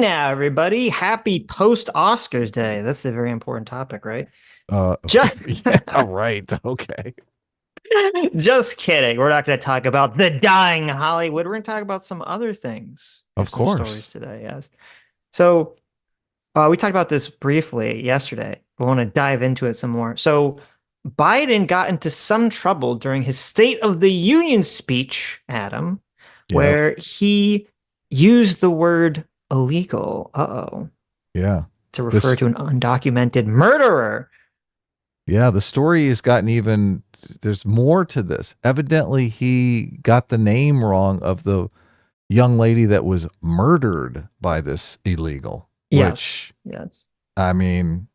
now, everybody. Happy post-Oscars day. That's a very important topic, right? Uh, Just, yeah, right. Okay. just kidding. We're not going to talk about the dying Hollywood. We're going to talk about some other things. We have Of some stories course. today, yes. So, we talked about this briefly yesterday. We want to dive into it some more. So, Biden got into some trouble during his State of the Union speech, Adam, Yep. where he used the word illegal. Uh-oh. Yeah. To refer This, to an undocumented murderer. yeah, the story has gotten even, there's more to this. Evidently, he got the name wrong of the young lady that was murdered by this illegal, Yes. which, Yes. I mean,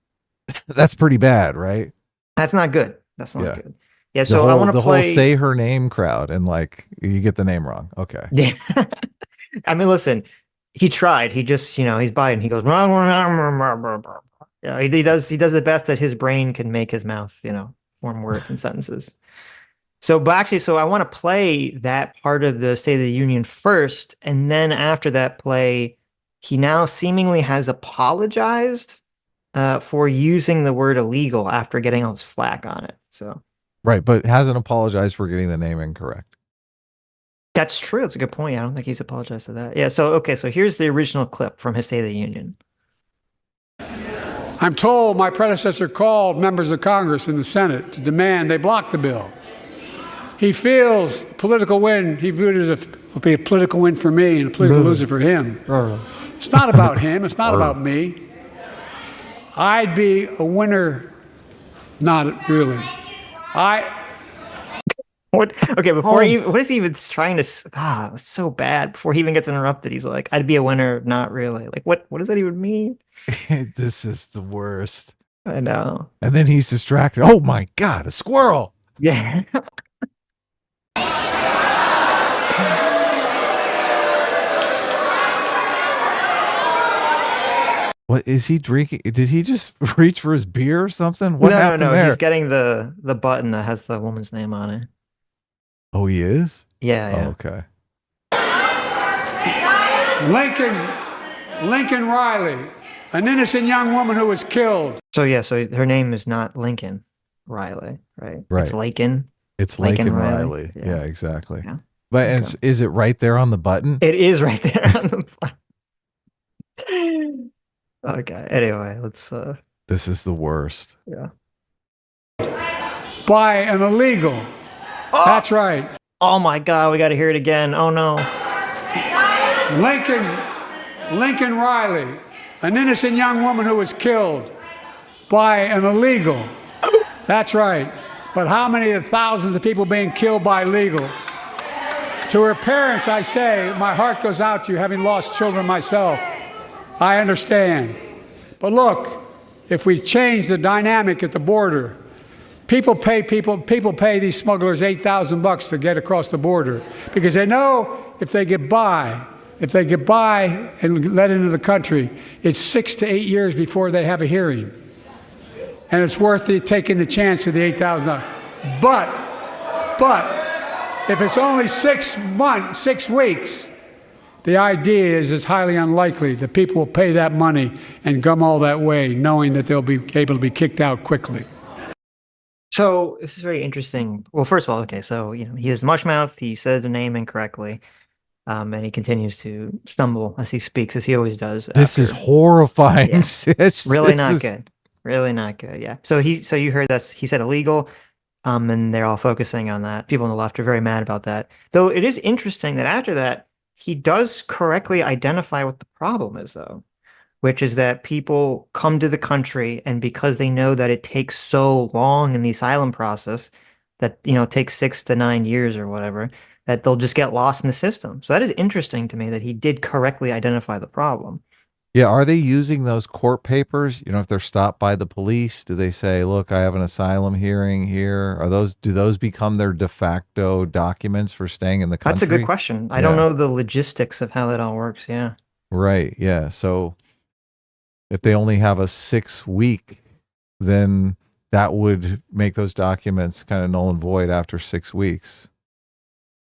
that's pretty bad, right? That's not good. That's not Yeah. good. Yeah, The so I whole, want to the whole play. say her name crowd and like, you get the name wrong. Okay. Yeah. I mean, listen, he tried. He just, he's Biden. He goes, yeah, he does the best that his brain can make his mouth, form words and sentences. But actually, so I want to play that part of the State of the Union first, and then after that play, he now seemingly has apologized for using the word illegal after getting all this flack on it. So Right. But hasn't apologized for getting the name incorrect. that's true. That's a good point. I don't think he's apologized for that. Yeah. So, okay. So here's the original clip from his State of the Union. I'm told my predecessor called members of Congress in the Senate to demand they block the bill. He feels political win, he viewed it as a political win for me and a political loser for him. It's not about him. It's not about me. I'd be a winner, not really. What? Okay. Before Oh, what is he even trying to? It's so bad. Before he even gets interrupted, he's like, "I'd be a winner, not really." Like, what? What does that even mean? this is the worst. I know. And then he's distracted. Oh my God, a squirrel. Yeah. What is he drinking? Did he just reach for his beer or something? No, What no, happened no. He's there? getting the button that has the woman's name on it. Oh, he is? Yeah, Oh, yeah. okay. Lincoln Riley, an innocent young woman who was killed. So yeah, so her name is not Lincoln Riley, right? It's Right. Lakin. It's Lakin Lincoln Riley. Riley. Yeah. Yeah, exactly. Yeah. But Okay. is it right there on the button? It is right there on the button. Okay. Anyway, let's This is the worst. yeah. By an illegal. Oh! That's right. Oh my God, we got to hear it again. Oh no. Lincoln Riley, an innocent young woman who was killed by an illegal. That's right. But how many of the thousands of people being killed by illegals? To her parents, I say, my heart goes out to you, having lost children myself. I understand. But look, if we change the dynamic at the border, people pay these smugglers $8,000 to get across the border because they know if they get by and let into the country, it's 6 to 8 years before they have a hearing. And it's worth it taking the chance of the $8,000. But if it's only 6 weeks, the idea is it's highly unlikely that people will pay that money and come all that way, knowing that they'll be able to be kicked out quickly. So this is very interesting. Well, first of all, okay, so he is mush mouth. He said the name incorrectly, and he continues to stumble as he speaks, as he always does. This is horrifying, Yeah. Sitch. Really This not is- good. Really not good. Yeah. So you heard that he said illegal, and they're all focusing on that. People on the left are very mad about that. Though it is interesting that after that, he does correctly identify what the problem is, though, which is that people come to the country, and because they know that it takes so long in the asylum process, that it takes 6 to 9 years or whatever, that they'll just get lost in the system. So that is interesting to me that he did correctly identify the problem. Yeah, are they using those court papers? If they're stopped by the police, do they say, "Look, I have an asylum hearing here"? Do those become their de facto documents for staying in the country? That's a good question. I don't know the logistics of how that all works. Yeah. Right. Yeah. So if they only have a 6 week, then that would make those documents kind of null and void after 6 weeks.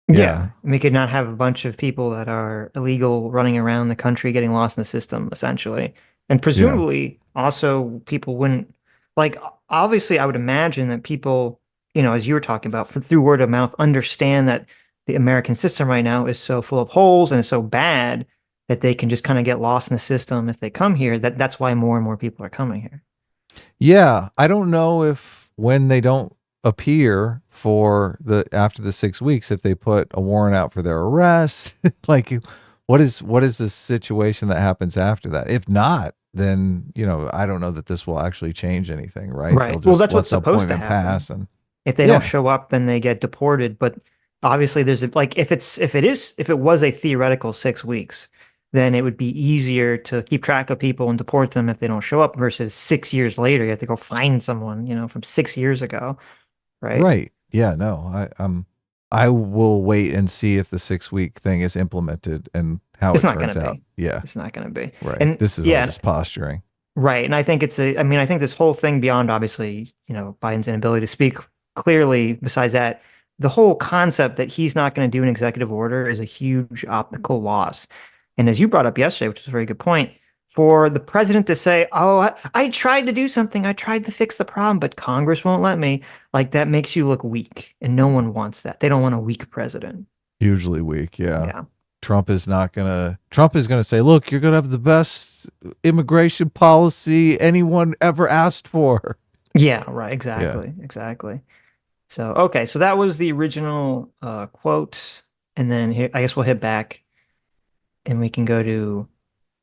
Yeah, we could not have a bunch of people that are illegal running around the country getting lost in the system, essentially. And Yeah. presumably, also, people wouldn't like, obviously, I would imagine that people, as you were talking about, through word of mouth, understand that the American system right now is so full of holes and is so bad that they can just kind of get lost in the system if they come here. That's why more and more people are coming here. Yeah, I don't know if when they don't appear for the after the 6 weeks, if they put a warrant out for their arrest, like what is the situation that happens after that? If not, then I don't know that this will actually change anything, right? They'll Right. Well, just that's let what's the supposed to appointment happen. pass, and If they don't yeah, show up, then they get deported. But obviously, like if it was a theoretical 6 weeks, then it would be easier to keep track of people and deport them if they don't show up versus 6 years later. You have to go find someone, from 6 years ago, right? right. Yeah, no, I will wait and see if the 6 week thing is implemented and how It's it not going turns to out. be. Yeah, It's not going to be. right. And This is all yeah, just posturing. right. And I think I think this whole thing beyond obviously, Biden's inability to speak clearly, besides that, the whole concept that he's not going to do an executive order is a huge optical loss. And as you brought up yesterday, which is a very good point, for the president to say, "Oh, I tried to do something. I tried to fix the problem, but Congress won't let me," like that makes you look weak. And no one wants that. They don't want a weak president. Hugely weak. Yeah. Yeah. Trump is gonna say, look, you're gonna have the best immigration policy anyone ever asked for. Yeah, right. Yeah. Exactly. Exactly. So, okay, so that was the original quote. And then here, I guess we'll hit back and we can go to,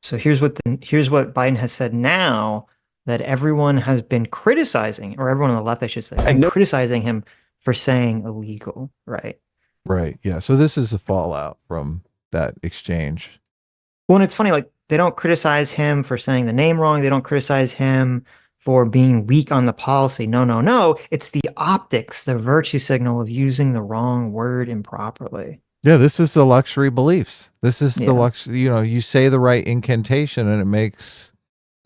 so here's what Biden has said now that everyone has been criticizing, or everyone on the left, I should say, been criticizing him for saying illegal, right? Right. Yeah. So this is the fallout from that exchange. Well, and it's funny, like they don't criticize him for saying the name wrong. They don't criticize him for being weak on the policy. No, no, no. It's the optics, the virtue signal of using the wrong word improperly. Yeah, this is the luxury beliefs. This is the Yeah. luxury, you say the right incantation and it makes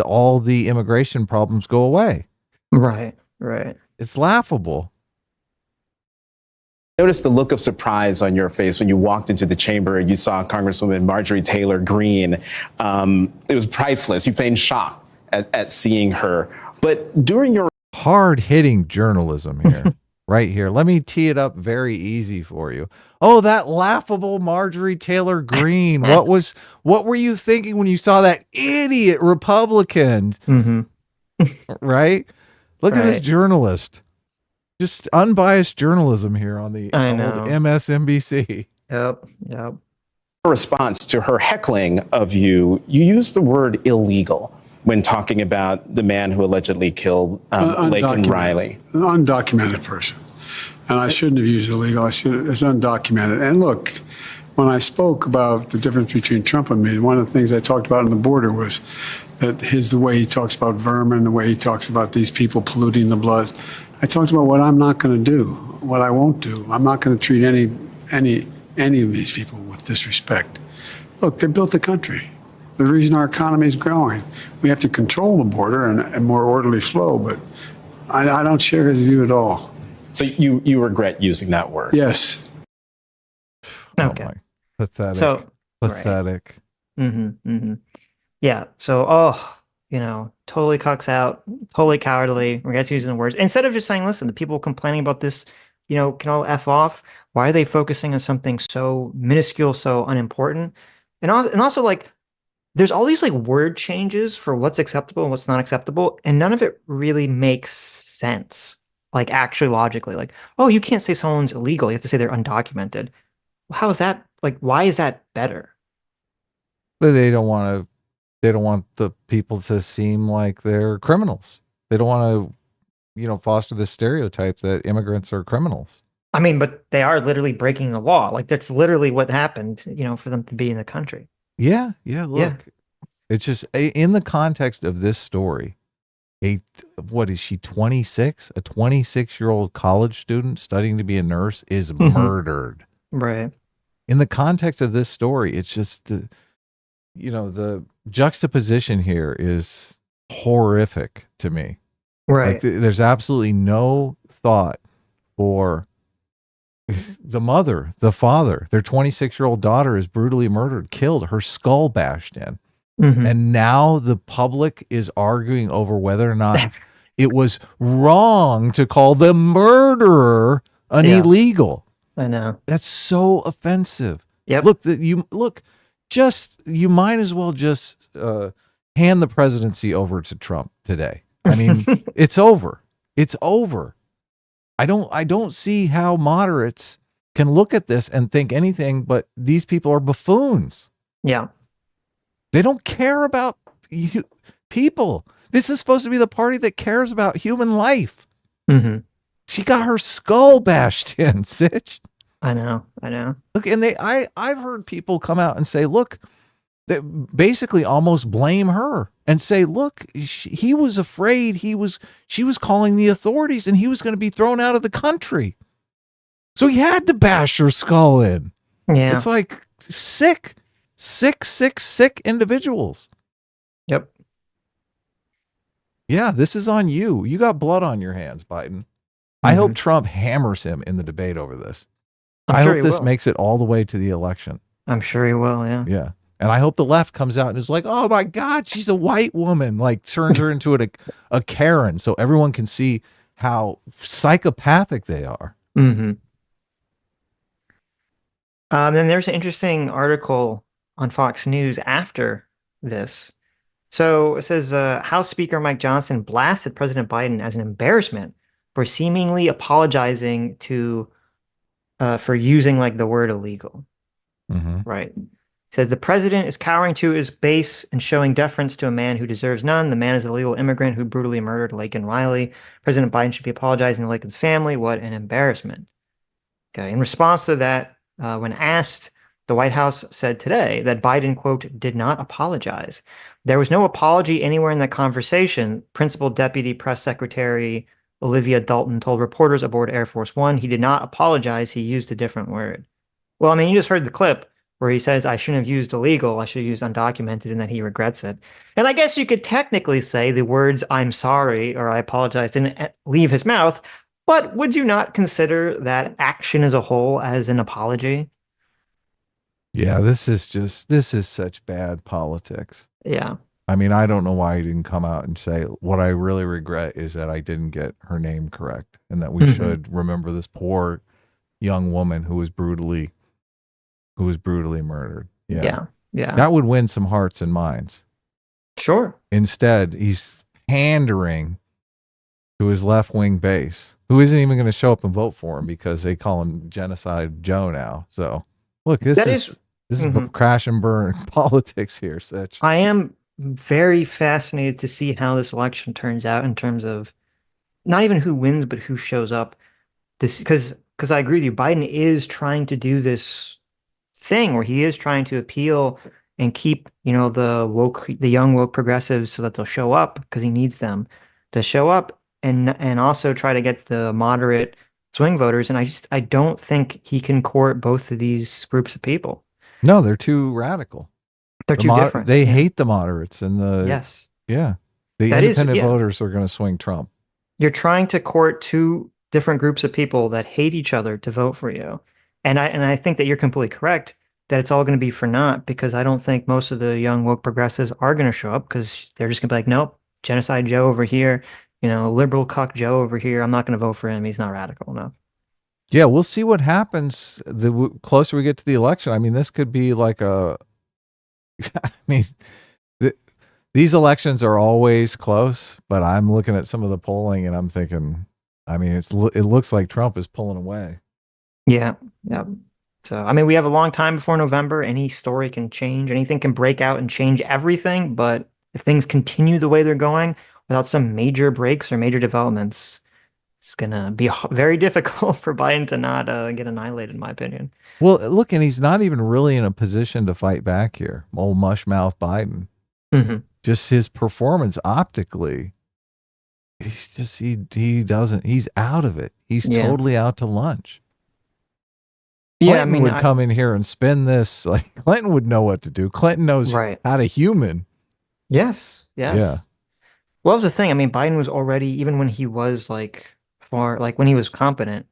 all the immigration problems go away. Right, right. It's laughable. Notice the look of surprise on your face when you walked into the chamber and you saw Congresswoman Marjorie Taylor Greene. It was priceless. You feigned shock at seeing her. But during your Hard-hitting journalism here. Right here. Let me tee it up very easy for you. Oh, that laughable Marjorie Taylor Greene. What were you thinking when you saw that idiot Republican? Mm-hmm. Right? Look at this Right. journalist. Just unbiased journalism here on the I old know. MSNBC. Yep, yep. response to her heckling of you, you used the word illegal when talking about the man who allegedly killed Laken Riley. An undocumented person. And I shouldn't have used illegal. It's undocumented. And look, when I spoke about the difference between Trump and me, one of the things I talked about on the border was that the way he talks about vermin, the way he talks about these people polluting the blood. I talked about what I'm not going to do, what I won't do. I'm not going to treat any of these people with disrespect. Look, they built the country. The reason our economy is growing. We have to control the border and more orderly flow, but I don't share his view at all. So you regret using that word? Yes. Okay. Oh my. Pathetic. So, pathetic. Right. Mm-hmm. Yeah. So, totally cucks out, totally cowardly. Regrets using the words. Instead of just saying, listen, the people complaining about this, can all F off. Why are they focusing on something so minuscule, so unimportant? And also like, there's all these like word changes for what's acceptable and what's not acceptable, and none of it really makes sense. Like actually logically, like, oh, you can't say someone's illegal. You have to say they're undocumented. Well, how is that like, why is that better? But they don't want the people to seem like they're criminals. They don't want to, foster the stereotype that immigrants are criminals. I mean, but they are literally breaking the law. Like that's literally what happened, for them to be in the country. Yeah. Look, it's just in the context of this story. What is she, 26? A 26-year-old college student studying to be a nurse is murdered. Right. In the context of this story, it's just, the juxtaposition here is horrific to me. Right. Like there's absolutely no thought for the mother, the father, their 26-year-old daughter is brutally murdered, killed, her skull bashed in. Mhm. And now the public is arguing over whether or not it was wrong to call the murderer an Yeah. illegal. I know. That's so offensive. Yep. You might as well just hand the presidency over to Trump today. I mean, it's over. It's over. I don't see how moderates can look at this and think anything but these people are buffoons. Yeah. They don't care about people. This is supposed to be the party that cares about human life. Mm-hmm. She got her skull bashed in, Sitch. I know. Look, and I've heard people come out and say, look, that basically almost blame her and say, look, he was afraid she was calling the authorities and he was going to be thrown out of the country. So he had to bash her skull in. Yeah. It's like sick individuals. Yep. Yeah, this is on you. You got blood on your hands, Biden. I hope Trump hammers him in the debate over this. I hope this makes it all the way to the election. I'm sure he will, yeah. Yeah. And I hope the left comes out and is like, oh my God, she's a white woman. Like turns her into a Karen so everyone can see how psychopathic they are. Mm-hmm. Then there's an interesting article on Fox News after this. So it says House Speaker Mike Johnson blasted President Biden as an embarrassment for seemingly apologizing for using like the word illegal. Mm-hmm. Right. Says the president is cowering to his base and showing deference to a man who deserves none. The man is an illegal immigrant who brutally murdered Laken Riley. President Biden should be apologizing to Laken's family. What an embarrassment. Okay. In response to that, when asked, the White House said today that Biden, quote, did not apologize. There was no apology anywhere in that conversation. Principal Deputy Press Secretary Olivia Dalton told reporters aboard Air Force One he did not apologize. He used a different word. Well, I mean, you just heard the clip where he says, I shouldn't have used illegal, I should have used undocumented, and that he regrets it. And I guess you could technically say the words I'm sorry or I apologize didn't leave his mouth, but would you not consider that action as a whole as an apology? Yeah, this is such bad politics. Yeah. I mean, I don't know why he didn't come out and say, what I really regret is that I didn't get her name correct and that we should remember this poor young woman who was brutally murdered. Yeah. That would win some hearts and minds. Sure. Instead, he's pandering to his left-wing base, who isn't even going to show up and vote for him because they call him Genocide Joe now. So, look, this is crash and burn politics here, Sitch. I am very fascinated to see how this election turns out in terms of not even who wins, but who shows up. This because I agree with you. Biden is trying to do this thing where he is trying to appeal and keep, the young woke progressives so that they'll show up because he needs them to show up and also try to get the moderate swing voters. And I don't think he can court both of these groups of people. No, they're too radical. They're too different. They hate the moderates and the the independent voters are going to swing Trump. You're trying to court two different groups of people that hate each other to vote for you. And I think that you're completely correct that it's all going to be for naught because I don't think most of the young woke progressives are going to show up because they're just going to be like, nope, Genocide Joe over here, liberal cuck Joe over here. I'm not going to vote for him. He's not radical enough. Yeah, we'll see what happens the closer we get to the election. I mean, this could be like these elections are always close, but I'm looking at some of the polling and I'm thinking, I mean, it looks like Trump is pulling away. Yeah. So, I mean, we have a long time before November. Any story can change. Anything can break out and change everything. But if things continue the way they're going without some major breaks or major developments, it's going to be very difficult for Biden to not get annihilated, in my opinion. Well, look, and he's not even really in a position to fight back here. Old mushmouth Biden. Mm-hmm. Just his performance optically. He's out of it. He's totally out to lunch. Clinton would come in here and spin this. Like Clinton would know what to do. Clinton knows how to human. Yes. Yeah. Well, that was the thing. I mean, Biden was already, even when he was when he was competent,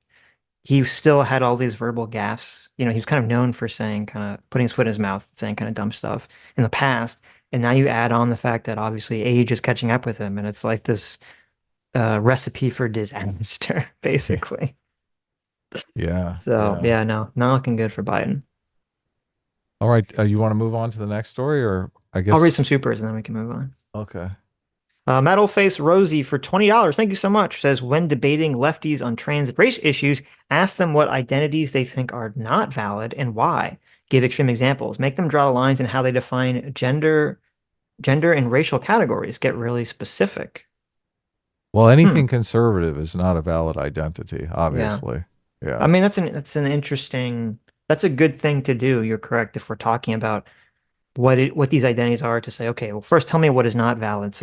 he still had all these verbal gaffes. You know, he was kind of known for saying kind of putting his foot in his mouth, saying kind of dumb stuff in the past. And now you add on the fact that obviously age is catching up with him, and it's like this recipe for disaster, basically. Yeah. So Yeah. yeah, no, not looking good for Biden. All right. You want to move on to the next story, or I I'll read some guess? supers and then we can move on. Okay. Metal Face Rosie for $20. Thank you so much. Says when debating lefties on trans race issues, ask them what identities they think are not valid and why. Give extreme examples. Make them draw lines in how they define gender and racial categories. Get really specific. Well, anything conservative is not a valid identity, Yeah. obviously. Yeah. I mean, that's an interesting, that's a good thing to do. You're correct if we're talking about what these identities are, to say, okay, well, first tell me what is not valid.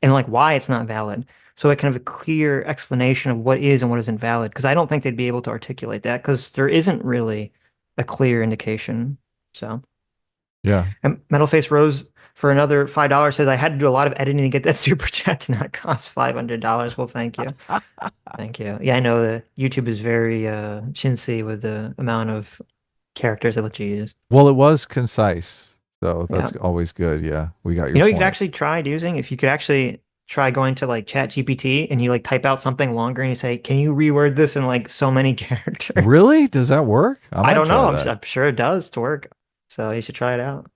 And like why it's not valid. So it kind of a clear explanation of what is and what isn't valid. Because I don't think they'd be able to articulate that because there isn't really a clear indication. So Yeah. and Metal Face Rose for another $5 says I had to do a lot of editing to get that super chat to not cost $500. Well, thank you. Thank you. Yeah, I know that YouTube is very chintzy with the amount of characters that let you use. Well, it was concise, so Yeah. that's always good. Yeah, we got your You know, you point. could actually try using, if you could actually try going to like Chat GPT and you like type out something longer and you say, can you reword this in like so many characters? Really? Does that work? I might don't know. try that. I'm sure it does to work. So you should try it out.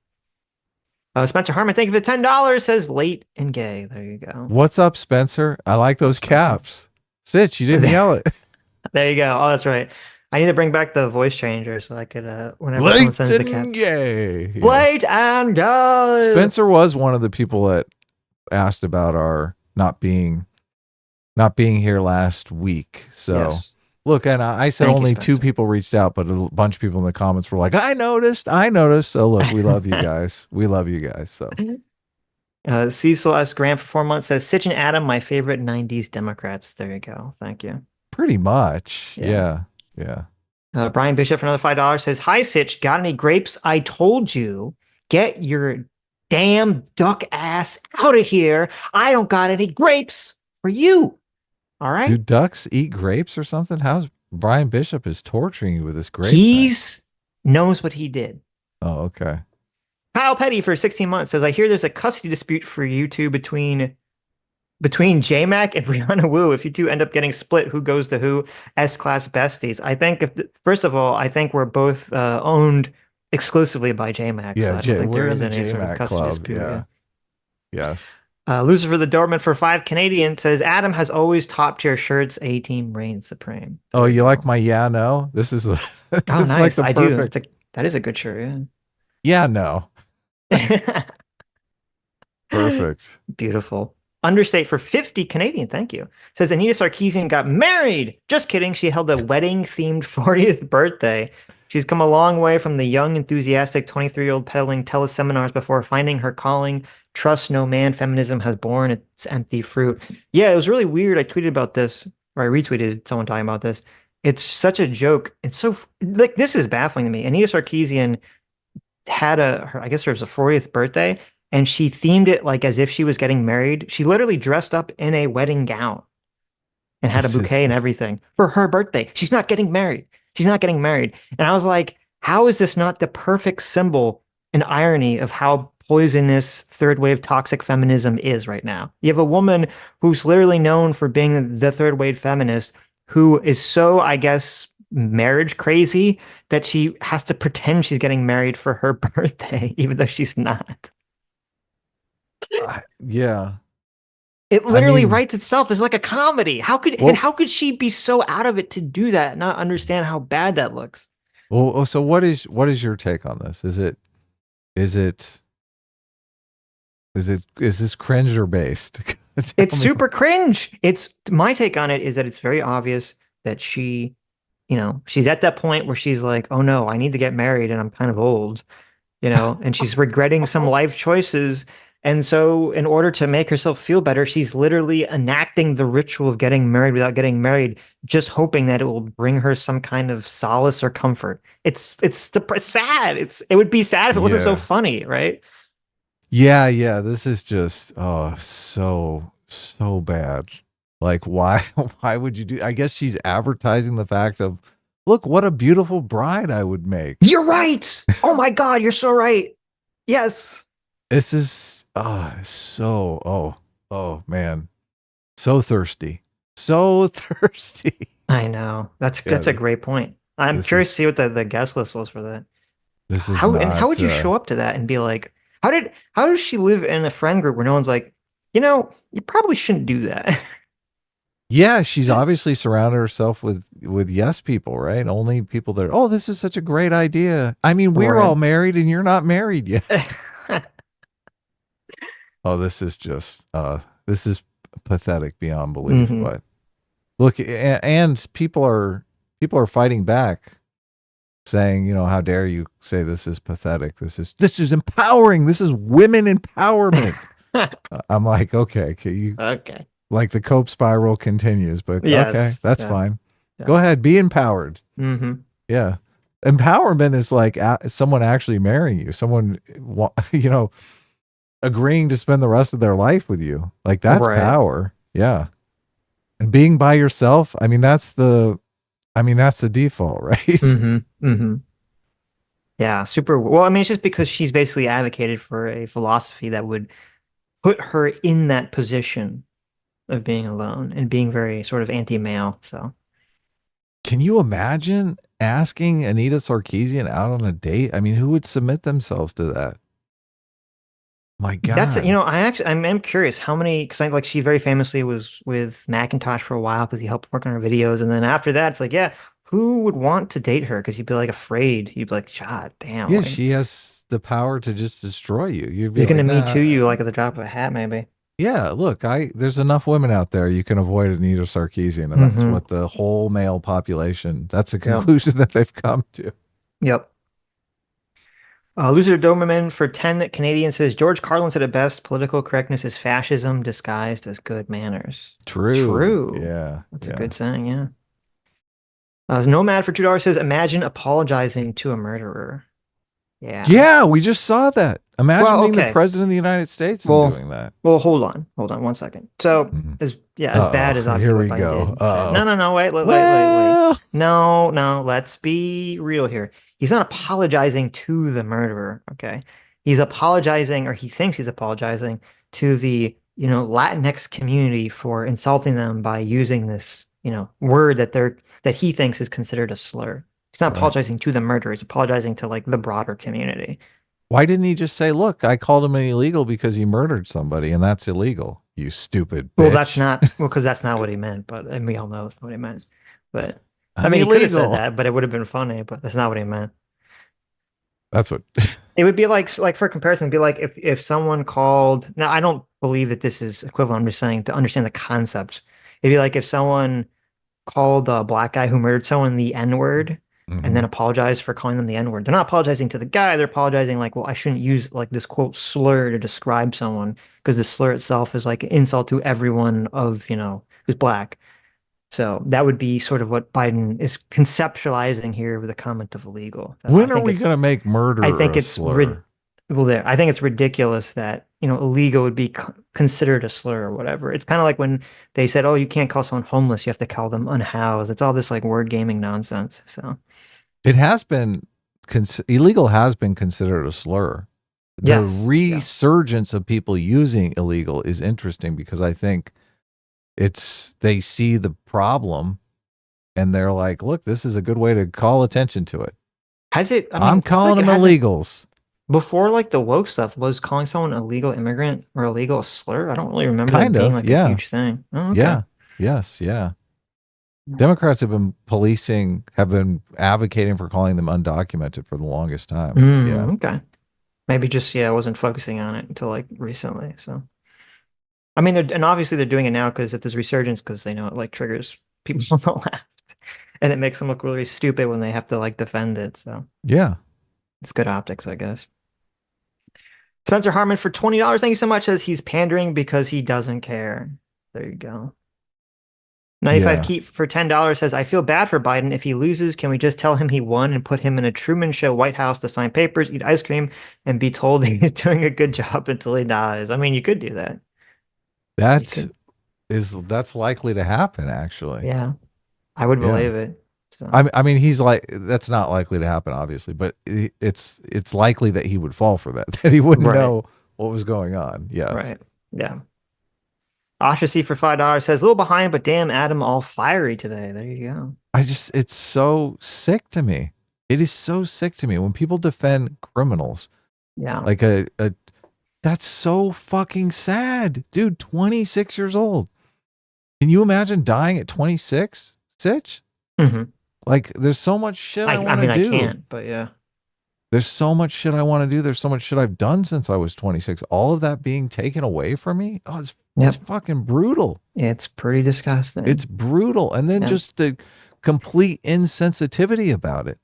Spencer Harmon, thank you for the $10. Says late and gay. There you go. What's up, Spencer? I like those caps. Sitch, you didn't yell it. There you go. Oh, that's right. I need to bring back the voice changer so I could, whenever someone sends the cap. Gay. Yeah. Late and gay. Spencer was one of the people that asked about our not being here last week. So Yes. look, and I said Thank you, only two Spencer. people reached out, but a bunch of people in the comments were like, I noticed. So look, we love you guys. We love you guys. So Cecil S. Grant for 4 months says Sitch and Adam, my favorite 90s Democrats. There you go. Thank you. pretty much. Yeah. Yeah. Brian Bishop for another $5 says, hi, Sitch. Got any grapes? I told you. Get your damn duck ass out of here. I don't got any grapes for you. All right. Do ducks eat grapes or something? How's Brian Bishop is torturing you with this grape? He's knows what he did. Oh, okay. Kyle Petty for 16 months says, I hear there's a custody dispute for you two between J-Mac and Rihanna Wu. If you two end up getting split, who goes to who? S-class besties. I think, first of all, I think we're both owned exclusively by J-Mac. Yeah, so I don't think we're there in is the any sort of J-Mac custody club. dispute. Yeah. Yes. Lucifer the Dortmund for 5 Canadian says, Adam has always top tier shirts. A-Team reigns supreme. Oh, you like my yeah, no? This is the this Oh, is nice. like the I perfect. do. That is a good shirt. Yeah, no. Yeah. Perfect. Beautiful. Understate for 50 Canadian. Thank you. Says Anita Sarkeesian got married. Just kidding. She held a wedding themed 40th birthday. She's come a long way from the young, enthusiastic 23-year-old peddling teleseminars before finding her calling. Trust no man. Feminism has borne its empty fruit. Yeah, it was really weird. I tweeted about this, or I retweeted someone talking about this. It's such a joke. It's so, like, this is baffling to me. Anita Sarkeesian had I guess it was a 40th birthday, and she themed it like as if she was getting married. She literally dressed up in a wedding gown and had a bouquet and everything for her birthday. She's not getting married. She's not getting married. And I was like, how is this not the perfect symbol and irony of how poisonous third wave toxic feminism is right now? You have a woman who's literally known for being the third wave feminist who is so, I guess, marriage crazy that she has to pretend she's getting married for her birthday, even though she's not. Yeah. It literally writes itself as like a comedy. How could she be so out of it to do that and not understand how bad that looks? Well, so what is your take on this? Is this cringer based? It's super cringe. It's my take on it is that it's very obvious that she, she's at that point where she's like, oh no, I need to get married and I'm kind of old, and she's regretting some life choices. And so in order to make herself feel better, she's literally enacting the ritual of getting married without getting married, just hoping that it will bring her some kind of solace or comfort. It's sad. It would be sad if it wasn't so funny, right? Yeah. This is just so bad. Like why would you do? I guess she's advertising the fact of look, what a beautiful bride I would make. You're right. Oh my God, you're so right. Yes. This is oh man. So thirsty. So thirsty. I know. That's Yeah, a great point. I'm this curious to is see what the guest list was for that. this is How not would you show up to that and be like, how does she live in a friend group where no one's like, you probably shouldn't do that. yeah, she's obviously surrounded herself with yes people, right? Only people that are, oh, this is such a great idea. I mean, we're all Right. married and you're not married yet. Oh, this is just this is pathetic beyond belief. Mhm. But look, and people are fighting back, saying, how dare you say this is pathetic? This is empowering. This is women empowerment. I'm like, okay, Okay. like the Cope spiral continues, but okay, Yes. that's Yeah. fine. Yeah. Go ahead, be empowered. Mm-hmm. Yeah. Empowerment is like someone actually marrying you, someone, agreeing to spend the rest of their life with you. Like that's Right. power. Yeah. And being by yourself, that's the default, right? Mm-hmm. Mm-hmm. Yeah, super. Well, I mean, it's just because she's basically advocated for a philosophy that would put her in that position of being alone and being very sort of anti-male. So Can you imagine asking Anita Sarkeesian out on a date? I mean, who would submit themselves to that? My God. I'm curious how many, because she very famously was with Macintosh for a while because he helped work on her videos, and then after that, it's like, yeah, who would want to date her? Because you'd be like afraid. You'd be like, God damn, Yeah, like, she has the power to just destroy you. You'd be he's gonna like, me too you nah. like at the drop of a hat, maybe. Yeah, look, there's enough women out there. You can avoid Anita Sarkeesian, and that's Mm-hmm. what the whole male population. That's a Yep. conclusion that they've come to. Yep. Loser Doberman for 10 Canadians says George Carlin said it best: political correctness is fascism disguised as good manners. True. Yeah. That's yeah. a good saying, yeah. Nomad for $2 says, imagine apologizing to a murderer. Yeah. Yeah, we just saw that. Imagine Well, being the okay. president of the United States and Well, doing that. Well, hold on 1 second. So, Mhm. as Uh-oh, bad as obviously here what we Biden go. did. Uh-oh. No, wait. Well, No, let's be real here. He's not apologizing to the murderer, okay? He's apologizing, or he thinks he's apologizing to the, Latinx community for insulting them by using this, word that he thinks is considered a slur. He's not Right. apologizing to the murderer. He's apologizing to like the broader community. Why didn't he just say, look, I called him an illegal because he murdered somebody, and that's illegal, you stupid bitch. Well, because that's not what he meant, and we all know that's not what he meant. But I mean, he could have said that, but it would have been funny, but that's not what he meant. That's what It would be like for comparison, it'd be like if someone called, now I don't believe that this is equivalent. I'm just saying to understand the concept. It'd be like if someone called a black guy who murdered someone the N-word and then apologized for calling them the N-word. They're not apologizing to the guy. They're apologizing like, well, I shouldn't use like this quote slur to describe someone because the slur itself is like an insult to everyone who's black. So that would be sort of what Biden is conceptualizing here with the comment of illegal. When are we going to make murder I think a it's slur? I think it's ridiculous that, illegal would be considered a slur or whatever. It's kind of like when they said, oh, you can't call someone homeless, you have to call them unhoused. It's all this like word gaming nonsense. So It has been illegal has been considered a slur. The Yes, resurgence of people using illegal is interesting because I think they see the problem and they're like, look, this is a good way to call attention to it. Has it? I mean, I'm calling them illegals. Before like the woke stuff, was calling someone illegal immigrant or illegal a slur? I don't really remember Kind that being of, like yeah. a huge thing. Oh, okay. Yeah. Yes. Yeah. Democrats have been advocating for calling them undocumented for the longest time. Yeah. Okay. Maybe just, I wasn't focusing on it until like recently. So, I mean, and obviously they're doing it now because if there's resurgence, because they know it like triggers people on the left and it makes them look really stupid when they have to like defend it. So, Yeah. it's good optics, I guess. Spencer Harmon for $20. Thank you so much. Says he's pandering because he doesn't care. There you go. 95 Keep for $10 says, I feel bad for Biden. If he loses, can we just tell him he won and put him in a Truman Show White House to sign papers, eat ice cream, and be told he's doing a good job until he dies? I mean, you could do that. That's likely to happen, actually. Yeah, I would believe it. So I mean, he's like, that's not likely to happen, obviously, but it's likely that he would fall for that, that he wouldn't right, know what was going on. Yes. right, yeah. Asha C for $5 says a little behind, but damn, Adam all fiery today. There you go. It's so sick to me. It is so sick to me when people defend criminals. Yeah, Like that's so fucking sad. Dude, 26 years old. Can you imagine dying at 26, Sitch? hmm Like, there's so much shit I I want to mean, I do. can't, but yeah, There's so much shit I want to do. There's so much shit I've done since I was 26. All of that being taken away from me. Oh, it's yep, fucking brutal. it's pretty disgusting. It's brutal. And then Yep. just the complete insensitivity about it.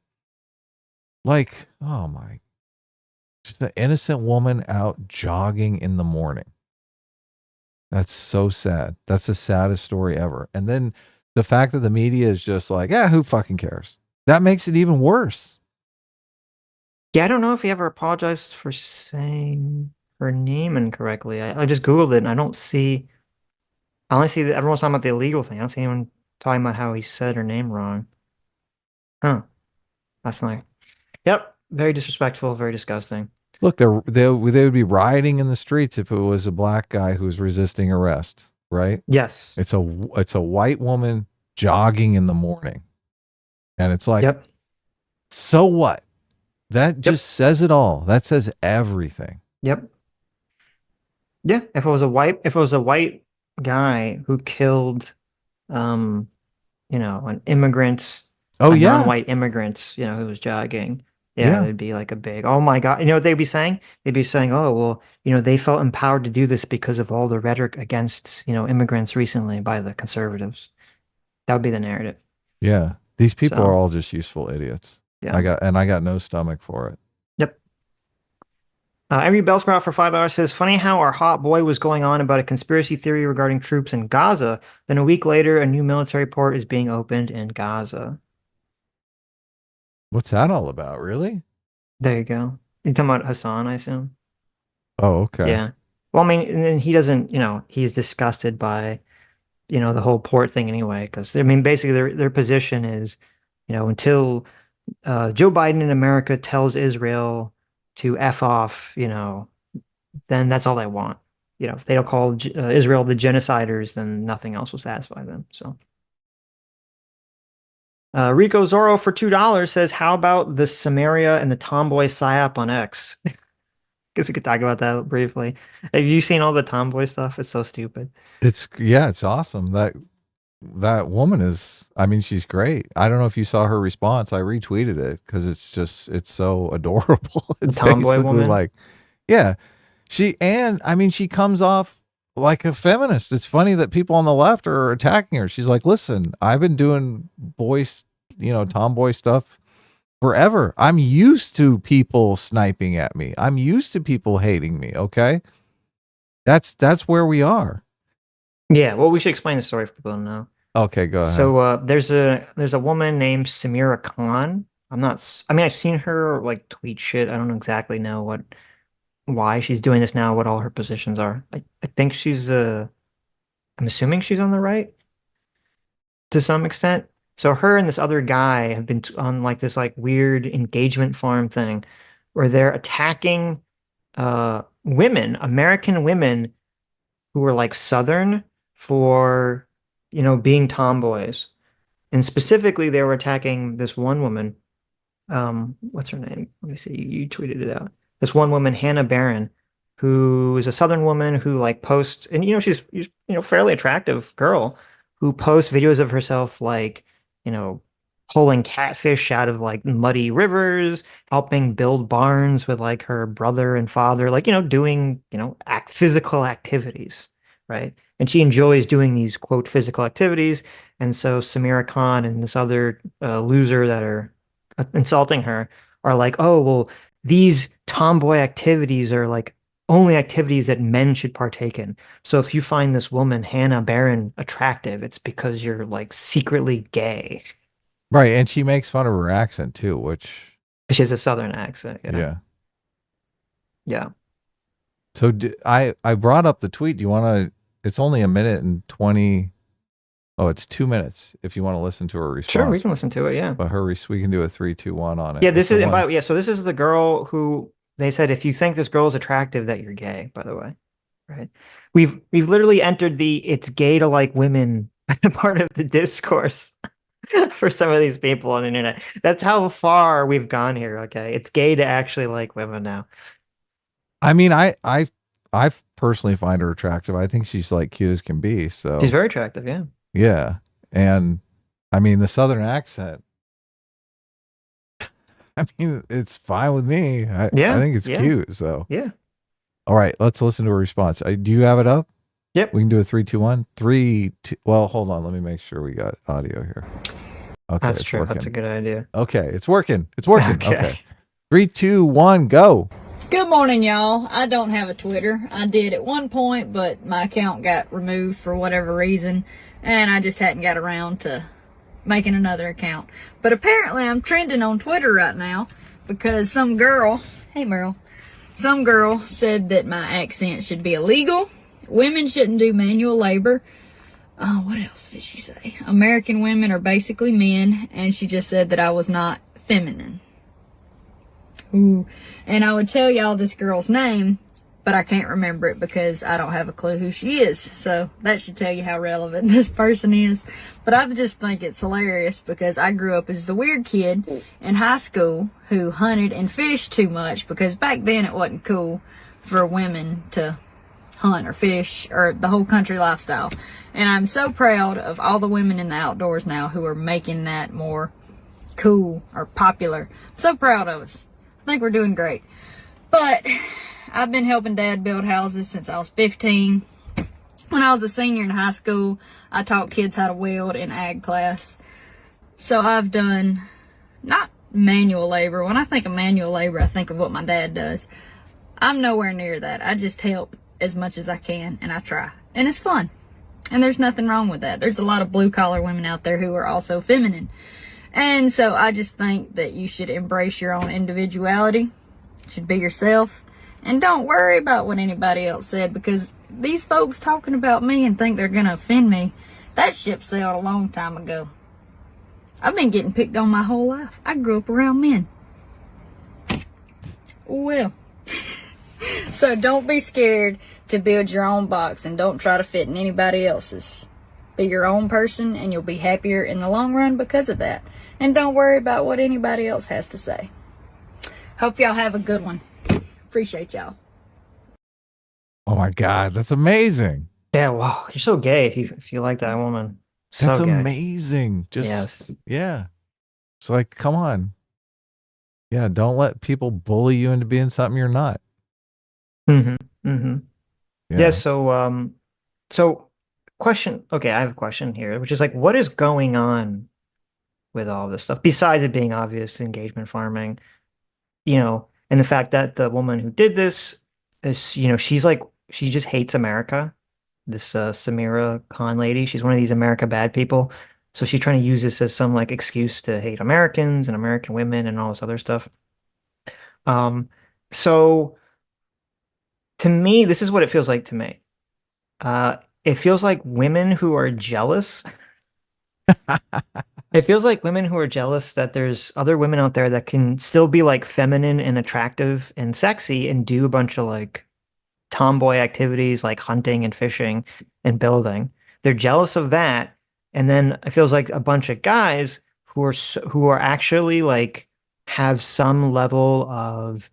Like, oh my, just an innocent woman out jogging in the morning. That's so sad. That's the saddest story ever. And then the fact that the media is just like, yeah, who fucking cares? That makes it even worse. Yeah, I don't know if he ever apologized for saying her name incorrectly. I just Googled it and I don't see, I only see that everyone's talking about the illegal thing. I don't see anyone talking about how he said her name wrong. Huh. That's not, yep, very disrespectful, very disgusting. Look, they would be rioting in the streets if it was a black guy who was resisting arrest, right? Yes. It's a white woman jogging in the morning. And it's like, Yep. so what? That just says it all. That says everything. Yep. Yeah. If it was a white guy who killed, um, an immigrant, Oh a yeah. non-white immigrant, who was jogging, yeah, Yeah. there'd be like a big, oh my God. You know what they'd be saying? They'd be saying, oh, well, they felt empowered to do this because of all the rhetoric against, immigrants recently by the conservatives. That would be the narrative. Yeah. These people are So, all just useful idiots. yeah. I got no stomach for it. Yep. Every Bellsprout for $5 says, funny how our hot boy was going on about a conspiracy theory regarding troops in Gaza. Then a week later, a new military port is being opened in Gaza. What's that all about, really? There you go. You're talking about Hassan, I assume? Oh, okay. Yeah. Well, I mean, and he doesn't, he's disgusted by, the whole port thing anyway, because, I mean, basically their position is, until Joe Biden in America tells Israel to F off, then that's all they want. If they don't call Israel the genociders, then nothing else will satisfy them. So, Rico Zorro for $2 says, how about the Sameera and the Tomboy psyop on X? Guess we could talk about that briefly. Have you seen all the Tomboy stuff? It's so stupid. It's awesome. That woman is, I mean, she's great. I don't know if you saw her response. I retweeted it because it's so adorable. The It's Tomboy basically woman. like, yeah, I mean, she comes off like a feminist. It's funny that people on the left are attacking her. She's like, listen, I've been doing tomboy stuff forever. I'm used to people sniping at me. I'm used to people hating me. Okay. That's where we are. Yeah, well, we should explain the story for people to know. Okay, go ahead. So there's a woman named Sameera Khan. I mean, I've seen her like tweet shit. I don't exactly know why she's doing this now, what all her positions are. I think I'm assuming she's on the right to some extent. So her and this other guy have been on like this like weird engagement farm thing where they're attacking women, American women who are like Southern for, being tomboys. And specifically, they were attacking this one woman. What's her name? Let me see. You tweeted it out. This one woman, Hannah Barron, who is a Southern woman who like posts, and she's fairly attractive girl who posts videos of herself like, you know, pulling catfish out of like muddy rivers, helping build barns with like her brother and father, like, doing, physical activities, right? And she enjoys doing these quote physical activities. And so Sameera Khan and this other loser that are insulting her are like, oh, well, these tomboy activities are like only activities that men should partake in. So if you find this woman, Hannah Barron, attractive, it's because you're like secretly gay. Right, and she makes fun of her accent too, which She has a southern accent. yeah. Yeah. So I brought up the tweet. Do you want to? It's only a minute and 20 Oh, it's 2 minutes if you want to listen to her response. Sure, we can listen to it. Yeah. But we can do a 3, 2, 1 on it. Yeah, this is so this is the girl who they said if you think this girl is attractive that you're gay, by the way. Right. We've literally entered the it's gay to like women part of the discourse for some of these people on the internet. That's how far we've gone here, okay? It's gay to actually like women now. I mean, I personally find her attractive. I think she's like cute as can be. So She's very attractive, yeah. yeah. And I mean the southern accent. I mean, it's fine with me. I think it's cute. So yeah. All right, let's listen to a response. Do you have it up? Yep. We can do a 3, 2, 1. 3, 2. Well, hold on. Let me make sure we got audio here. Okay, that's true. Working. That's a good idea. Okay, it's working. It's working. Okay. 3, 2, 1, go. Good morning, y'all. I don't have a Twitter. I did at one point, but my account got removed for whatever reason, and I just hadn't got around to making another account. But apparently I'm trending on Twitter right now because some girl, hey Meryl, some girl said that my accent should be illegal. Women shouldn't do manual labor. What else did she say? American women are basically men, and she just said that I was not feminine. Ooh. And I would tell y'all this girl's name, but I can't remember it because I don't have a clue who she is. So that should tell you how relevant this person is. But I just think it's hilarious because I grew up as the weird kid in high school who hunted and fished too much because back then it wasn't cool for women to hunt or fish or the whole country lifestyle. And I'm so proud of all the women in the outdoors now who are making that more cool or popular. I'm so proud of us. I think we're doing great. But I've been helping Dad build houses since I was 15. When I was a senior in high school, I taught kids how to weld in ag class. So I've done, not manual labor. When I think of manual labor, I think of what my dad does. I'm nowhere near that. I just help as much as I can, and I try. And it's fun. And there's nothing wrong with that. There's a lot of blue-collar women out there who are also feminine. And so I just think that you should embrace your own individuality. You should be yourself. And don't worry about what anybody else said, because these folks talking about me and think they're going to offend me, that ship sailed a long time ago. I've been getting picked on my whole life. I grew up around men. Well, so don't be scared to build your own box and don't try to fit in anybody else's. Be your own person and you'll be happier in the long run because of that. And don't worry about what anybody else has to say. Hope y'all have a good one. Appreciate y'all. Oh my God, that's amazing. Yeah, wow, you're so gay if you like that woman. So That's gay. amazing. Yeah. It's like, come on. Yeah, don't let people bully you into being something you're not. Mm-hmm. Mm-hmm. Yeah, so question. Okay, I have a question here, which is like, what is going on with all this stuff besides it being obvious engagement farming, and the fact that the woman who did this is, she just hates America. This Sameera Khan lady, she's one of these America bad people. So she's trying to use this as some like excuse to hate Americans and American women and all this other stuff. So to me, this is what it feels like to me. It feels like women who are jealous. It feels like women who are jealous that there's other women out there that can still be like feminine and attractive and sexy and do a bunch of like tomboy activities like hunting and fishing and building. They're jealous of that. And then it feels like a bunch of guys who are actually like have some level of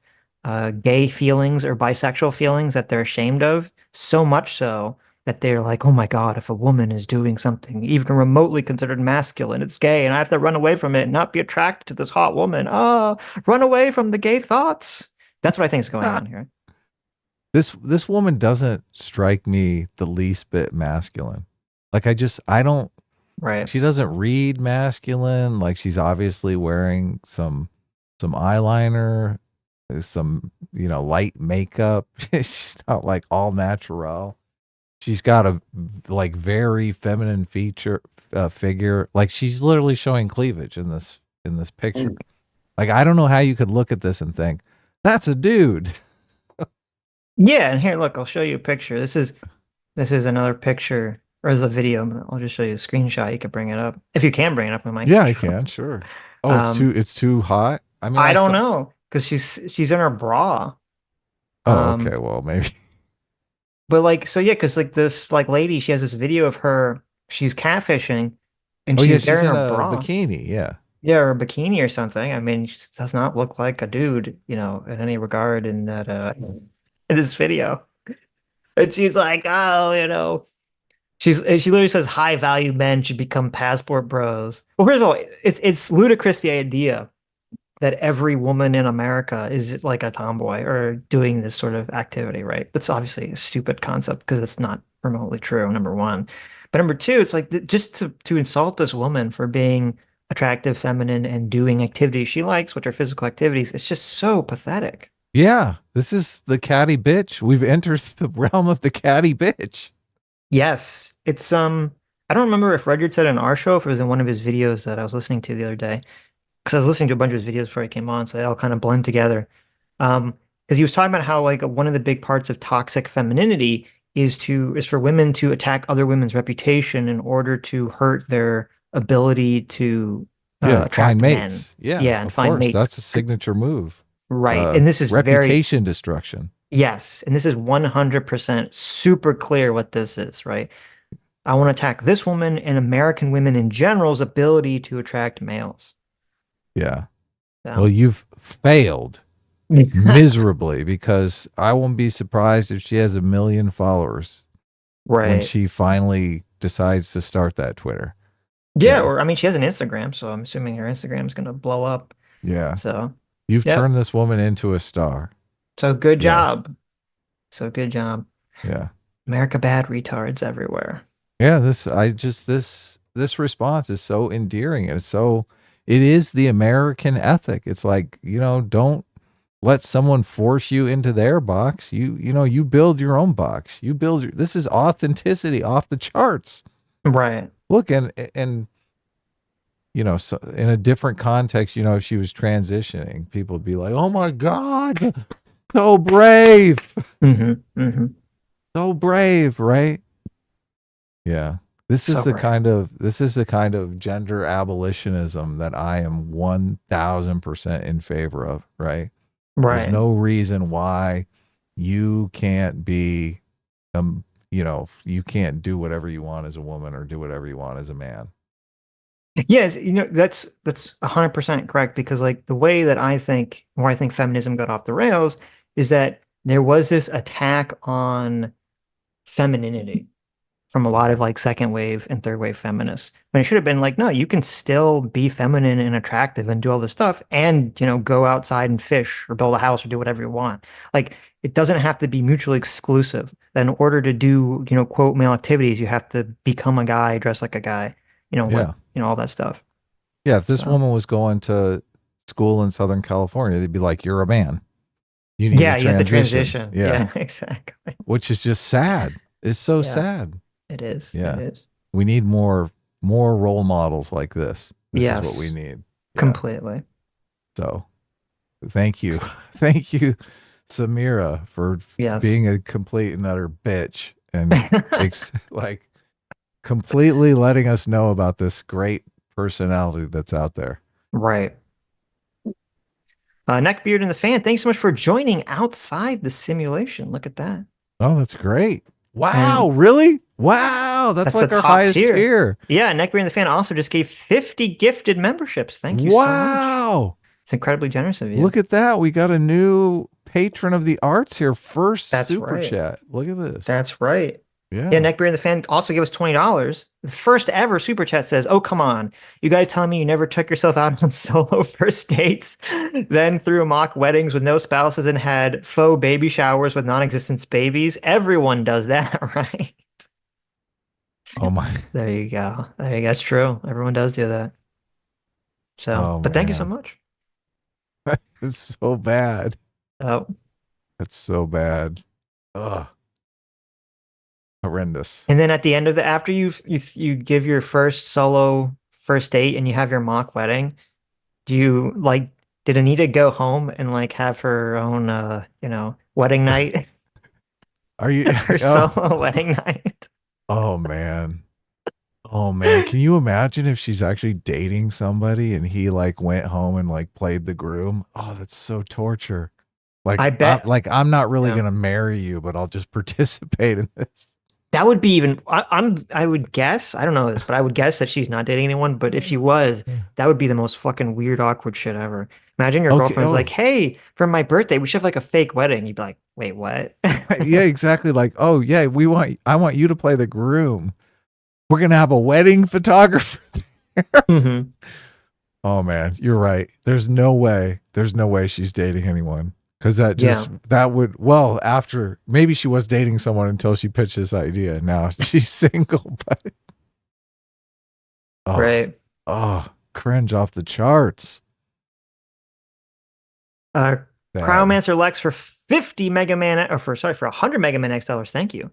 gay feelings or bisexual feelings that they're ashamed of, so much so that they're like, oh my God, if a woman is doing something even remotely considered masculine, it's gay, and I have to run away from it and not be attracted to this hot woman. Run away from the gay thoughts. That's what I think is going on here. This woman doesn't strike me the least bit masculine. Like I don't. Right. She doesn't read masculine. Like she's obviously wearing some eyeliner, some light makeup. She's not like all natural. She's got a like very feminine figure. Like she's literally showing cleavage in this picture. Like I don't know how you could look at this and think that's a dude. Yeah, and here, look, I'll show you a picture. This is another picture Or as a video, I'll just show you a screenshot. You can bring it up. If you can bring it up, I might Yeah, I show it. can, sure. Oh, it's too hot. I mean, I I don't saw. know because she's in her bra. Oh, okay. Um, Well, maybe. but like so yeah, because like this like lady, she has this video of her. She's catfishing, and Oh, yeah, she's there she's in in her a bra. bikini. Yeah. Yeah, or a bikini or something. I mean, she does not look like a dude, in any regard in that in this video. And she's like, oh, she literally says high value men should become passport bros. Well, first of all, it's ludicrous the idea that every woman in America is like a tomboy or doing this sort of activity, right? That's obviously a stupid concept because it's not remotely true, number one. But number two, it's like just to insult this woman for being attractive, feminine, and doing activities she likes, which are physical activities, it's just so pathetic. Yeah. This is the catty bitch. We've entered the realm of the catty bitch. Yes, it's I don't remember if Rudyard said it in our show, if it was in one of his videos that I was listening to the other day, because I was listening to a bunch of his videos before he came on, so they all kind of blend together. Because he was talking about how like one of the big parts of toxic femininity is for women to attack other women's reputation in order to hurt their ability to Yeah. Find attract men. mates. Yeah, Yeah, and of find course. mates. That's a signature move. Right. And this is very, Reputation destruction. yes, and this is 100% super clear what this is, right? I want to attack this woman and American women in general's ability to attract males. Yeah. So. Well, you've failed miserably because I won't be surprised if she has 1 million followers when Right. she finally decides to start that Twitter. Yeah, Yeah. or I mean, she has an Instagram, so I'm assuming her Instagram is gonna blow up. Yeah. So, You've yep. turned this woman into a star. So good Yes. job. So good job. Yeah. America bad retards everywhere. Yeah, this response is so endearing. It is the American ethic. It's like, don't let someone force you into their box. You build your own box. This is authenticity off the charts. Right. Look, and so in a different context, if she was transitioning, people would be like, "Oh my God, so brave." Mm-hmm. Mm-hmm. So brave, right? Yeah. This is So the brave. kind of gender abolitionism that I am 1000% in favor of, right? There's Right. no reason why you can't be you can't do whatever you want as a woman or do whatever you want as a man. Yes, that's 100% correct because like the way that where I think feminism got off the rails is that there was this attack on femininity from a lot of like second wave and third wave feminists. When it should have been like, no, you can still be feminine and attractive and do all this stuff and, go outside and fish or build a house or do whatever you want. Like it doesn't have to be mutually exclusive. That in order to do, quote male activities, you have to become a guy, dress like a guy, Yeah. all that stuff. Yeah, if this So, woman was going to school in Southern California, they'd be like, "You're a man. You need yeah, to you have to transition." transition. Yeah. Yeah, exactly. Which is just sad. It's so Yeah. sad. It is. Yeah. It is. We need more role models like this. This Yes. is what we need. Yeah. Completely. So thank you. Thank you, Sameera, for Yes. being a complete and utter bitch and like completely letting us know about this great personality that's out there. Right. Neckbeard and the fan, thanks so much for joining outside the simulation. Look at that. Oh, that's great. Wow, really? Wow, that's like the our top highest tier. Yeah, Neckbeard and the fan also just gave 50 gifted memberships. Thank you so much. Wow. It's incredibly generous of you. Look at that. We got a new patron of the arts here. First That's super right. chat. Look at this. That's right. Yeah. Yeah, Neckbeard and the fan also gave us $20. The first ever super chat says, "Oh, come on. You guys telling me you never took yourself out on solo first dates, then threw mock weddings with no spouses and had faux baby showers with non-existent babies? Everyone does that, right?" Oh my. There you go. There you go. That's true. Everyone does do that. So, Oh, but thank you so man. much. It's so bad. Oh, It's so bad. Ugh. Horrendous. and then at the end of after you give your first solo first date and you have your mock wedding, do you like did Anita go home and like have her own wedding night? Are you Her solo wedding night? Oh man. Oh man, can you imagine if she's actually dating somebody and he like went home and like played the groom? Oh, that's so torture. I bet. I'm not really Yeah. gonna marry you, but I'll just participate in this. That would be even. I would guess. I don't know this, but I would guess that she's not dating anyone. But if she was, that would be the most fucking weird, awkward shit ever. Imagine your Okay. girlfriend's like, Oh, "Hey, for my birthday, we should have like a fake wedding." You'd be like, "Wait, what?" yeah, exactly. Like, oh yeah, I want you to play the groom. We're gonna have a wedding photographer. hmm Oh man, you're right. There's no way. There's no way she's dating anyone. Cause Yeah. that would, well, after maybe she was dating someone until she pitched this idea. Now she's single, but oh, Right. cringe off the charts. Uh, Bad. Cryomancer Lex for 50 Mega Man, or for 100 Mega Man X dollars. Thank you.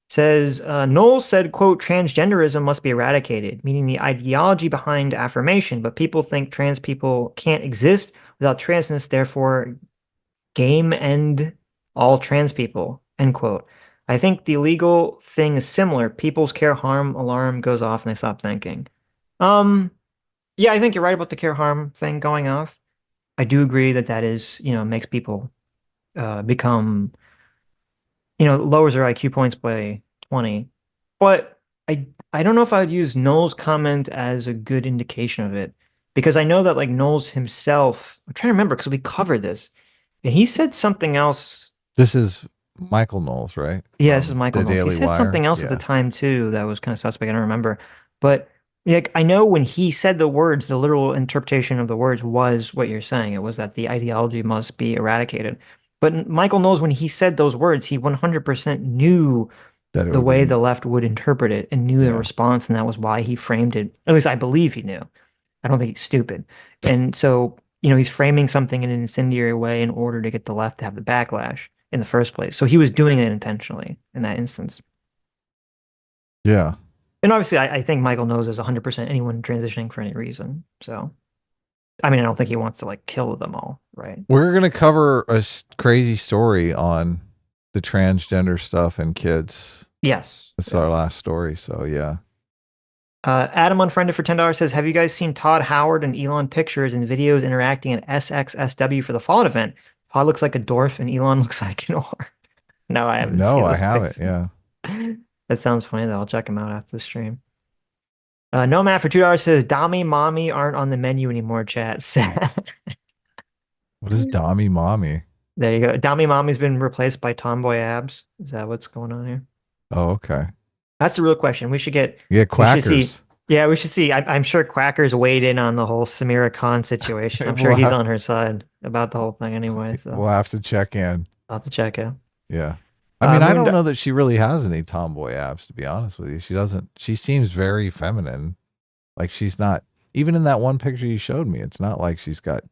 Says Knowles said, "quote transgenderism must be eradicated," meaning the ideology behind affirmation. But people think trans people can't exist without transness. Therefore, game end all trans people. End quote. I think the legal thing is similar. People's care harm alarm goes off and they stop thinking. Um, yeah, I think you're right about the care harm thing going off. I do agree that that is, makes people become, lowers their IQ points by 20. But I don't know if I would use Noel's comment as a good indication of it because I know that like Knowles himself, I'm trying to remember because we covered this and he said something else. This is Michael Knowles, right? Yeah, this is From Michael the Knowles. He Daily said Wire. something else at the Yeah. time too that was kind of suspect. I don't remember. But like I know when he said the words, the literal interpretation of the words was what you're saying. It was that the ideology must be eradicated. But Michael knows when he said those words, he 100% knew That it the would way be, the left would interpret it and knew the yeah. response, and that was why he framed it. At least I believe he knew. I don't think he's stupid. And so, he's framing something in an incendiary way in order to get the left to have the backlash in the first place. So he was doing it intentionally in that instance. Yeah. And obviously, I think Michael knows there's 100% anyone transitioning for any reason. So, I mean, I don't think he wants to like kill them all, right? We're going to cover a crazy story on the transgender stuff and kids. Yes. That's our last story. So, yeah. Adam Unfriended for $10 says, "Have you guys seen Todd Howard and Elon pictures and videos interacting at SXSW for the Fallout event? Todd looks like a dwarf and Elon looks like an orc." No, I haven't seen No, I those haven't. pictures. Yeah. That sounds funny though. I'll check them out after the stream. Nomad for $2 says, "Dami Mommy aren't on the menu anymore, chat." Sad. What is Dommy Mommy? There you go. Dami Mommy's been replaced by Tomboy abs. Is that what's going on here? Oh, okay. That's the real question. We should get. Yeah, We should see. Quackers. Yeah, we should see. I'm sure Quacker's weighed in on the whole Sameera Khan situation. I'm sure We'll he's have- on her side about the whole thing anyway. So We'll have to check in. I'll have to check it. Yeah. I mean, I don't Moon- know that she really has any tomboy abs, to be honest with you. She doesn't, she seems very feminine. Like she's not, even in that one picture you showed me, it's not like she's got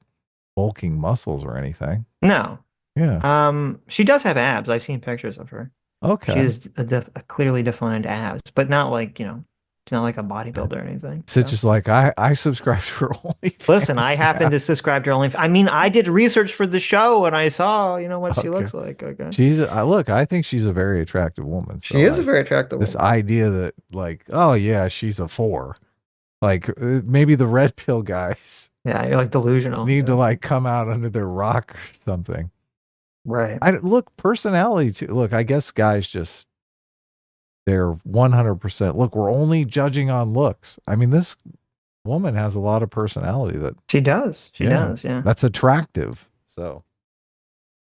bulking muscles or anything. No. Yeah. She does have abs. I've seen pictures of her. Okay. She has a clearly defined abs, but not like, it's not like a bodybuilder or anything. Sitch So. is like, I subscribe to her only. Listen, I happen to subscribe to her only. I mean, I did research for the show and I saw, what she Okay. looks like. Okay. She's, look, I think she's a very attractive woman. So She is a very attractive this woman. idea that like, oh yeah, she's a 4. Like maybe the red pill guys Yeah, you're like delusional. need to like come out under their rock or something. Right. Look, personality too. Look, I guess guys just, they're 100%. Look, we're only judging on looks. I mean, this woman has a lot of personality that She does. She Yeah. does. Yeah. that's attractive. So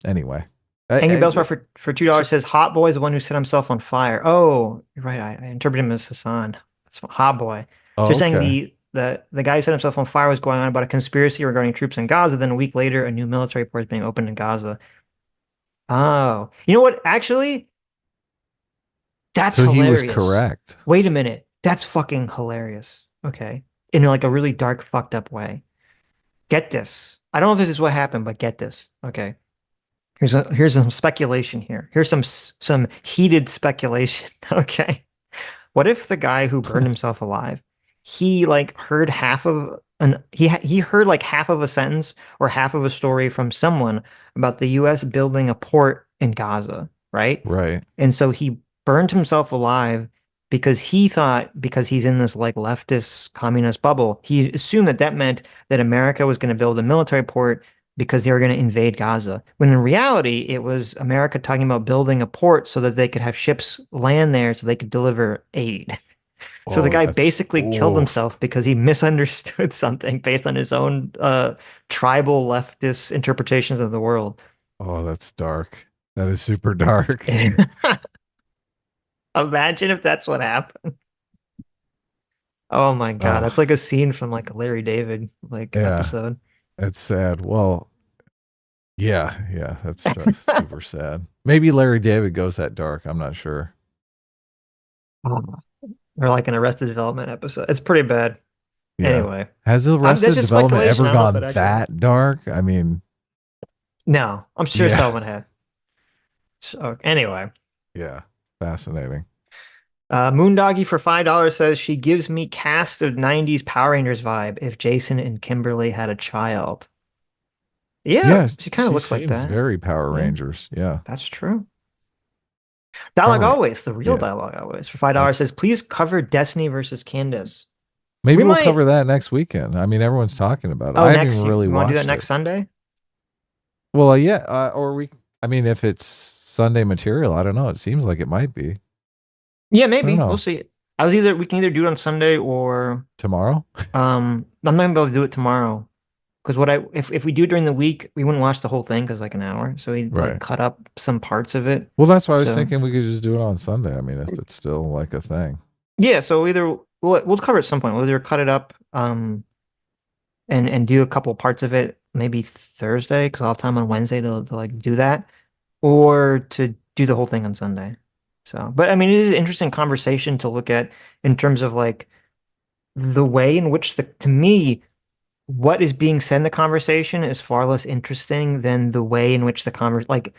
anyway, Angry Bellstar for $2 says Hot Boy is the one who set himself on fire. Oh, you're right. I interpreted him as Hassan. That's Hot Boy. So you're saying the guy who set himself on fire was going on about a conspiracy regarding troops in Gaza. Then a week later, a new military port is being opened in Gaza. Oh, you know what? Actually, that's so hilarious. he was correct. Wait a minute. That's fucking hilarious. Okay. In like a really dark, fucked up way. Get this. I don't know if this is what happened, but get this. Okay. Here's some speculation here. Here's some heated speculation. Okay. What if the guy who burned himself alive, he like heard half of he heard like half of a sentence or half of a story from someone about the US building a port in Gaza, right? Right. And so he burned himself alive because he thought, because he's in this like leftist communist bubble, he assumed that that meant that America was going to build a military port because they were going to invade Gaza. When in reality, it was America talking about building a port so that they could have ships land there so they could deliver aid. So the Oh, guy that's basically killed oof. himself because he misunderstood something based on his own tribal leftist interpretations of the world. Oh, that's dark. That is super dark. Imagine if that's what happened. Oh my God, that's Oh, like a scene from like a Larry David like yeah, episode. it's sad. Well, yeah, that's super sad. Maybe Larry David goes that dark. I'm not sure. Oh. Or like an Arrested Development episode. It's pretty bad. Yeah. Anyway, Has that's Arrested just Development speculation. ever I don't know if it gone actually. that dark? I mean, No, I'm sure yeah, someone had. So anyway, yeah, fascinating. Moondoggy for $5 says she gives me cast of '90s Power Rangers vibe if Jason and Kimberly had a child. Yeah, Yeah, she kind of she looks like seems that. very Power Yeah, Rangers. Yeah. that's true. Dialogue Power Ra- Always, the real Yeah, Dialogue Always for $5 that's says, please cover Destiny versus Candace. maybe We we'll might. cover that next weekend. I mean, everyone's talking about it. Oh, I haven't even next, really you want to do that watched next it. Sunday? Well, yeah, or I mean, if it's Sunday material, I don't know. It seems like it might be. Yeah, I don't maybe. We'll know. see. We can either do it on Sunday or Tomorrow? I'm not gonna be able to do it tomorrow. Because if we do it during the week, we wouldn't watch the whole thing because like an hour. So we'd like Right. cut up some parts of it. Well, that's why I was So thinking we could just do it on Sunday. I mean, if it's still like a thing. yeah, so either we'll cover it at some point. We'll either cut it up and do a couple parts of it maybe Thursday because I'll have time on Wednesday to like do that, or to do the whole thing on Sunday. So, but I mean, it is an interesting conversation to look at in terms of like the way in which to me, what is being said in the conversation is far less interesting than the way in which like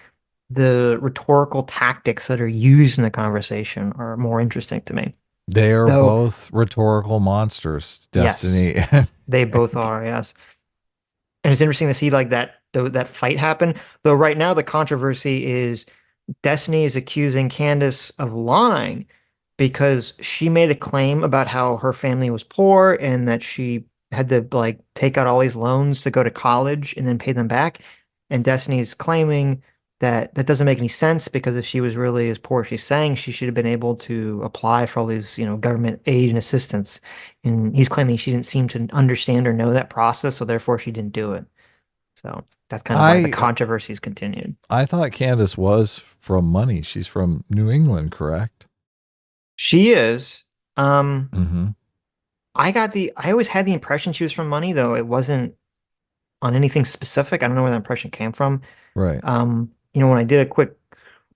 the rhetorical tactics that are used in the conversation are more interesting to me. They are Though, both rhetorical monsters, yes, Destiny. they both are, yes. And it's interesting to see like that fight happen. Though right now the controversy is Destiny is accusing Candace of lying because she made a claim about how her family was poor and that she had to like take out all these loans to go to college and then pay them back. And Destiny is claiming that that doesn't make any sense because if she was really as poor as she's saying, she should have been able to apply for all these, government aid and assistance. And he's claiming she didn't seem to understand or know that process, so therefore she didn't do it. So that's kind of why the I controversies continued. I thought Candace was from money. She's from New England, correct? She is. Um, Mm-hmm. I always had the impression she was from Money, though it wasn't on anything specific. I don't know where that impression came from. Right. When I did a quick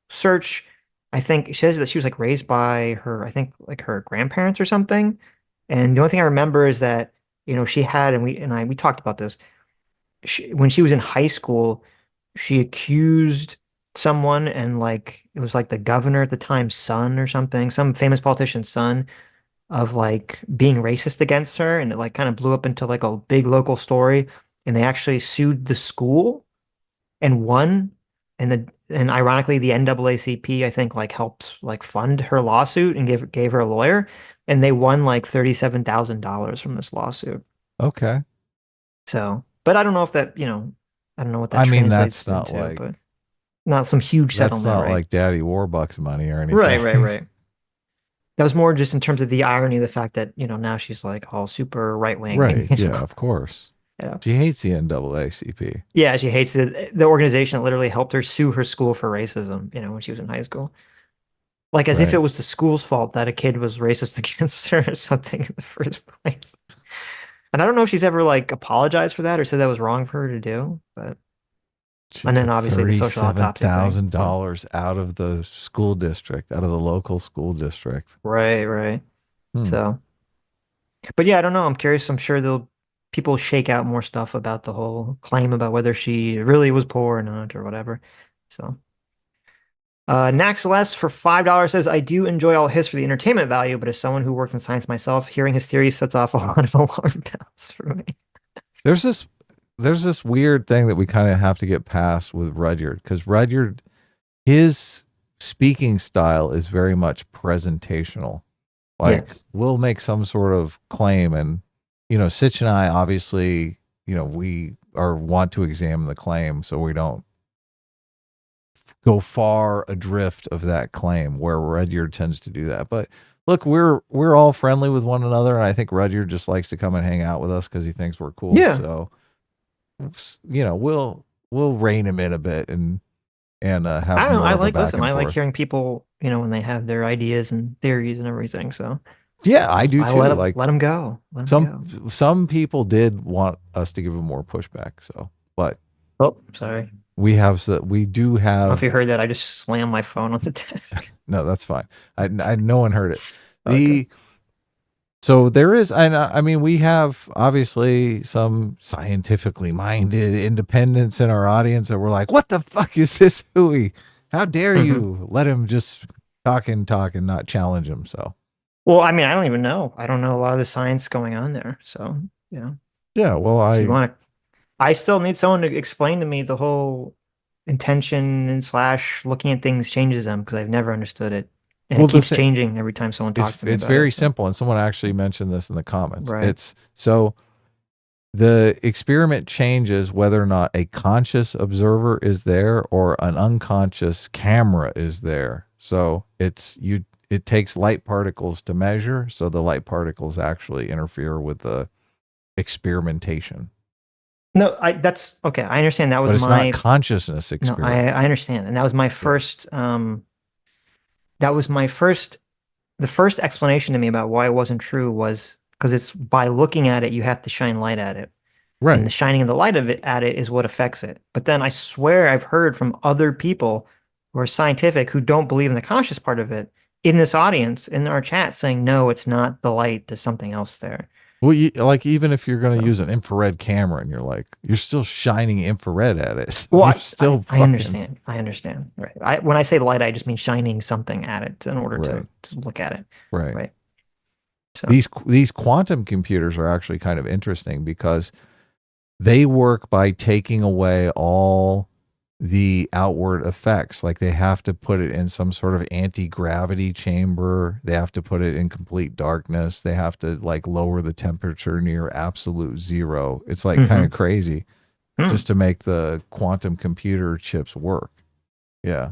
search, I think it says that she was like raised by I think like her grandparents or something. And the only thing I remember is that, she had, and we talked about this. When she was in high school, she accused someone, and like it was like the governor at the time's son or something, some famous politician's son, of like being racist against her, and it like kind of blew up into like a big local story, and they actually sued the school and won, and ironically the NAACP I think like helped like fund her lawsuit and gave her a lawyer, and they won like $37,000 from this lawsuit. Okay. So, but I don't know if that, I don't know what that I mean, translates into, but not some huge that's settlement, not right? like Daddy Warbucks money or Right, right, anything. right. That was more just in terms of the irony of the fact that, now she's like all super right wing Right. and, Yeah, of course. yeah. She hates the NAACP. Yeah, she hates the organization that literally helped her sue her school for racism, when she was in high school. Like as if it Right. was the school's fault that a kid was racist against her or something in the first place. And I don't know if she's ever like apologized for that or said that was wrong for her to do, but She and then took obviously the social autopsy thing. $37,000 out of the school district, out of the local school district. Right, right. Hmm. So, but yeah, I don't know. I'm curious. I'm sure people shake out more stuff about the whole claim about whether she really was poor or not or whatever. So, Naxaless for $5 says, I do enjoy all his for the entertainment value, but as someone who worked in science myself, hearing his theories sets off a lot of alarm bells for me. There's this weird thing that we kind of have to get past with Rudyard, because Rudyard, his speaking style is very much presentational. Like Yes. we'll make some sort of claim, and Sitch and I obviously, we want to examine the claim so we don't go far adrift of that claim, where Rudyard tends to do that. But look, we're all friendly with one another, and I think Rudyard just likes to come and hang out with us because he thinks we're cool. Yeah. So we'll rein him in a bit and have I don't know. more I of a like back listen. and I like forth. hearing people, when they have their ideas and theories and everything. So Yeah, I do I too. let them go. Let them go. Some people did want us to give them more pushback. So, but Oh, sorry. we do I don't know have. if you heard that. I just slammed my phone on the desk. No, that's fine. I no one heard it. Okay. So there is, and I mean, we have obviously some scientifically minded independents in our audience that were like, "What the fuck is this hooey? How dare you let him just talk and not challenge him?" So, Well, I mean, I don't even know. I don't know a lot of the science going on there. So, yeah. Well, if you want to, I still need someone to explain to me the whole intention and slash looking at things changes them because I've never understood it. And Well, it keeps changing every time someone talks to me it's about very it. So. simple, and someone actually mentioned this in the comments. Right. It's so the experiment changes whether or not a conscious observer is there or an unconscious camera is there. So it takes light particles to measure, so the light particles actually interfere with the experimentation. No, that's okay. I understand. That was But it's my not consciousness no. experiment. I understand, and that was my first. That was my first. The first explanation to me about why it wasn't true was because it's by looking at it, you have to shine light at it. And the Right. shining of the light of it at it is what affects it. But then I swear I've heard from other people who are scientific who don't believe in the conscious part of it in this audience, in our chat, saying, no, it's not the light, there's something else there. Well, like even if you're going to So- use an infrared camera and you're still shining infrared at it. So Well, you're still I understand. I understand. Right. When I say light, I just mean shining something at it in order Right. to look at it. Right. Right. So These quantum computers are actually kind of interesting because they work by taking away all the outward effects. Like they have to put it in some sort of anti-gravity chamber. They have to put it in complete darkness. They have to like lower the temperature near absolute zero. It's like kind of crazy just to make the quantum computer chips work. Yeah.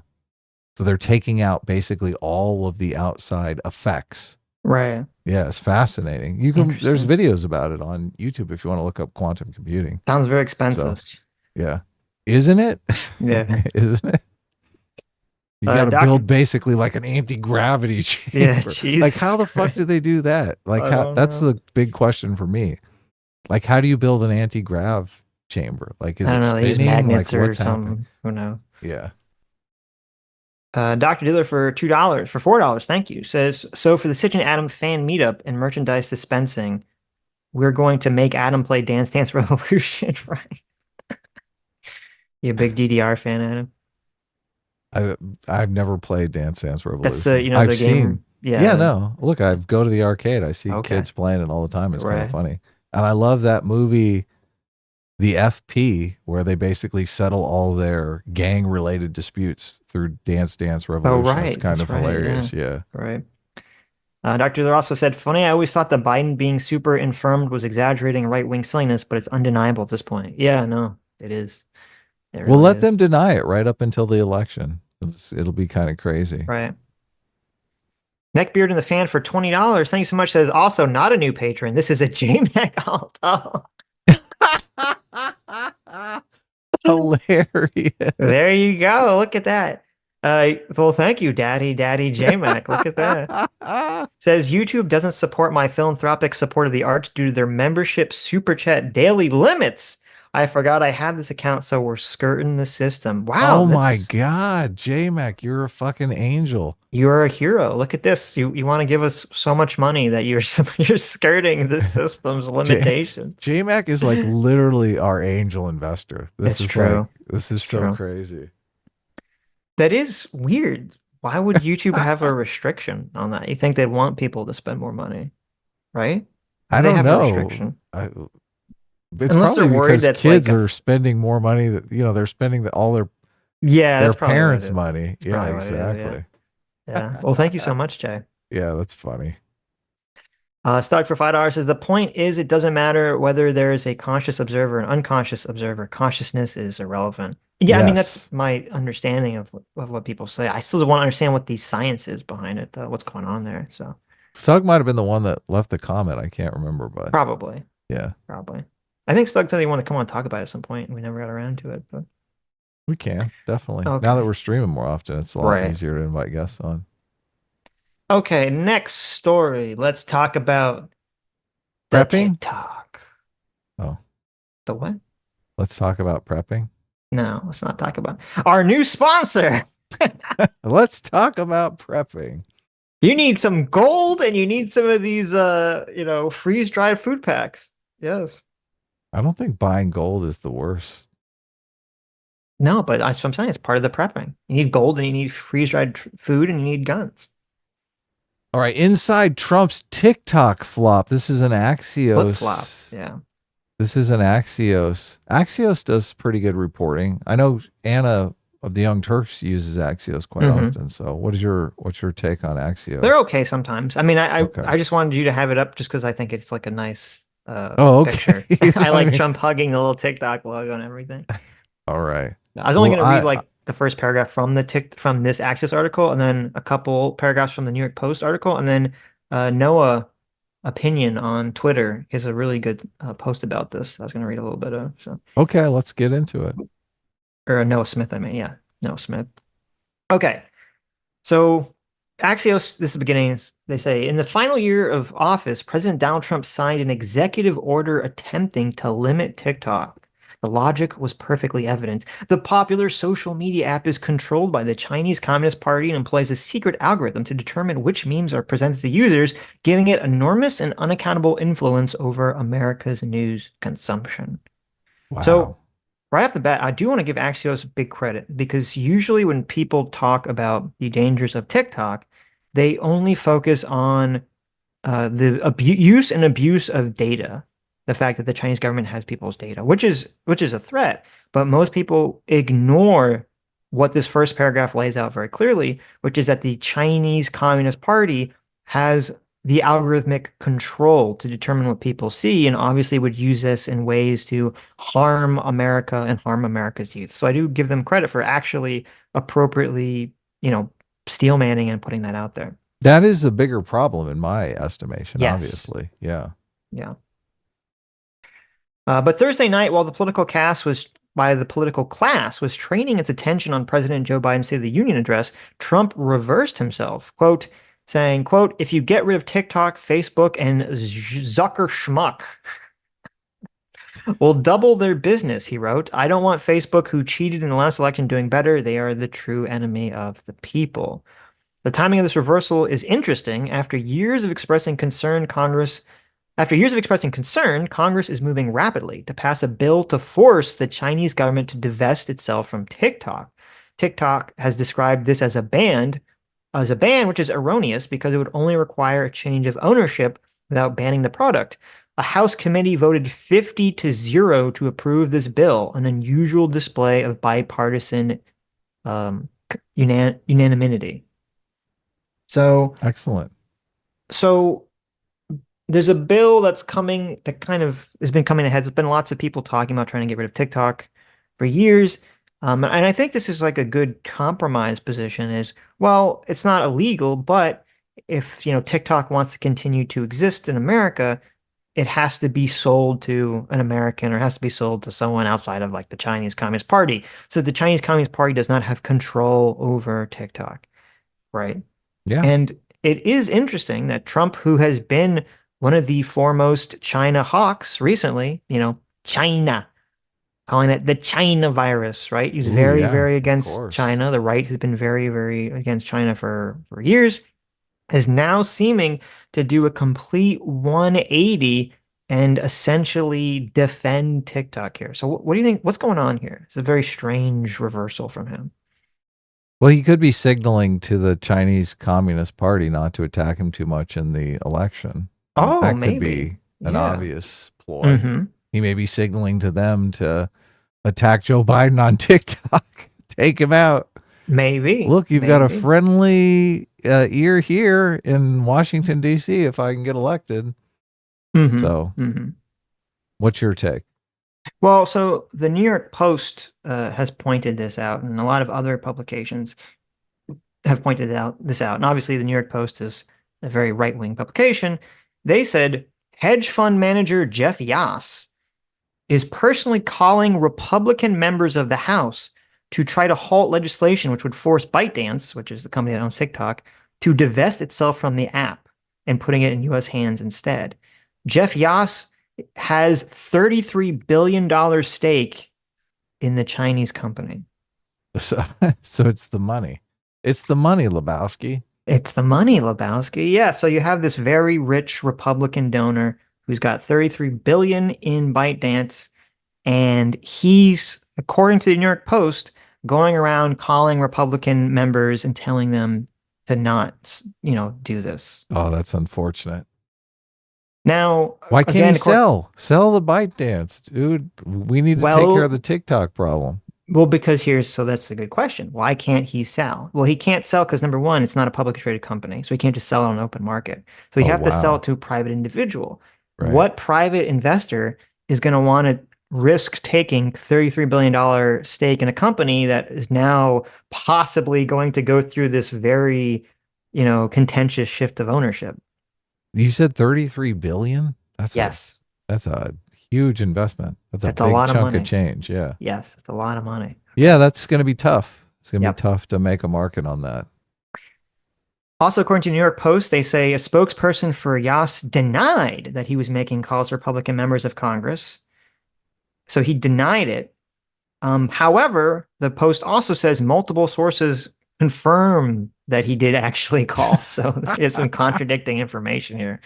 So they're taking out basically all of the outside effects. right. Yeah, it's fascinating. There's videos about it on YouTube if you want to look up quantum computing. Sounds very expensive. Yeah. Isn't it? Yeah. Isn't it? You got to Doc- build basically like an anti-gravity chamber. Yeah, Like Jesus how the fuck Christ. do they do that? Like I how don't that's know. the big question for me. Like how do you build an anti-grav chamber? Like is I don't it know. They use spinning? magnets Like or what's happening? something. Who knows? Yeah. Dr. Diller for $2, for $4, thank you, says, so for the Sitch and Adam fan meetup and merchandise dispensing, we're going to make Adam play Dance Dance Revolution, right? You a big DDR fan, Adam? I've never played Dance Dance Revolution. That's the, I've the seen, game. Yeah, no. Look, I go to the arcade. I see Okay. kids playing it all the time. It's kind Right. of funny. And I love that movie, The FP, where they basically settle all their gang-related disputes through Dance Dance Revolution. right. It's kind That's of right, hilarious. Yeah. Right. Dr. Diller also said, funny, I always thought that Biden being super infirmed was exaggerating right-wing silliness, but it's undeniable at this point. Yeah, no, it is. It Well, really let is. them deny it right up until the election. It'll be kind of crazy. Right. Neckbeard and the fan for $20. Thank you so much. Says also not a new patron. This is a JMac Alto. Hilarious. There you go. Look at that. Well, thank you, Daddy JMac. Look at that. Says YouTube doesn't support my philanthropic support of the arts due to their membership super chat daily limits. I forgot I had this account, so we're skirting the system. Wow. Oh my God, J-Mac, you're a fucking angel. You're a hero. Look at this. You want to give us so much money that you're skirting the system's limitations. J-Mac is like literally our angel investor. This is true. This is so true. crazy. That is weird. Why would YouTube have a restriction on that? You think they'd want people to spend more money, right? I They don't have know. a restriction. It's Unless they're probably worried because that's kids like a- are spending more money that they're spending all their That's probably what it parents' is. money. That's Yeah, probably what it is, exactly. Yeah. Well, thank you so much, Jay. Yeah, that's funny. Stock for $5 says the point is it doesn't matter whether there is a conscious observer or an unconscious observer. Consciousness is irrelevant. Yeah, I mean that's Yes. my understanding of what people say. I still want to understand what the science is behind it, though, what's going on there. So Stug might have been the one that left the comment. I can't remember, but probably, yeah, probably. I think Stug said he wanted to come on and talk about it at some point, and we never got around to it. But we can definitely. Now that okay, we're streaming more often, it's a lot right. easier to invite guests on. Okay, next story. Let's talk about the Prepping? TikTok. Oh, The what? let's talk about prepping. No, let's not talk about our new sponsor. Let's talk about prepping. You need some gold and you need some of these freeze-dried food packs. Yes. I don't think buying gold is the worst. No, but that's what I'm saying. It's part of the prepping. You need gold and you need freeze-dried food and you need guns. All right, inside Trump's TikTok flop. This is an Axios. Flip-flop. Yeah. This is an Axios. Axios does pretty good reporting. I know Anna of the Young Turks uses Axios quite often. So what's your take on Axios? They're okay sometimes. I mean, Okay. I just wanted you to have it up just because I think it's like a nice okay. picture. I like Trump hugging the little TikTok logo and everything. All right. I was only going to read like the first paragraph from from this Axios article, and then a couple paragraphs from the New York Post article, and then Noah Opinion on Twitter is a really good post about this. I was going to read a little bit of. So okay, let's get into it. Or Noah Smith, I mean, yeah, Noah Smith. Okay, so Axios, this is the beginning. They say, in the final year of office, President Donald Trump signed an executive order attempting to limit TikTok. The logic was perfectly evident. The popular social media app is controlled by the Chinese Communist Party and employs a secret algorithm to determine which memes are presented to users, giving it enormous and unaccountable influence over America's news consumption. Wow. So, right off the bat, I do want to give Axios big credit because usually when people talk about the dangers of TikTok, they only focus on the use and abuse of data. The fact that the Chinese government has people's data, which is a threat, but most people ignore what this first paragraph lays out very clearly, which is that the Chinese Communist Party has the algorithmic control to determine what people see, and obviously would use this in ways to harm America and harm America's youth. So I do give them credit for actually appropriately, steel manning and putting that out there. That is a bigger problem in my estimation, Yes. obviously. Yeah. Yeah. But Thursday night, while the political class was training its attention on President Joe Biden's State of the Union address, Trump reversed himself, quote, saying, quote, if you get rid of TikTok, Facebook, and Zucker Schmuck will double their business, he wrote. I don't want Facebook, who cheated in the last election, doing better. They are the true enemy of the people. The timing of this reversal is interesting. After years of expressing concern, Congress is moving rapidly to pass a bill to force the Chinese government to divest itself from TikTok. TikTok has described this as a ban, which is erroneous because it would only require a change of ownership without banning the product. A House committee voted 50-0 to approve this bill, an unusual display of bipartisan unanimity. So excellent. So there's a bill that's coming that kind of has been coming ahead. There's been lots of people talking about trying to get rid of TikTok for years. And I think this is like a good compromise position is, well, it's not illegal, but if, TikTok wants to continue to exist in America, it has to be sold to an American or has to be sold to someone outside of like the Chinese Communist Party. So the Chinese Communist Party does not have control over TikTok, right? Yeah. And it is interesting that Trump, who has been one of the foremost China hawks recently, China, calling it the China virus, right? He's very against China. The right has been very, very against China for years, is now seeming to do a complete 180 and essentially defend TikTok here. So what do you think? What's going on here? It's a very strange reversal from him. Well, he could be signaling to the Chinese Communist Party not to attack him too much in the election. Oh, that maybe. Could be an obvious ploy. Mm-hmm. He may be signaling to them to attack Joe Biden on TikTok. Take him out. Maybe. Look, you've got a friendly ear here in Washington, D.C. if I can get elected. Mhm. So, Mhm. what's your take? Well, so the New York Post has pointed this out, and a lot of other publications have pointed this out. And obviously, the New York Post is a very right-wing publication. They said hedge fund manager Jeff Yass is personally calling Republican members of the House to try to halt legislation which would force ByteDance, which is the company that owns TikTok, to divest itself from the app and putting it in U.S. hands instead. Jeff Yass has $33 billion stake in the Chinese company. So, so it's the money. It's the money, Lebowski. It's the money, Lebowski. Yeah, so you have this very rich Republican donor who's got 33 billion in ByteDance, and he's, according to the New York Post, going around calling Republican members and telling them to not, do this. Oh, that's unfortunate. Now, Why can't again, he sell? Sell the ByteDance, dude. We need to take care of the TikTok problem. Well, because that's a good question. Why can't he sell? Well, he can't sell because number one, it's not a publicly traded company, so he can't just sell it on an open market. So he have to sell it to a private individual. Right. What private investor is going to want to risk taking $33 billion stake in a company that is now possibly going to go through this very, contentious shift of ownership? You said 33 billion? Yes. That's a huge investment. That's a big lot of chunk money. of change. Yeah. Yes, it's a lot of money. Yeah, that's going to be tough. It's going to Yep. be tough to make a market on that. Also, according to New York Post, they say a spokesperson for Yass denied that he was making calls to Republican members of Congress. So he denied it. However, the Post also says multiple sources confirm that he did actually call. So there's some contradicting information here.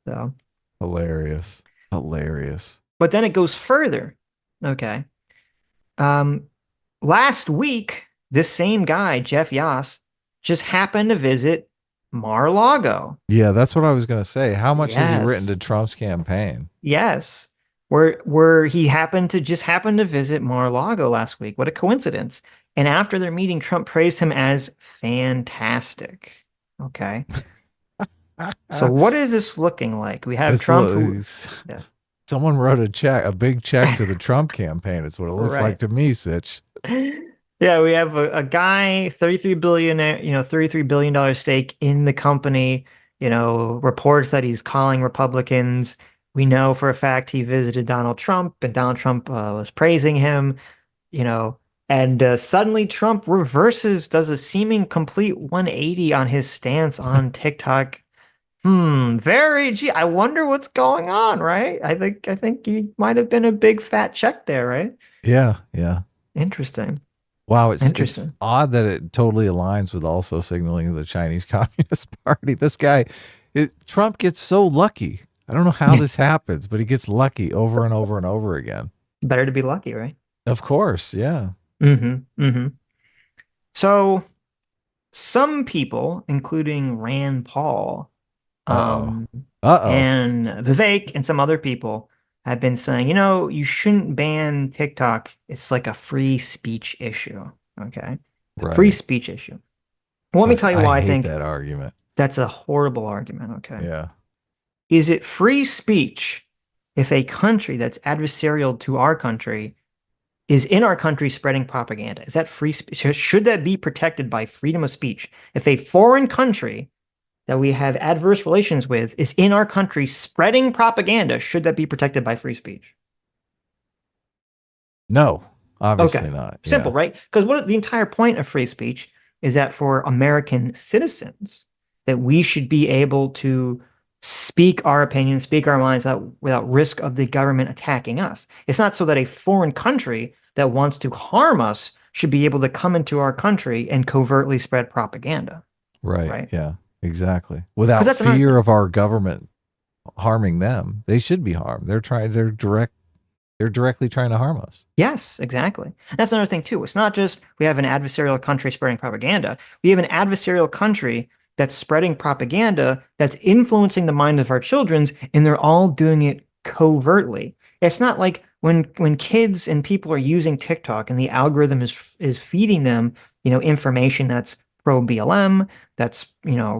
So Hilarious. But then it goes further. Okay. Last week, this same guy, Jeff Yass, just happened to visit Mar-a-Lago. Yeah, that's what I was going to say. How much has he Yes. written to Trump's campaign? Yes. Where he happened to visit Mar-a-Lago last week. What a coincidence. And after their meeting, Trump praised him as fantastic. Okay. So what is this looking like? We have Trump. Yeah. Someone wrote a big check to the Trump campaign. Is what it looks Right. like to me, Sitch. Yeah, we have a guy, $33 billion stake in the company, reports that he's calling Republicans. We know for a fact he visited Donald Trump, and Donald Trump was praising him, and suddenly Trump does a seeming complete 180 on his stance on TikTok. I wonder what's going on, right? I think he might have been a big fat check there, right? Yeah. Interesting. Wow, it's Interesting. odd that it totally aligns with also signaling the Chinese Communist Party. This guy, Trump gets so lucky. I don't know how this happens, but he gets lucky over and over and over again. Better to be lucky, right? Of course, yeah. So some people, including Rand Paul, and Vivek and some other people have been saying, you shouldn't ban TikTok. It's like a free speech issue. Okay. Right. Free speech issue. Well, let me tell you why I hate think that argument. that's a horrible argument. Okay. Yeah. Is it free speech if a country that's adversarial to our country is in our country spreading propaganda? Is that free speech? Should that be protected by freedom of speech? If a foreign country that we have adverse relations with is in our country spreading propaganda, should that be protected by free speech? No, obviously not. Simple, Yeah. right? Because the entire point of free speech is that for American citizens, that we should be able to speak our opinions, speak our minds out without risk of the government attacking us. It's not so that a foreign country that wants to harm us should be able to come into our country and covertly spread propaganda. Right. Yeah, exactly. Without that's fear of our government harming them, they should be harmed. They're directly trying to harm us. Yes, exactly. That's another thing too. It's not just we have an adversarial country spreading propaganda. We have an adversarial country that's spreading propaganda that's influencing the mind of our children, and they're all doing it covertly. It's not like when kids and people are using TikTok and the algorithm is feeding them, information that's pro BLM, that's,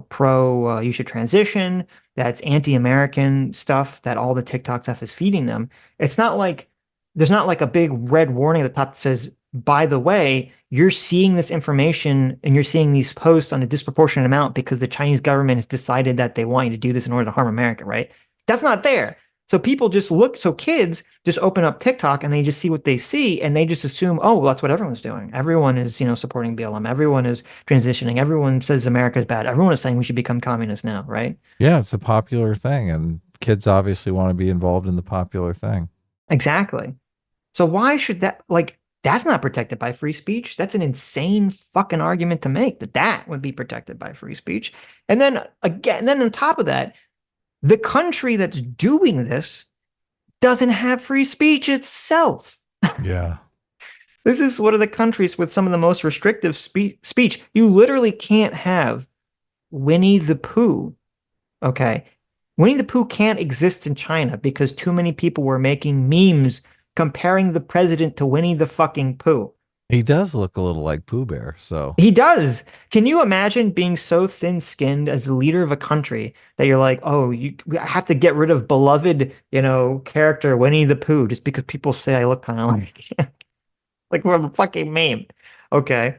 pro you should transition, that's anti-American stuff that all the TikTok stuff is feeding them. It's not like there's not like a big red warning at the top that says, by the way, you're seeing this information and you're seeing these posts on a disproportionate amount because the Chinese government has decided that they want you to do this in order to harm America, right? That's not there. So people just so kids just open up TikTok and they just see what they see and they just assume, oh, well, that's what everyone's doing. Everyone is, supporting BLM. Everyone is transitioning. Everyone says America is bad. Everyone is saying we should become communist now, right? Yeah, it's a popular thing, and kids obviously want to be involved in the popular thing. Exactly. So why should that, that's not protected by free speech? That's an insane fucking argument to make that would be protected by free speech. And then on top of that, the country that's doing this doesn't have free speech itself. Yeah. This is one of the countries with some of the most restrictive speech. You literally can't have Winnie the Pooh. Okay. Winnie the Pooh can't exist in China because too many people were making memes comparing the president to Winnie the fucking Pooh. He does look a little like Pooh Bear, so. He does. Can you imagine being so thin-skinned as the leader of a country that you're like, oh, you have to get rid of beloved, character Winnie the Pooh just because people say I look kind of like him. Like we're a fucking meme. Okay.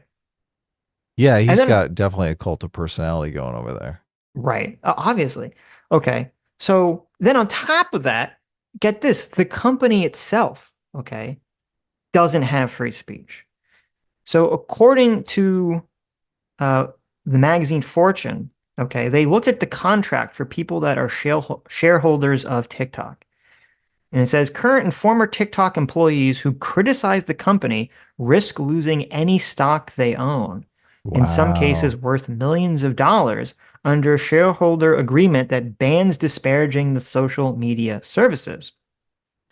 Yeah, he's got definitely a cult of personality going over there. Right. Obviously. Okay. So then on top of that, get this, the company itself, okay, doesn't have free speech. So according to the magazine Fortune, okay, they looked at the contract for people that are shareholders of TikTok. And it says current and former TikTok employees who criticize the company risk losing any stock they own, in some cases worth millions of dollars, under a shareholder agreement that bans disparaging the social media services.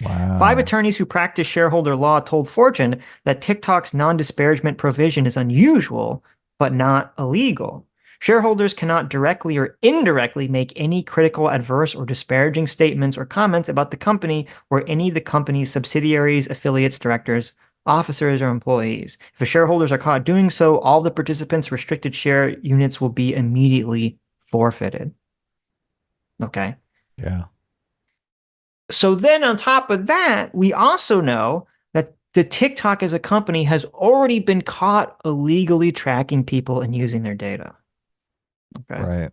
Wow. 5 attorneys who practice shareholder law told Fortune that TikTok's non-disparagement provision is unusual, but not illegal. Shareholders cannot directly or indirectly make any critical, adverse, or disparaging statements or comments about the company or any of the company's subsidiaries, affiliates, directors, officers, or employees. If the shareholders are caught doing so, all the participants' restricted share units will be immediately forfeited. Okay. Yeah. So then on top of that, we also know that the TikTok as a company has already been caught illegally tracking people and using their data. Okay. Right.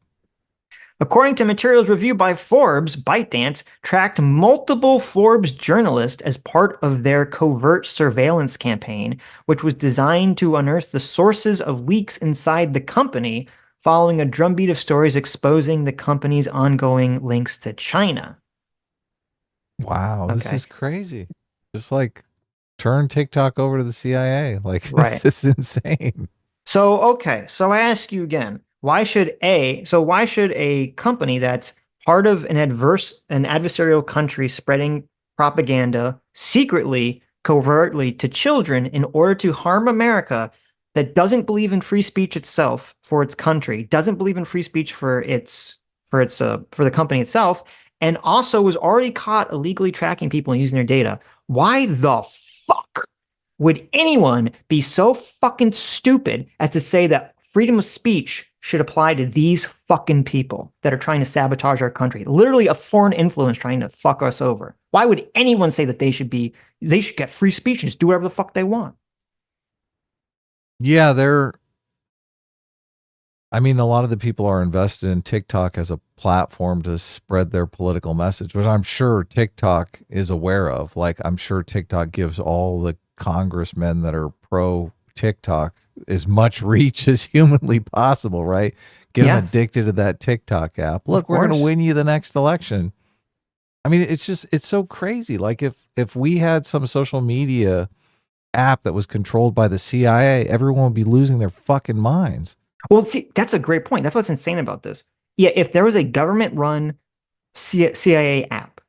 According to materials reviewed by Forbes, ByteDance tracked multiple Forbes journalists as part of their covert surveillance campaign, which was designed to unearth the sources of leaks inside the company, following a drumbeat of stories exposing the company's ongoing links to China. Wow, this is crazy. Just like turn TikTok over to the CIA. Like, right. This is insane. So I ask you again, why should a company that's part of an adversarial country spreading propaganda secretly, covertly to children in order to harm America, that doesn't believe in free speech itself for its country, doesn't believe in free speech for the company itself, and also was already caught illegally tracking people and using their data, why the fuck would anyone be so fucking stupid as to say that freedom of speech should apply to these fucking people that are trying to sabotage our country? Literally a foreign influence trying to fuck us over. Why would anyone say that they should get free speech and just do whatever the fuck they want? Yeah, a lot of the people are invested in TikTok as a platform to spread their political message, which I'm sure TikTok is aware of. Like, I'm sure TikTok gives all the congressmen that are pro TikTok as much reach as humanly possible, right? Get them addicted to that TikTok app. Look, we're going to win you the next election. I mean, it's so crazy. Like, if we had some social media app that was controlled by the CIA, everyone would be losing their fucking minds. Well, see, that's a great point. That's what's insane about this. Yeah, if there was a government-run CIA app,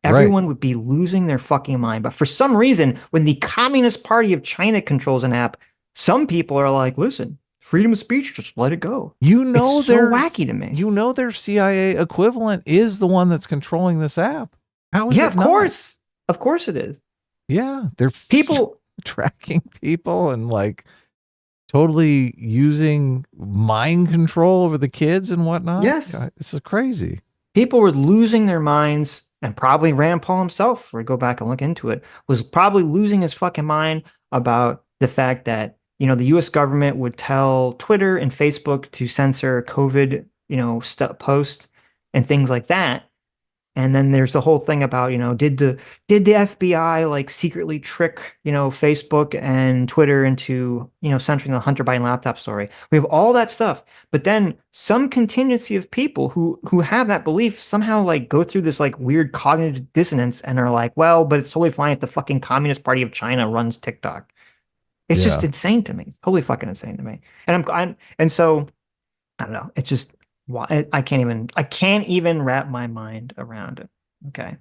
everyone would be losing their fucking mind. But for some reason, when the Communist Party of China controls an app, some people are like, listen, freedom of speech, just let it go. It's so wacky to me. You know their CIA equivalent is the one that's controlling this app. How is it of course. Of course it is. Yeah, they're people tracking people and like totally using mind control over the kids and whatnot. Yes. God, it's crazy. People were losing their minds, and probably Rand Paul himself, or go back and look into it, was probably losing his fucking mind about the fact that, the US government would tell Twitter and Facebook to censor COVID, posts and things like that. And then there's the whole thing about, did the FBI like secretly trick, Facebook and Twitter into, censoring the Hunter Biden laptop story? We have all that stuff. But then some contingency of people who have that belief somehow like go through this like weird cognitive dissonance and are like, well, but it's totally fine if the fucking Communist Party of China runs TikTok. It's just Yeah. insane to me. Totally fucking insane to me. And so I don't know. It's just why I can't even wrap my mind around it. Okay.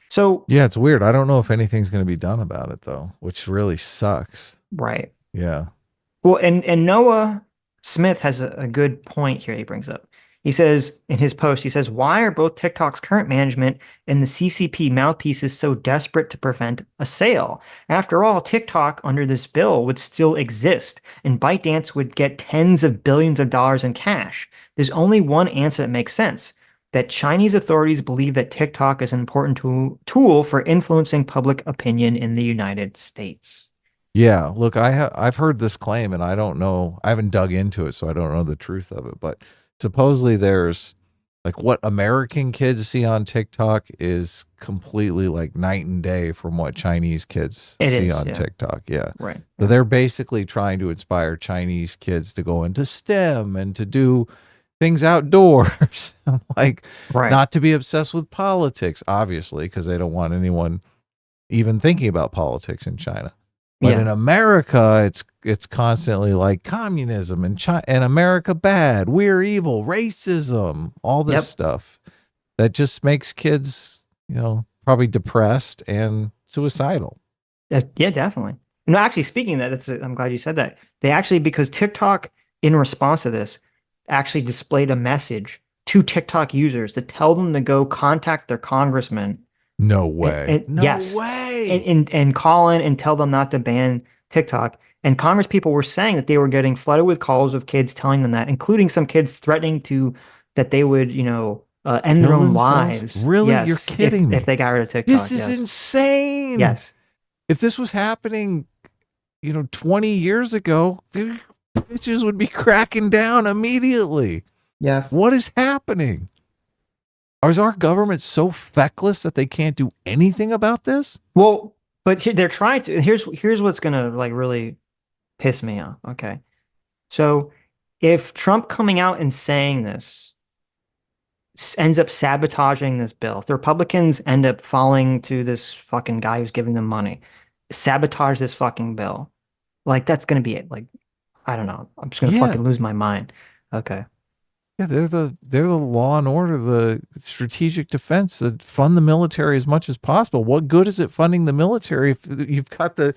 So, Yeah, it's weird. I don't know if anything's going to be done about it though, which really sucks. right. Yeah. Well, and Noah Smith has a good point here he brings up. He says in his post, he says, why are both TikTok's current management and the CCP mouthpieces so desperate to prevent a sale? After all, TikTok under this bill would still exist, and ByteDance would get tens of billions of dollars in cash. There's only one answer that makes sense, that Chinese authorities believe that TikTok is an important tool for influencing public opinion in the United States. Yeah, look, I've heard this claim and I don't know, I haven't dug into it, so I don't know the truth of it, but supposedly there's like what American kids see on TikTok is completely like night and day from what Chinese kids see on TikTok. Yeah. Right. So they're basically trying to inspire Chinese kids to go into STEM and to do things outdoors, like not to be obsessed with politics, obviously, because they don't want anyone even thinking about politics in China. But in America, it's constantly like communism and China and America bad, we're evil, racism, all this stuff that just makes kids, probably depressed and suicidal. Yeah, definitely. No, actually, speaking of that, I'm glad you said that. They actually, because TikTok, in response to this, actually displayed a message to TikTok users to tell them to go contact their congressman. No way. No way. And call in and tell them not to ban TikTok. And Congress people were saying that they were getting flooded with calls of kids telling them that, including some kids threatening that they would, end their own lives. Really? Yes, you're kidding me. If they got rid of TikTok. This is insane. Yes. If this was happening, 20 years ago, the bitches would be cracking down immediately. Yes. What is happening? Is our government so feckless that they can't do anything about this? Well, but they're trying to. Here's what's gonna like really piss me off. Okay, so if Trump coming out and saying this ends up sabotaging this bill, if the Republicans end up falling to this fucking guy who's giving them money, sabotage this fucking bill, like that's gonna be it. Like, I don't know. I'm just gonna fucking lose my mind. Okay. Yeah, they're the law and order, the strategic defense that fund the military as much as possible. What good is it funding the military if you've got the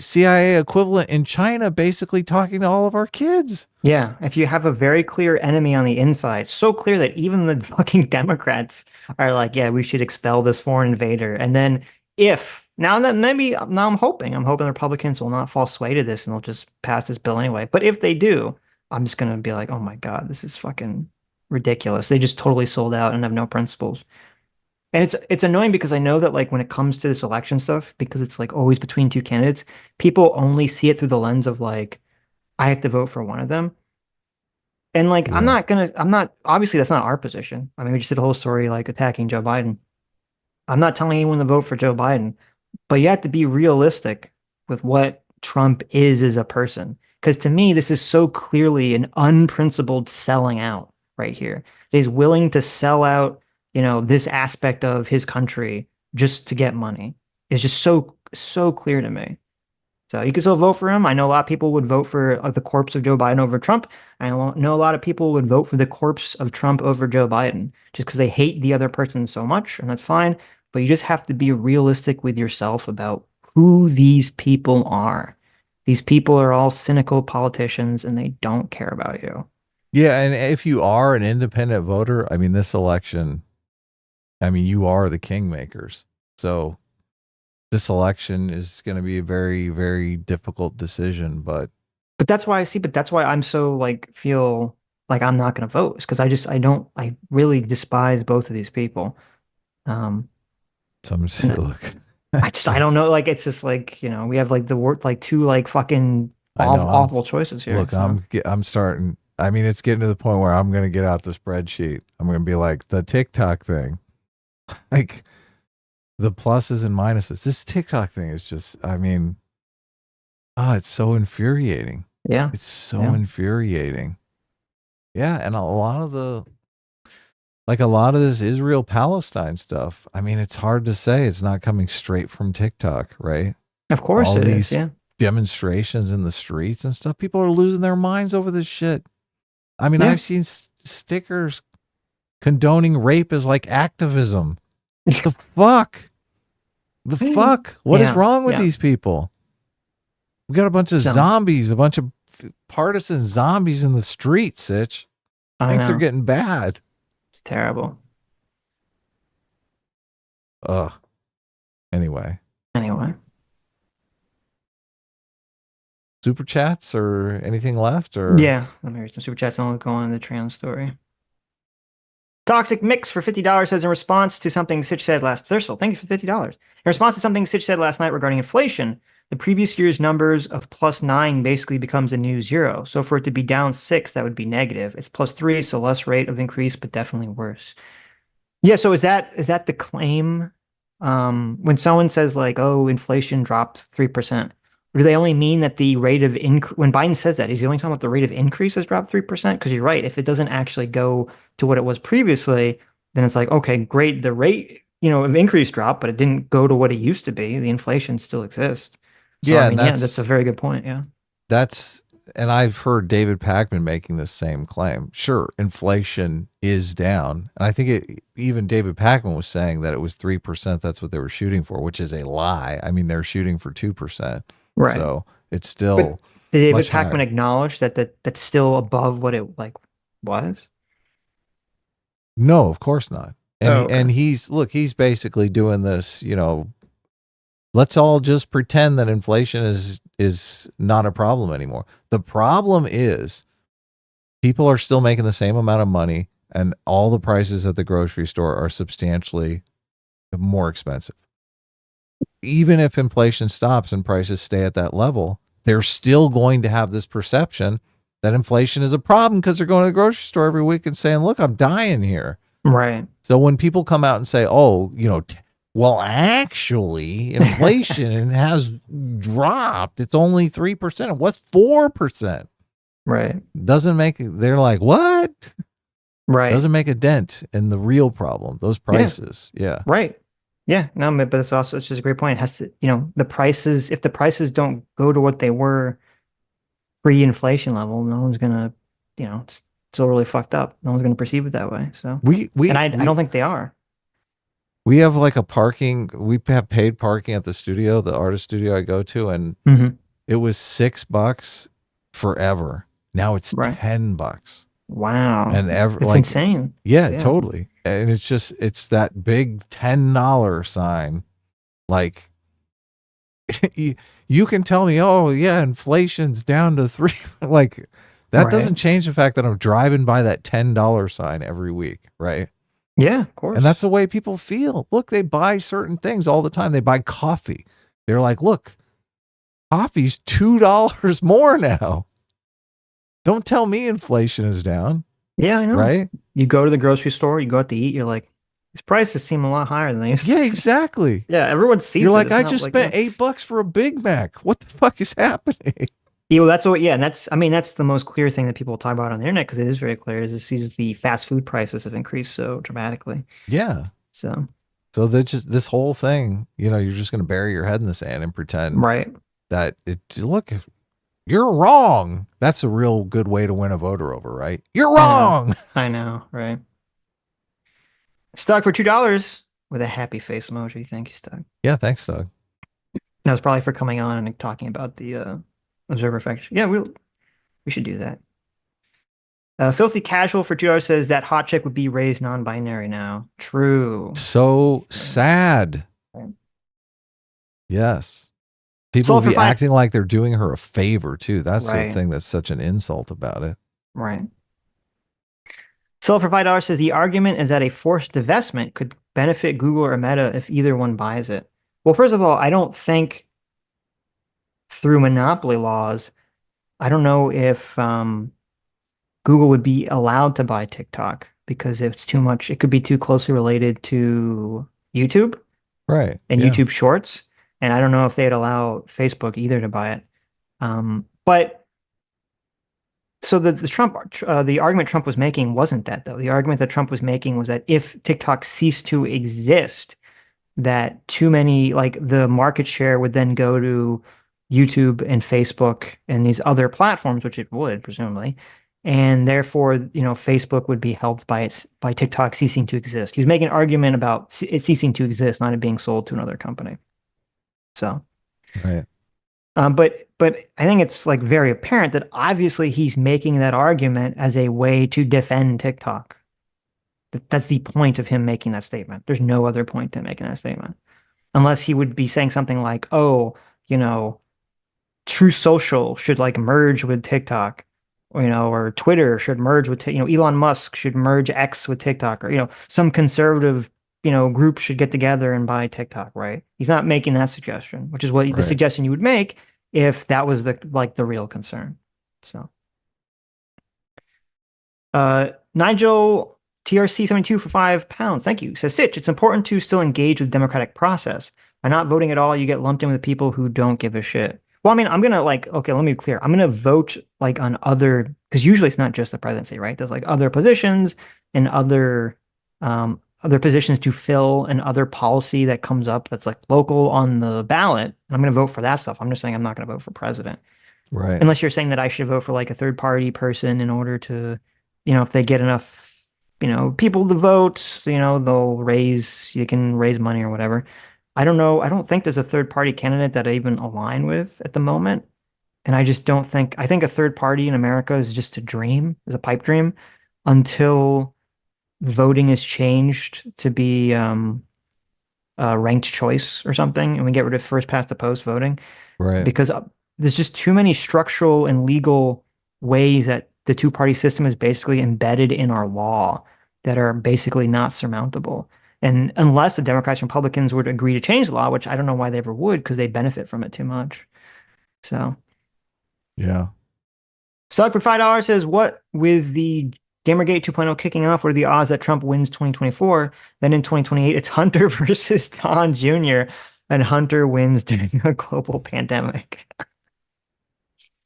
CIA equivalent in China basically talking to all of our kids? Yeah, if you have a very clear enemy on the inside, so clear that even the fucking Democrats are like, yeah, we should expel this foreign invader. And then now I'm hoping the Republicans will not fall sway to this and they'll just pass this bill anyway. But if they do, I'm just going to be like, oh my God, this is fucking ridiculous. They just totally sold out and have no principles. And it's annoying because I know that like when it comes to this election stuff, because it's like always between two candidates, people only see it through the lens of like, I have to vote for one of them. And like, obviously that's not our position. I mean, we just did a whole story like attacking Joe Biden. I'm not telling anyone to vote for Joe Biden, but you have to be realistic with what Trump is as a person. Because to me, this is so clearly an unprincipled selling out right here. He's willing to sell out, this aspect of his country just to get money. It's just so clear to me. So you can still vote for him. I know a lot of people would vote for the corpse of Joe Biden over Trump. I know a lot of people would vote for the corpse of Trump over Joe Biden just because they hate the other person so much, and that's fine. But you just have to be realistic with yourself about who these people are. These people are all cynical politicians and they don't care about you. Yeah, and if you are an independent voter, I mean, this election, you are the kingmakers. So this election is going to be a very, very difficult decision, but But that's why but that's why I'm so like feel like I'm not going to vote, because I really despise both of these people. Um, So I'm just and look. I don't know. Like, it's just like, we have like the word, like two like fucking I know. awful choices here. Look. So, I'm starting. I mean, it's getting to the point where I'm gonna get out the spreadsheet. I'm gonna be like the TikTok thing, like the pluses and minuses. This TikTok thing is just. I mean, it's so infuriating. yeah. It's so Yeah. infuriating. Yeah, and a lot of this Israel Palestine stuff. I mean, it's hard to say it's not coming straight from TikTok, right? Of course All it is. these Yeah. demonstrations in the streets and stuff. People are losing their minds over this shit. I mean, Yeah. I've seen stickers condoning rape as like activism. The fuck? The fuck? What is Yeah. wrong with Yeah. these people? We got a bunch of So, zombies, a bunch of partisan zombies in the streets, Sitch. I Things are know. getting bad. It's terrible. Ugh. Anyway, Anyway. super chats or anything left? Or Yeah. Let me read some super chats and I'll go on the trans story. Toxic Mix for $50 says, in response to something Sitch said last Thursday. Thank you for $50. In response to something Sitch said last night regarding inflation, the previous year's numbers of +9 basically becomes a new 0. So for it to be down 6, that would be negative. It's +3, so less rate of increase, but definitely worse. Yeah, so is that the claim? When someone says like, "Oh, inflation dropped 3%," do they only mean that the rate of increase? When Biden says that, is he only talking about the rate of increase has dropped 3%? Because you're right, if it doesn't actually go to what it was previously, then it's like, okay, great, the rate, of increase dropped, but it didn't go to what it used to be. The inflation still exists. So I yeah, and mean, yeah, that's a very good point. Yeah. that's and I've heard David Pakman making the same claim. Sure, inflation is down, and I think even David Pakman was saying that it was 3%. That's what they were shooting for, which is a lie. I mean, they're shooting for 2%, Right. so it's But still did David much Pakman higher. acknowledge that's still above what it like was? No, of course not. And Oh, okay. he's basically doing this. Let's all just pretend that inflation is not a problem anymore. The problem is people are still making the same amount of money, and all the prices at the grocery store are substantially more expensive. Even if inflation stops and prices stay at that level, they're still going to have this perception that inflation is a problem because they're going to the grocery store every week and saying, "Look, I'm dying here." Right. So when people come out and say, "Oh, well, actually, inflation has dropped. It's only 3%. What's 4%?" Right. Doesn't make it, they're like, "What?" Right. Doesn't make a dent in the real problem, those Yeah. prices. Yeah. Right. Yeah. No, but it's just a great point. It has to, the prices, if the prices don't go to what they were pre-inflation level, no one's gonna, it's still really fucked up. No one's gonna perceive it that way. So, and I don't think they are. We have like we have paid parking at the studio, the artist studio I go to, and Mhm. it was $6 forever. Now it's Right. $10. Wow. And It's insane. Yeah, Yeah. totally. And it's that big $10 sign. Like you can tell me, "Oh yeah, inflation's down to 3." Like that Right. doesn't change the fact that I'm driving by that $10 sign every week, right? Yeah, of course. And that's the way people feel. Look, they buy certain things all the time. They buy coffee. They're like, "Look, coffee's $2 more now." Don't tell me inflation is down, Yeah, I know. right? You go to the grocery store, you go out to eat, you're like, these prices seem a lot higher than they used to. Yeah, exactly. Yeah, everyone sees You're it. like, It's "I not just like, spent $8 for a Big Mac. What the fuck is happening?" Yeah, well, and that's the most clear thing that people talk about on the internet, because it is very clear, is to see the fast food prices have increased so dramatically. Yeah. So, So that just this whole thing, you're just going to bury your head in the sand and pretend right. that look, you're wrong. That's a real good way to win a voter over, right? You're wrong. I know, right? Stuck for $2 with a happy face emoji. Thank you, Stuck. Yeah, thanks, Doug. That was probably for coming on and talking about the observer faction. Yeah, we should do that. Filthy Casual for $2 says that hot chick would be raised non-binary now. True. So sad. Right. Yes. People Sole be provide acting like they're doing her a favor too. That's the right, thing that's such an insult about it. right. Sole provide says the argument is that a forced divestment could benefit Google or Meta if either one buys it. Well, first of all, I don't think through monopoly laws, I don't know if Google would be allowed to buy TikTok because it's too much. It could be too closely related to YouTube Right. and Yeah. YouTube Shorts, and I don't know if they'd allow Facebook either to buy it. But so the argument Trump was making wasn't that though. The argument that Trump was making was that if TikTok ceased to exist, that too many like the market share would then go to YouTube and Facebook and these other platforms, which it would presumably, and therefore, Facebook would be helped by TikTok ceasing to exist. He was making an argument about it ceasing to exist, not it being sold to another company. So, Right. but I think it's like very apparent that obviously he's making that argument as a way to defend TikTok. That's the point of him making that statement. There's no other point to making that statement. Unless he would be saying something like, oh, you know, True Social should like merge with TikTok, or Twitter should merge with, Elon Musk should merge X with TikTok, or, some conservative, group should get together and buy TikTok, right? He's not making that suggestion, which is what the Right. suggestion you would make if that was the real concern. So, Nigel TRC 72 for £5. Thank you. Says Sitch, it's important to still engage with the democratic process. By not voting at all, you get lumped in with people who don't give a shit. Well, I mean, I'm gonna okay, let me be clear. I'm gonna vote like on other, because usually it's not just the presidency, right? There's like other positions and other positions to fill and other policy that comes up that's like local on the ballot. And I'm gonna vote for that stuff. I'm just saying I'm not gonna vote for president. Right. Unless you're saying that I should vote for like a third party person in order to, if they get enough, people to vote, you can raise money or whatever. I don't know. I don't think there's a third party candidate that I even align with at the moment. And I just don't think, I think a third party in America is just a dream, is a pipe dream until voting is changed to be ranked choice or something. And we get rid of first past the post voting Right. because there's just too many structural and legal ways that the two-party system is basically embedded in our law that are basically not surmountable. And unless the Democrats and Republicans would agree to change the law, which I don't know why they ever would, because they benefit from it too much. So, Yeah. Suck for $5 says, what with the Gamergate 2.0 kicking off, what are the odds that Trump wins 2024? Then in 2028, it's Hunter versus Don Jr., and Hunter wins during a global pandemic.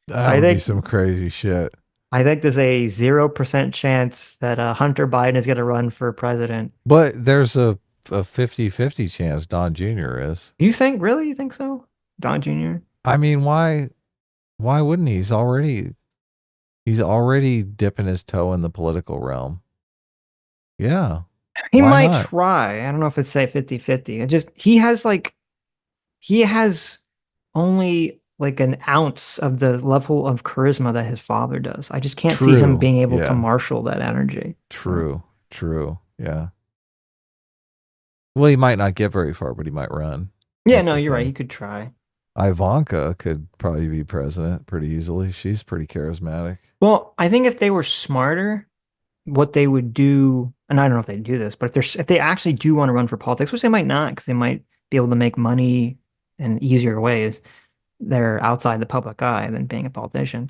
That would be some crazy shit. I think there's a 0% chance that Hunter Biden is going to run for president. But there's a 50-50 chance Don Jr. is. You think, really? You think so? Don Jr.? I mean, why wouldn't he? He's already dipping his toe in the political realm. Yeah. He Why might not? try. I don't know if it's say 50-50. It just, he has only like an ounce of the level of charisma that his father does. I just can't see him being able to marshal that energy. True. Yeah. Well, he might not get very far, but he might run. Yeah, That's no, the you're right. thing. He could try. Ivanka could probably be president pretty easily. She's pretty charismatic. Well, I think if they were smarter, what they would do, and I don't know if they do this, but if they actually do want to run for politics, which they might not, because they might be able to make money in easier ways, they're outside the public eye than being a politician,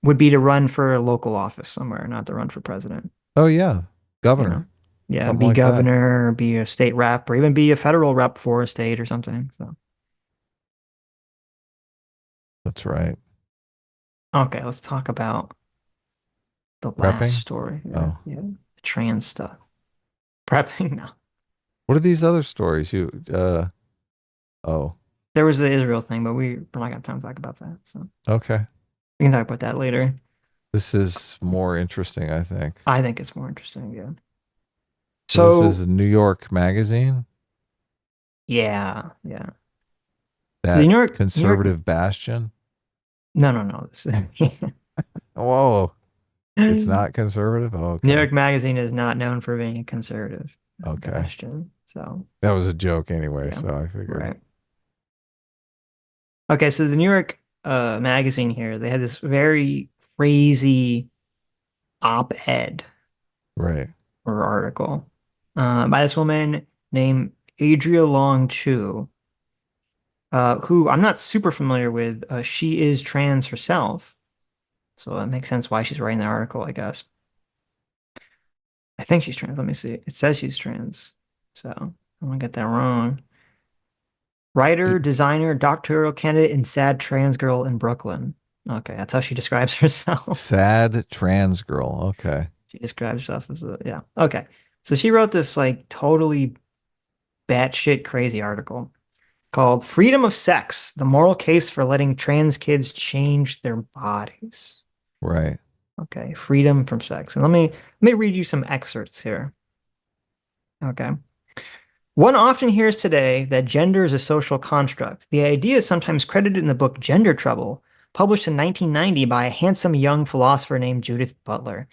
would be to run for a local office somewhere, not to run for president. Oh yeah, governor. Yeah, Something be like governor, be a state rep, or even be a federal rep for a state or something. So that's right. okay, let's talk about the Prepping? last story. Oh. Yeah, trans stuff. Prepping, no. What are these other stories? Oh. There was the Israel thing, but we're not got time to talk about that. So Okay. we can talk about that later. This is more interesting, I think. I think it's more interesting, yeah. So this is New York Magazine? Yeah. That So the New York conservative bastion? No. Whoa. It's not conservative? Oh, okay. New York Magazine is not known for being a conservative Okay. bastion. So That was a joke anyway, Yeah. so I figured. right. Okay, so the New York magazine here, they had this very crazy op-ed Right. or article by this woman named Adria Long Chu, who I'm not super familiar with. She is trans herself, so that makes sense why she's writing the article, I guess. I think she's trans. Let me see. It says she's trans, so I don't want to get that wrong. D- Writer, designer, doctoral candidate, and sad trans girl in Brooklyn. Okay, that's how she describes herself. Sad trans girl. Okay. She describes herself as a, yeah. Okay. So she wrote this like totally batshit crazy article called Freedom of Sex, the moral case for letting trans kids change their bodies. Right. Okay, freedom from sex. And let me read you some excerpts here. Okay. One often hears today that gender is a social construct. The idea is sometimes credited in the book Gender Trouble, published in 1990 by a handsome young philosopher named Judith Butler.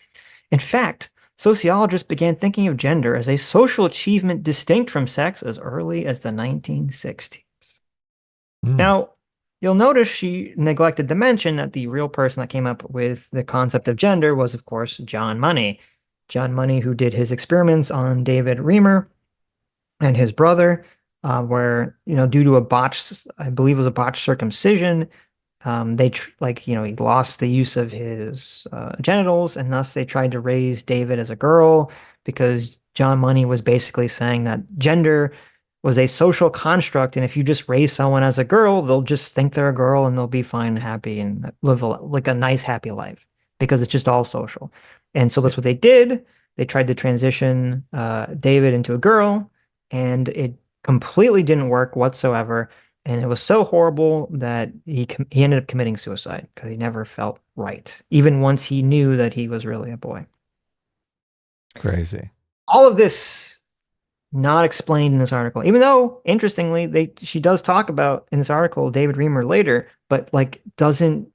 In fact, sociologists began thinking of gender as a social achievement distinct from sex as early as the 1960s. Hmm. Now, you'll notice she neglected to mention that the real person that came up with the concept of gender was, of course, John Money. John Money, who did his experiments on David Reamer and his brother, where, due to a botched, I believe it was a botched circumcision, he lost the use of his genitals, and thus they tried to raise David as a girl because John Money was basically saying that gender was a social construct, and if you just raise someone as a girl, they'll just think they're a girl and they'll be fine and happy and live like a nice, happy life because it's just all social. And so that's what they did. They tried to transition David into a girl, and it completely didn't work whatsoever. And it was so horrible that he ended up committing suicide because he never felt right, even once he knew that he was really a boy. Crazy. All of this not explained in this article, even though interestingly, she does talk about in this article David Reamer later, but like doesn't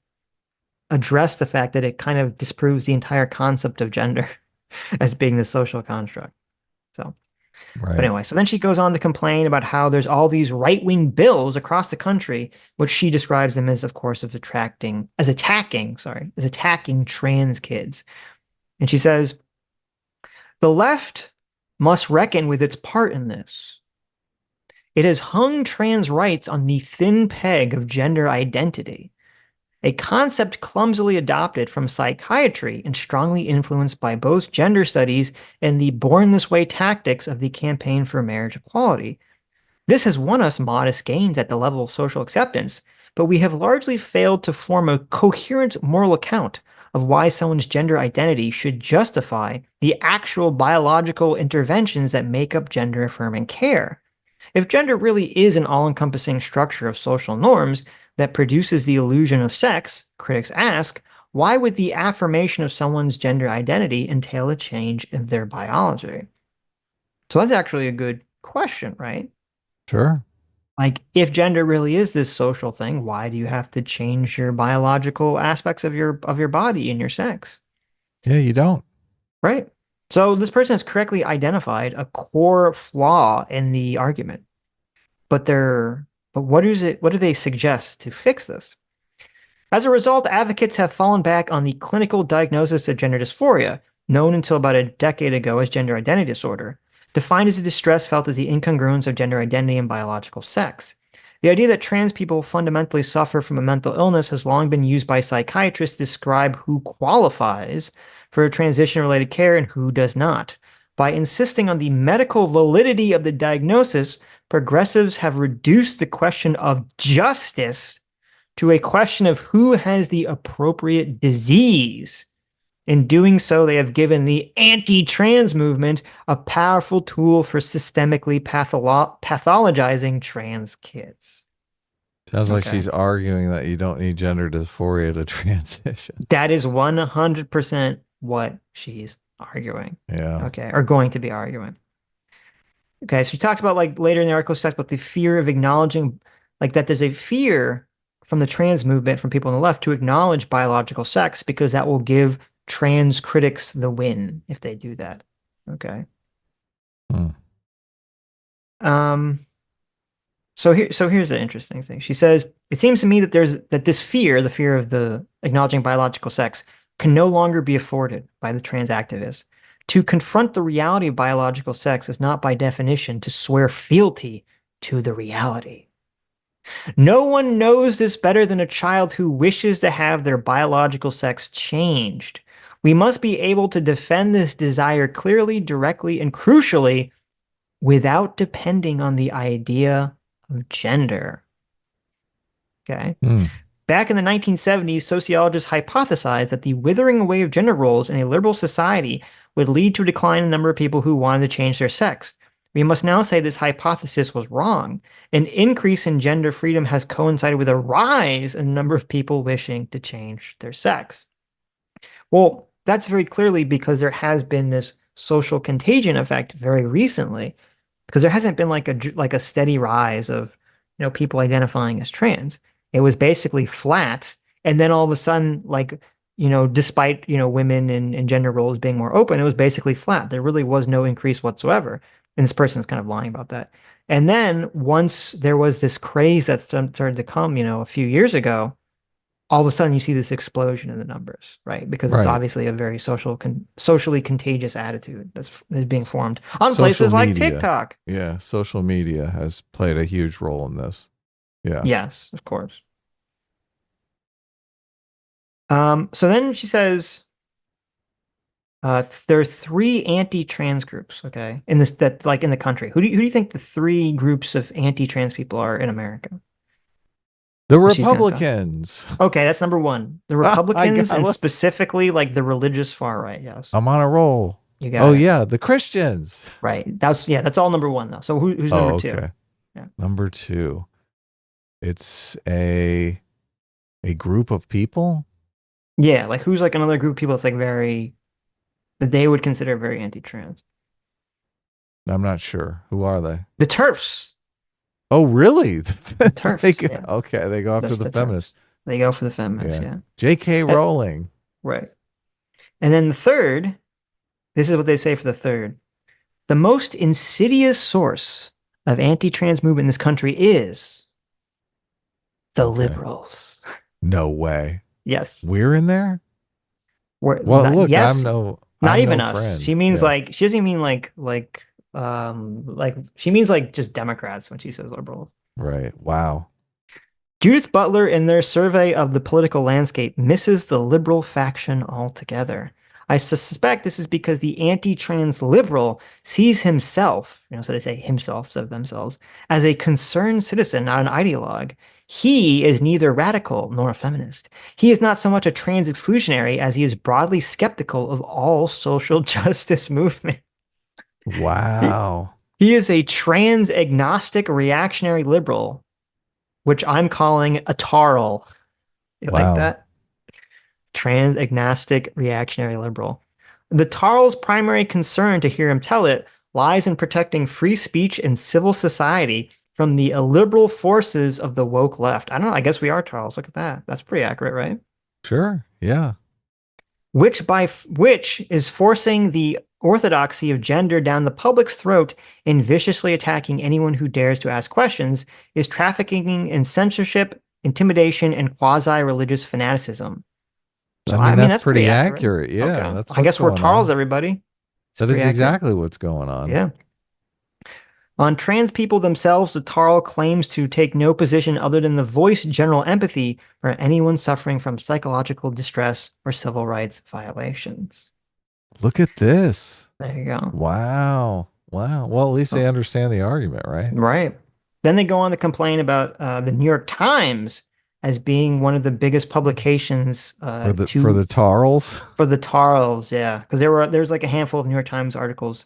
address the fact that it kind of disproves the entire concept of gender as being the social construct. So. But Right. anyway, so then she goes on to complain about how there's all these right-wing bills across the country, which she describes them as, of course, as attacking trans kids. And she says, the left must reckon with its part in this. It has hung trans rights on the thin peg of gender identity, a concept clumsily adopted from psychiatry and strongly influenced by both gender studies and the born this way tactics of the campaign for marriage equality. This has won us modest gains at the level of social acceptance, but we have largely failed to form a coherent moral account of why someone's gender identity should justify the actual biological interventions that make up gender affirming care. If gender really is an all-encompassing structure of social norms that produces the illusion of sex, critics ask, why would the affirmation of someone's gender identity entail a change in their biology? So that's actually a good question, right? Sure. Like, if gender really is this social thing, why do you have to change your biological aspects of your body and your sex? Yeah, you don't. Right. So this person has correctly identified a core flaw in the argument. But what do they suggest to fix this? As a result, advocates have fallen back on the clinical diagnosis of gender dysphoria, known until about a decade ago as gender identity disorder, defined as a distress felt as the incongruence of gender identity and biological sex. The idea that trans people fundamentally suffer from a mental illness has long been used by psychiatrists to describe who qualifies for transition-related care and who does not. By insisting on the medical validity of the diagnosis, progressives have reduced the question of justice to a question of who has the appropriate disease. In doing so, they have given the anti-trans movement a powerful tool for systemically pathologizing trans kids. Sounds like Okay. she's arguing that you don't need gender dysphoria to transition. That is 100% what she's arguing. Yeah. Okay, or going to be arguing. Okay, so she talks about like later in the article, she talks about the fear of acknowledging, like that there's a fear from the trans movement, from people on the left, to acknowledge biological sex because that will give trans critics the win if they do that. Okay. Hmm. So here's the interesting thing. She says, it seems to me that this fear, the fear of the acknowledging biological sex, can no longer be afforded by the trans activists. To confront the reality of biological sex is not by definition to swear fealty to the reality. No one knows this better than a child who wishes to have their biological sex changed. We must be able to defend this desire clearly, directly, and crucially without depending on the idea of gender. Okay. Back in the 1970s, sociologists hypothesized that the withering away of gender roles in a liberal society would lead to a decline in the number of people who wanted to change their sex. We must now say this hypothesis was wrong. An increase in gender freedom has coincided with a rise in the number of people wishing to change their sex. Well, that's very clearly because there has been this social contagion effect very recently, because there hasn't been like a steady rise of, people identifying as trans. It was basically flat, and then all of a sudden, like, despite women and gender roles being more open, it was basically flat. There really was no increase whatsoever. And this person is kind of lying about that. And then once there was this craze that started to come, a few years ago, all of a sudden you see this explosion in the numbers, right? Because it's Right. obviously a very socially contagious attitude that's being formed on Social places like media. TikTok. Yeah, social media has played a huge role in this. Yeah. Yes, of course. So then she says, there are three anti-trans groups, okay, in the country. Who do you think the three groups of anti-trans people are in America? The She's gonna tell. Republicans. Okay, that's number one. The Republicans and specifically like the religious far right. Yes, I'm on a roll. you got it. Yeah, the Christians. Right. That's all number one though. So who's number two? Okay. Yeah. Number two. It's a group of people. Yeah, like who's like another group of people that's like that they would consider very anti-trans. I'm not sure. Who are they? The TERFs. Oh, really? The TERFs. Yeah. Okay, they go after That's the TERFs. feminists. They go for the feminists, yeah. J.K. Rowling. Right. And then the third, this is what they say for the third. The most insidious source of anti-trans movement in this country is the liberals. No way. Yes. We're in there? Well, look, yes, I'm even no us. friend. She means she doesn't mean like she means like just Democrats when she says liberals. Right. Wow. Judith Butler, in their survey of the political landscape, misses the liberal faction altogether. I suspect this is because the anti-trans liberal sees himself, so they say himself instead of themselves, as a concerned citizen, not an ideologue. He is neither radical nor a feminist. He is not so much a trans exclusionary as he is broadly skeptical of all social justice movement. Wow. He is a trans agnostic reactionary liberal, which I'm calling a tarl. You like that? Trans agnostic reactionary liberal. The tarl's primary concern, to hear him tell it, lies in protecting free speech and civil society from the illiberal forces of the woke left. I don't know. I guess we are tarls. Look at that. That's pretty accurate, right? Sure. Yeah. Which is forcing the orthodoxy of gender down the public's throat and viciously attacking anyone who dares to ask questions, is trafficking in censorship, intimidation, and quasi-religious fanaticism. So, I mean, that's pretty accurate. Yeah. Okay. That's I guess we're tarls, everybody. That is exactly what's going on. Yeah. On trans people themselves, the tarl claims to take no position other than to voice general empathy for anyone suffering from psychological distress or civil rights violations. Look at this. There you go. Wow. Well, at least they understand the argument, right? Right. Then they go on to complain about the New York Times as being one of the biggest publications for the tarls. For the tarls, yeah, because there's like a handful of New York Times articles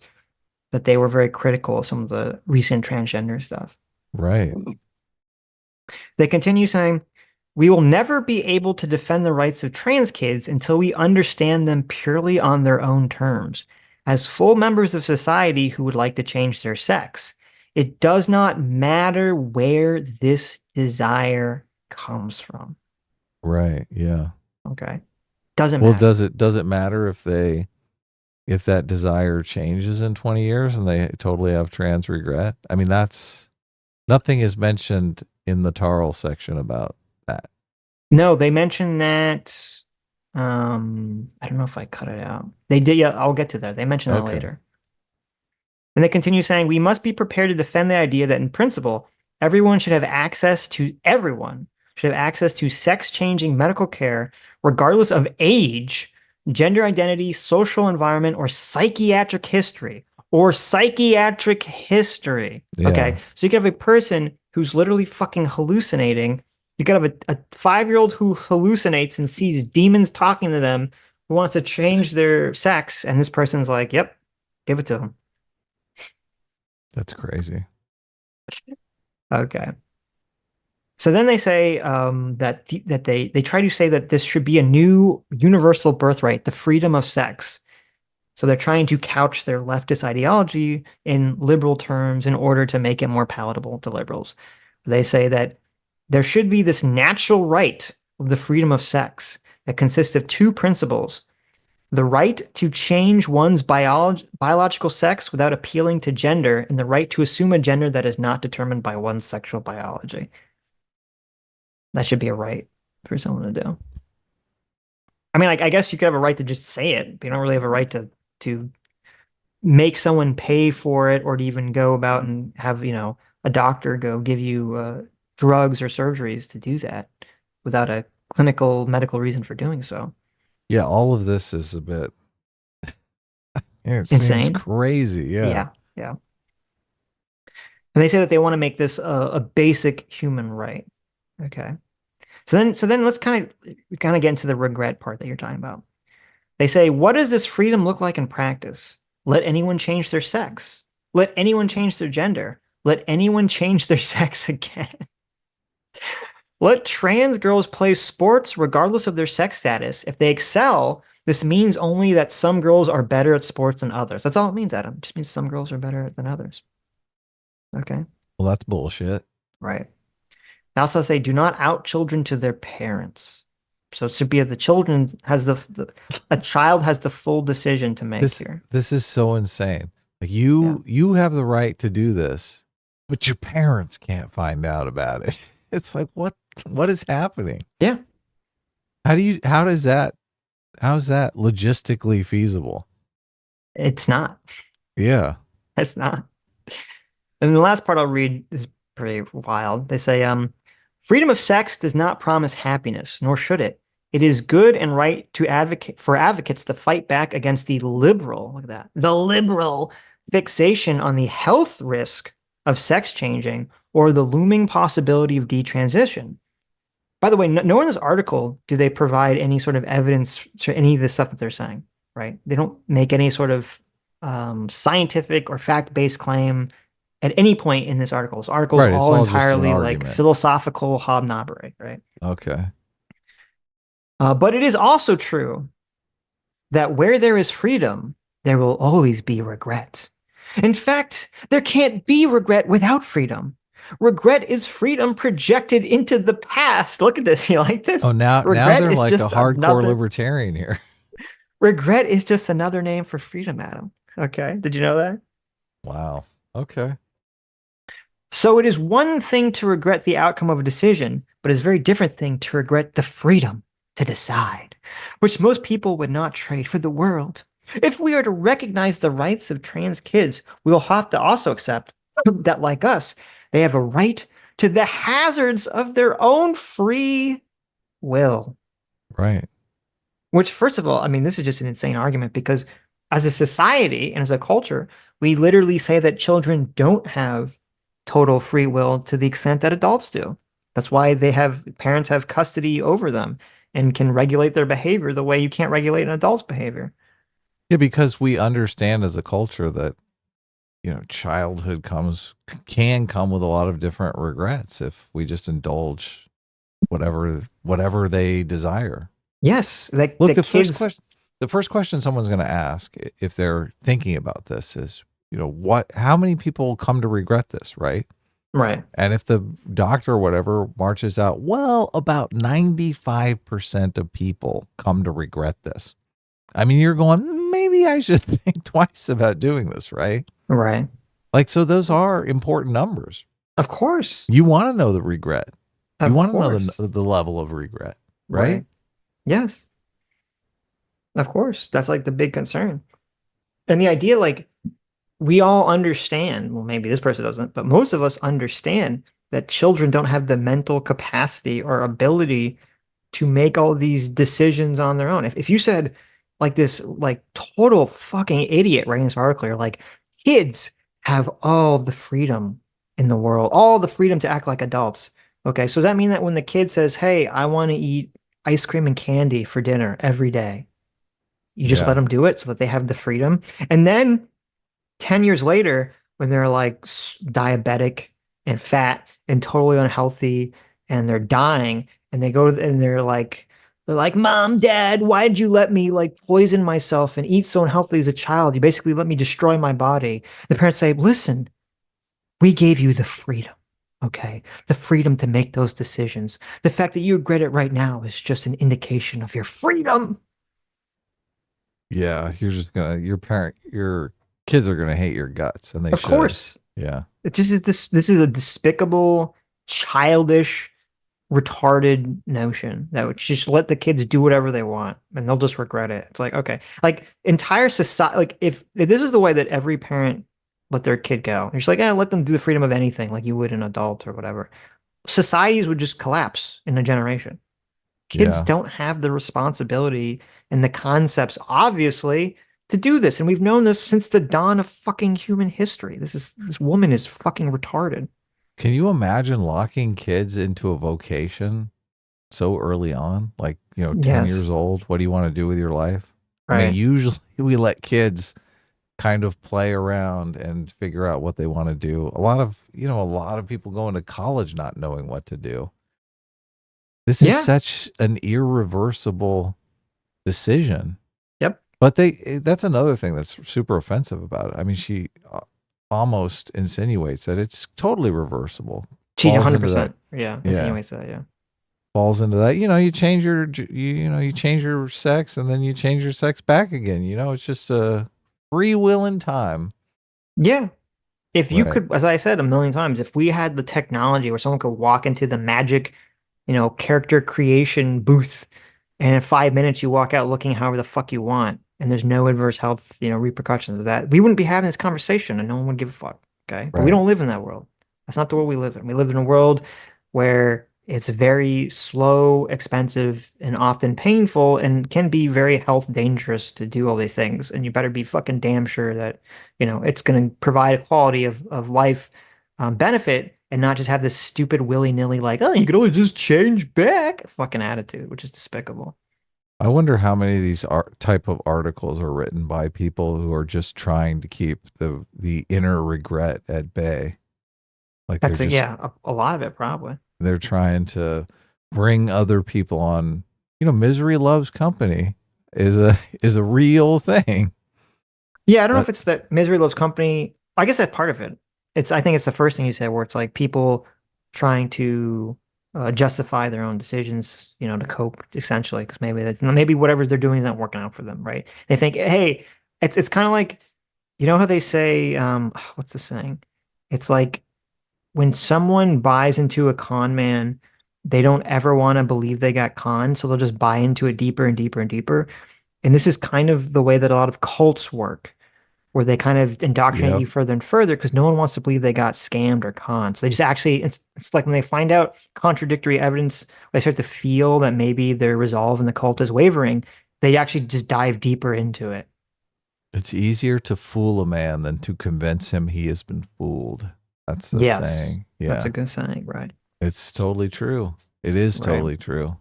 that they were very critical of some of the recent transgender stuff. Right. They continue saying, "We will never be able to defend the rights of trans kids until we understand them purely on their own terms, as full members of society who would like to change their sex. It does not matter where this desire comes from." Right. Yeah. Okay. Doesn't matter. Well, does it matter if that desire changes in 20 years and they totally have trans regret? I mean, that's Nothing is mentioned in the Tarl section about that. No, they mentioned that. I don't know if I cut it out. They did. Yeah, I'll get to that. They mentioned that Okay. later. And they continue saying, we must be prepared to defend the idea that in principle, everyone should have access to sex-changing medical care, regardless of age, gender identity, social environment, or psychiatric history. Yeah. Okay. So you could have a person who's literally fucking hallucinating. You could have a 5-year-old who hallucinates and sees demons talking to them, who wants to change their sex, and this person's like, yep, give it to him. That's crazy. Okay. So then they say that they try to say that this should be a new universal birthright, the freedom of sex. So they're trying to couch their leftist ideology in liberal terms in order to make it more palatable to liberals. They say that there should be this natural right of the freedom of sex that consists of 2 principles: the right to change one's biological sex without appealing to gender, and the right to assume a gender that is not determined by one's sexual biology. That should be a right for someone to do. I mean, like, I guess you could have a right to just say it, but you don't really have a right to make someone pay for it, or to even go about and have, a doctor go give you drugs or surgeries to do that without a clinical medical reason for doing so. Yeah, all of this is a bit it Insane. seems crazy. Yeah. Yeah. And they say that they want to make this a basic human right. Okay. So then let's kind of get into the regret part that you're talking about. They say, what does this freedom look like in practice? Let anyone change their sex. Let anyone change their gender. Let anyone change their sex again. Let trans girls play sports regardless of their sex status. If they excel, this means only that some girls are better at sports than others. That's all it means, Adam. It just means some girls are better than others. Okay. Well, that's bullshit. Right. They also say, do not out children to their parents. So it should be the children has a child has the full decision to make here. This is so insane. Like you have the right to do this, but your parents can't find out about it. It's like, what is happening? Yeah. How is that logistically feasible? It's not. Yeah. It's not. And the last part I'll read is pretty wild. They say, freedom of sex does not promise happiness, nor should it. It is good and right to advocates to fight back against the liberal fixation on the health risk of sex changing or the looming possibility of detransition. By the way, nowhere in this article do they provide any sort of evidence to any of the stuff that they're saying, right? They don't make any sort of scientific or fact-based claim at any point in this article. This article is all entirely like philosophical hobnobbery, right? Okay. But it is also true that where there is freedom, there will always be regret. In fact, there can't be regret without freedom. Regret is freedom projected into the past. Look at this. You like this? Oh, now they're like a hardcore libertarian here. Regret is just another name for freedom, Adam. Okay. Did you know that? Wow. Okay. So it is one thing to regret the outcome of a decision, but it's a very different thing to regret the freedom to decide, which most people would not trade for the world. If we are to recognize the rights of trans kids, we'll have to also accept that, like us, they have a right to the hazards of their own free will. Right. Which, first of all, I mean, this is just an insane argument because as a society and as a culture, we literally say that children don't have total free will to the extent that adults do. That's why parents have custody over them and can regulate their behavior the way you can't regulate an adult's behavior. Yeah, because we understand as a culture that, childhood can come with a lot of different regrets if we just indulge whatever they desire. Yes. Look, the first question someone's going to ask if they're thinking about this is, how many people come to regret this, right? Right. And if the doctor or whatever marches out, well, about 95% of people come to regret this. I mean, you're going, maybe I should think twice about doing this, right? Right. Like, so those are important numbers. Of course. You want to know the regret. You Of want to know course. the level of regret, right? Right. Yes. Of course. That's like the big concern. And the idea, like, we all understand, well, maybe this person doesn't, but most of us understand that children don't have the mental capacity or ability to make all these decisions on their own. If you said like this, like total fucking idiot writing this article, you're like, kids have all the freedom in the world, all the freedom to act like adults. Okay, so does that mean that when the kid says, "Hey, I want to eat ice cream and candy for dinner every day," you just let Yeah. them do it so that they have the freedom? And then 10 years later, when they're like diabetic and fat and totally unhealthy and they're dying and and they're like, Mom, Dad, why did you let me like poison myself and eat so unhealthy as a child? You basically let me destroy my body. The parents say, listen, we gave you the freedom. Okay. The freedom to make those decisions. The fact that you regret it right now is just an indication of your freedom. Yeah. You're just gonna your kids are gonna hate your guts, and they Of should. course. Yeah. It just is this is a despicable, childish, retarded notion that would just let the kids do whatever they want and they'll just regret it. It's like, okay, like entire society, like if this is the way that every parent let their kid go, you're just like, yeah, let them do the freedom of anything like you would an adult or whatever. Societies would just collapse in a generation. Kids Yeah. don't have the responsibility and the concepts, obviously, to do this. And we've known this since the dawn of fucking human history. This woman is fucking retarded. Can you imagine locking kids into a vocation so early on? Like, 10 years Yes, old, what do you want to do with your life? I mean, right. usually we let kids kind of play around and figure out what they want to do. A lot of people go into college not knowing what to do. This is Yeah. such an irreversible decision. Yep. But that's another thing that's super offensive about it. I mean, she almost insinuates that it's totally reversible. Cheat Falls into that. 100%. Yeah. Yeah. Insinuates that. Yeah. Falls into that. You change you change your sex and then you change your sex back again. It's just a free will in time. Yeah. If you Right. could, as I said a million times, if we had the technology where someone could walk into the magic, character creation booth, and in 5 minutes you walk out looking however the fuck you want, and there's no adverse health, repercussions of that, we wouldn't be having this conversation and no one would give a fuck. Okay. But we Right. don't live in that world. That's not the world we live in. We live in a world where it's very slow, expensive, and often painful, and can be very health dangerous to do all these things. And you better be fucking damn sure that, it's going to provide a quality of life benefit and not just have this stupid willy-nilly, like, oh, you could always just change back fucking attitude, which is despicable. I wonder how many of these type of articles are written by people who are just trying to keep the inner regret at bay. Like That's a lot of it probably. they're trying to bring other people on. Misery loves company is a real thing. Yeah, I don't know if But it's that misery loves company. I guess that's part of it. I think it's the first thing you said where it's like people trying to justify their own decisions, to cope essentially, because maybe whatever they're doing is not working out for them, right? They think, hey, it's kind of like, how they say, what's the saying? It's like when someone buys into a con man, they don't ever want to believe they got conned, so they'll just buy into it deeper and deeper and deeper. And this is kind of the way that a lot of cults work, where they kind of indoctrinate yep, you further and further because no one wants to believe they got scammed or conned. So they just actually, it's like when they find out contradictory evidence, they start to feel that maybe their resolve in the cult is wavering, they actually just dive deeper into it. it's easier to fool a man than to convince him he has been fooled. That's the Yes, saying. that's a Yeah, good saying, right? it's totally true. It is Right. totally true.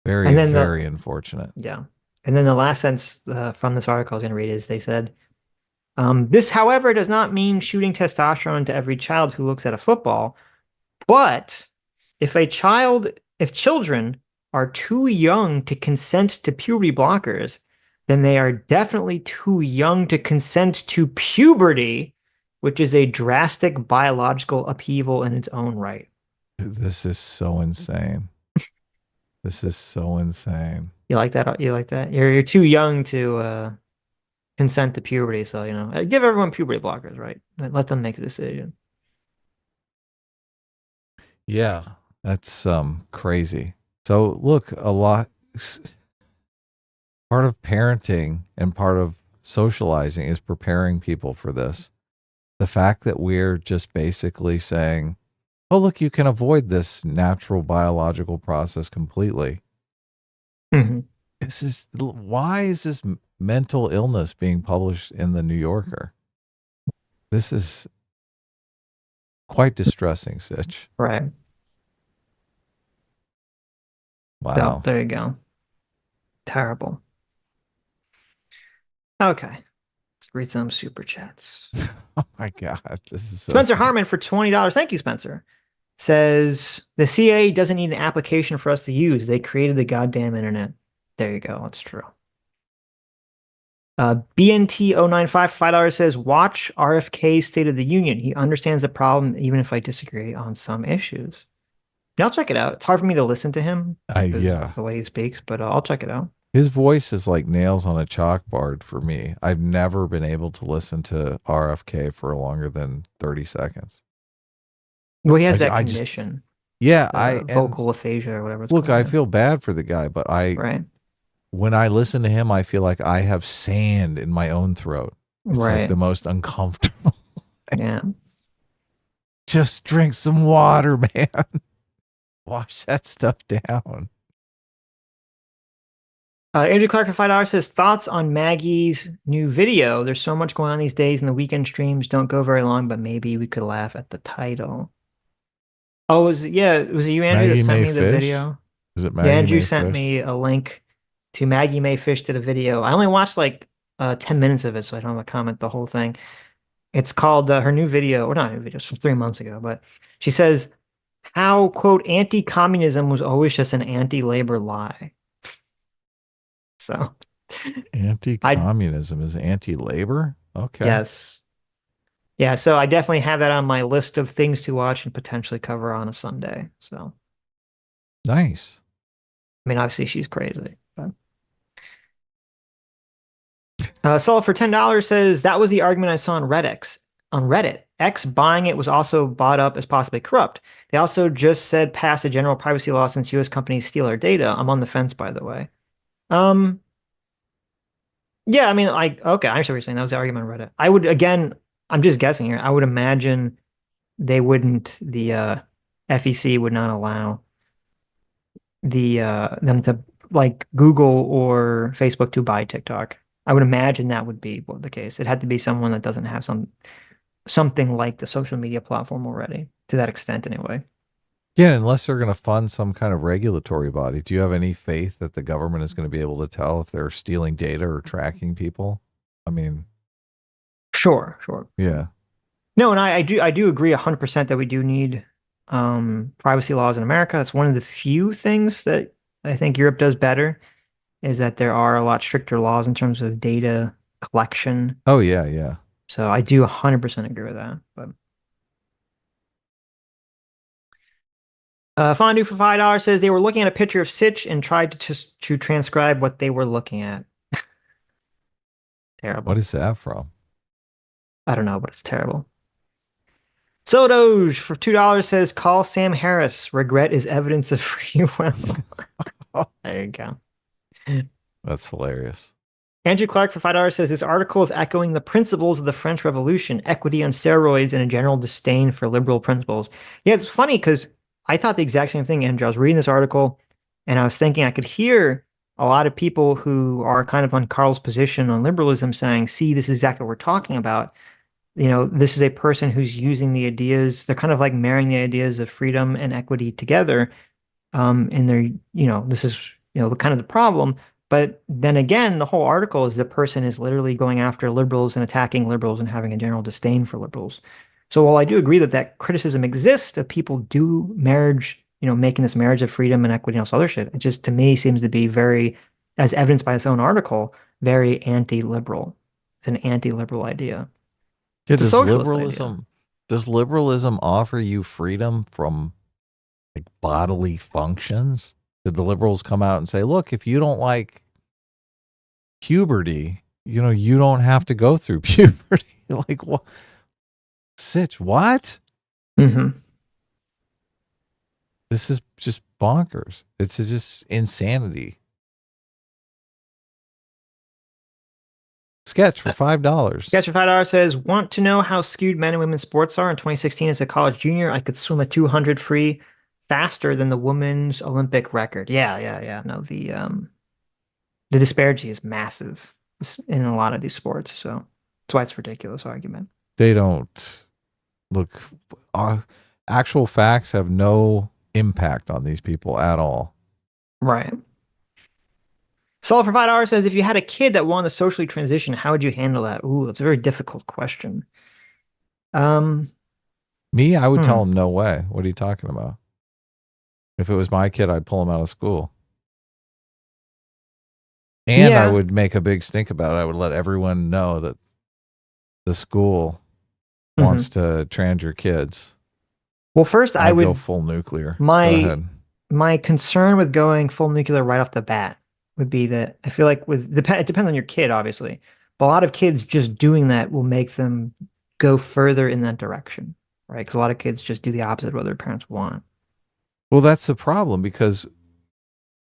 Very, And then very unfortunate. yeah. And then the last sentence from this article I was going to read is they said, this, however, does not mean shooting testosterone into every child who looks at a football. But if children are too young to consent to puberty blockers, then they are definitely too young to consent to puberty, which is a drastic biological upheaval in its own right. This is so insane. This is so insane. You like that? You like that? You're too young to consent to puberty, so give everyone puberty blockers, right? Let them make a decision. Yeah, that's crazy. So look, part of parenting and part of socializing is preparing people for this. The fact that we're just basically saying, oh, look, you can avoid this natural biological process completely. Mhm. Why is this mental illness being published in the New Yorker? This is quite distressing, Sitch. Right. So Wow. there you go. Terrible. Okay. Let's read some super chats. Oh my God. This is so Spencer Harmon for $20. Thank you, Spencer. Says the CIA doesn't need an application for us to use. They created the goddamn internet. There you go. That's true. BNT095 $5 says watch RFK's State of the Union. He understands the problem, even if I disagree on some issues. Yeah, I'll check it out. It's hard for me to listen to him because yeah. of the way he speaks, but I'll check it out. His voice is like nails on a chalkboard for me. I've never been able to listen to RFK for longer than 30 seconds. Well, he has that condition. Vocal aphasia or whatever it's look, called. I feel bad for the guy, but right. When I listen to him, I feel like I have sand in my own throat. It's like the most uncomfortable. Yeah. Just drink some water, man. Wash that stuff down. Andrew Clark for $5 says thoughts on Maggie's new video. There's so much going on these days, and the weekend streams don't go very long, but maybe we could laugh at the title. Oh, was it you, Andrew, that sent me the video? Is it Maggie Andrew May sent Fish? me a link to Maggie May Fish did a video. I only watched like 10 minutes of it, so I don't have to comment the whole thing. It's called her new video, or not new video, it's from 3 months ago, but she says how, quote, anti-communism was always just an anti-labor lie. So anti-communism is anti-labor? Okay. Yes. Yeah, so I definitely have that on my list of things to watch and potentially cover on a Sunday. So nice. I mean, obviously she's crazy. But Saul for $10 says that was the argument I saw on Reddit. X buying it was also bought up as possibly corrupt. They also just said pass a general privacy law since U.S. companies steal our data. I'm on the fence, by the way. Yeah, I mean, okay, I understand what you're saying. That was the argument on Reddit. I would, again, I'm just guessing here. I would imagine they wouldn't, the FEC would not allow them to, like, Google or Facebook to buy TikTok. I would imagine that would be the case. It had to be someone that doesn't have something like the social media platform already, to that extent anyway. Yeah, unless they're going to fund some kind of regulatory body. Do you have any faith that the government is going to be able to tell if they're stealing data or tracking people? I mean, sure. Yeah. No, and I do agree 100% that we do need privacy laws in America. It's one of the few things that I think Europe does better, is that there are a lot stricter laws in terms of data collection. Oh, yeah. So I do 100% agree with that. But Fondue for $5 says they were looking at a picture of Sitch and tried to transcribe what they were looking at. Terrible. What is that from? I don't know, but it's terrible. Sodoge for $2 says call Sam Harris. Regret is evidence of free will. There you go. That's hilarious. Andrew Clark for $5 says this article is echoing the principles of the French Revolution, equity on steroids, and a general disdain for liberal principles. Yeah, it's funny because I thought the exact same thing, Andrew. I was reading this article and I was thinking I could hear a lot of people who are kind of on Carl's position on liberalism saying, see, this is exactly what we're talking about. You know, this is a person who's using the ideas, they're kind of like marrying the ideas of freedom and equity together. And they're, this is, kind of the problem. But then again, the whole article is the person is literally going after liberals and attacking liberals and having a general disdain for liberals. So while I do agree that criticism exists, that people do making this marriage of freedom and equity and all this other shit, it just to me seems to be very, as evidenced by its own article, very anti-liberal. It's an anti-liberal idea. Yeah, it's a socialist idea. Does liberalism offer you freedom from like bodily functions? Did the liberals come out and say, look, if you don't like puberty, you don't have to go through puberty? Like what? Sitch, what? Mm-hmm. This is just bonkers. It's just insanity. Sketch for $5. Sketch for $5 says, want to know how skewed men and women's sports are? In 2016, as a college junior, I could swim a 200 free faster than the women's Olympic record. Yeah. No, the disparity is massive in a lot of these sports. So that's why it's a ridiculous argument. They don't look. Actual facts have no impact on these people at all. Right. Solid for $5 says, if you had a kid that wanted to socially transition, how would you handle that? Ooh, that's a very difficult question. Me, I would tell him no way. What are you talking about? If it was my kid, I'd pull him out of school. And I would make a big stink about it. I would let everyone know that the school wants to trans your kids. Well, first I would go full nuclear. My concern with going full nuclear right off the bat would be that I feel like it depends on your kid, obviously, but a lot of kids just doing that will make them go further in that direction, right? Because a lot of kids just do the opposite of what their parents want. Well, that's the problem because,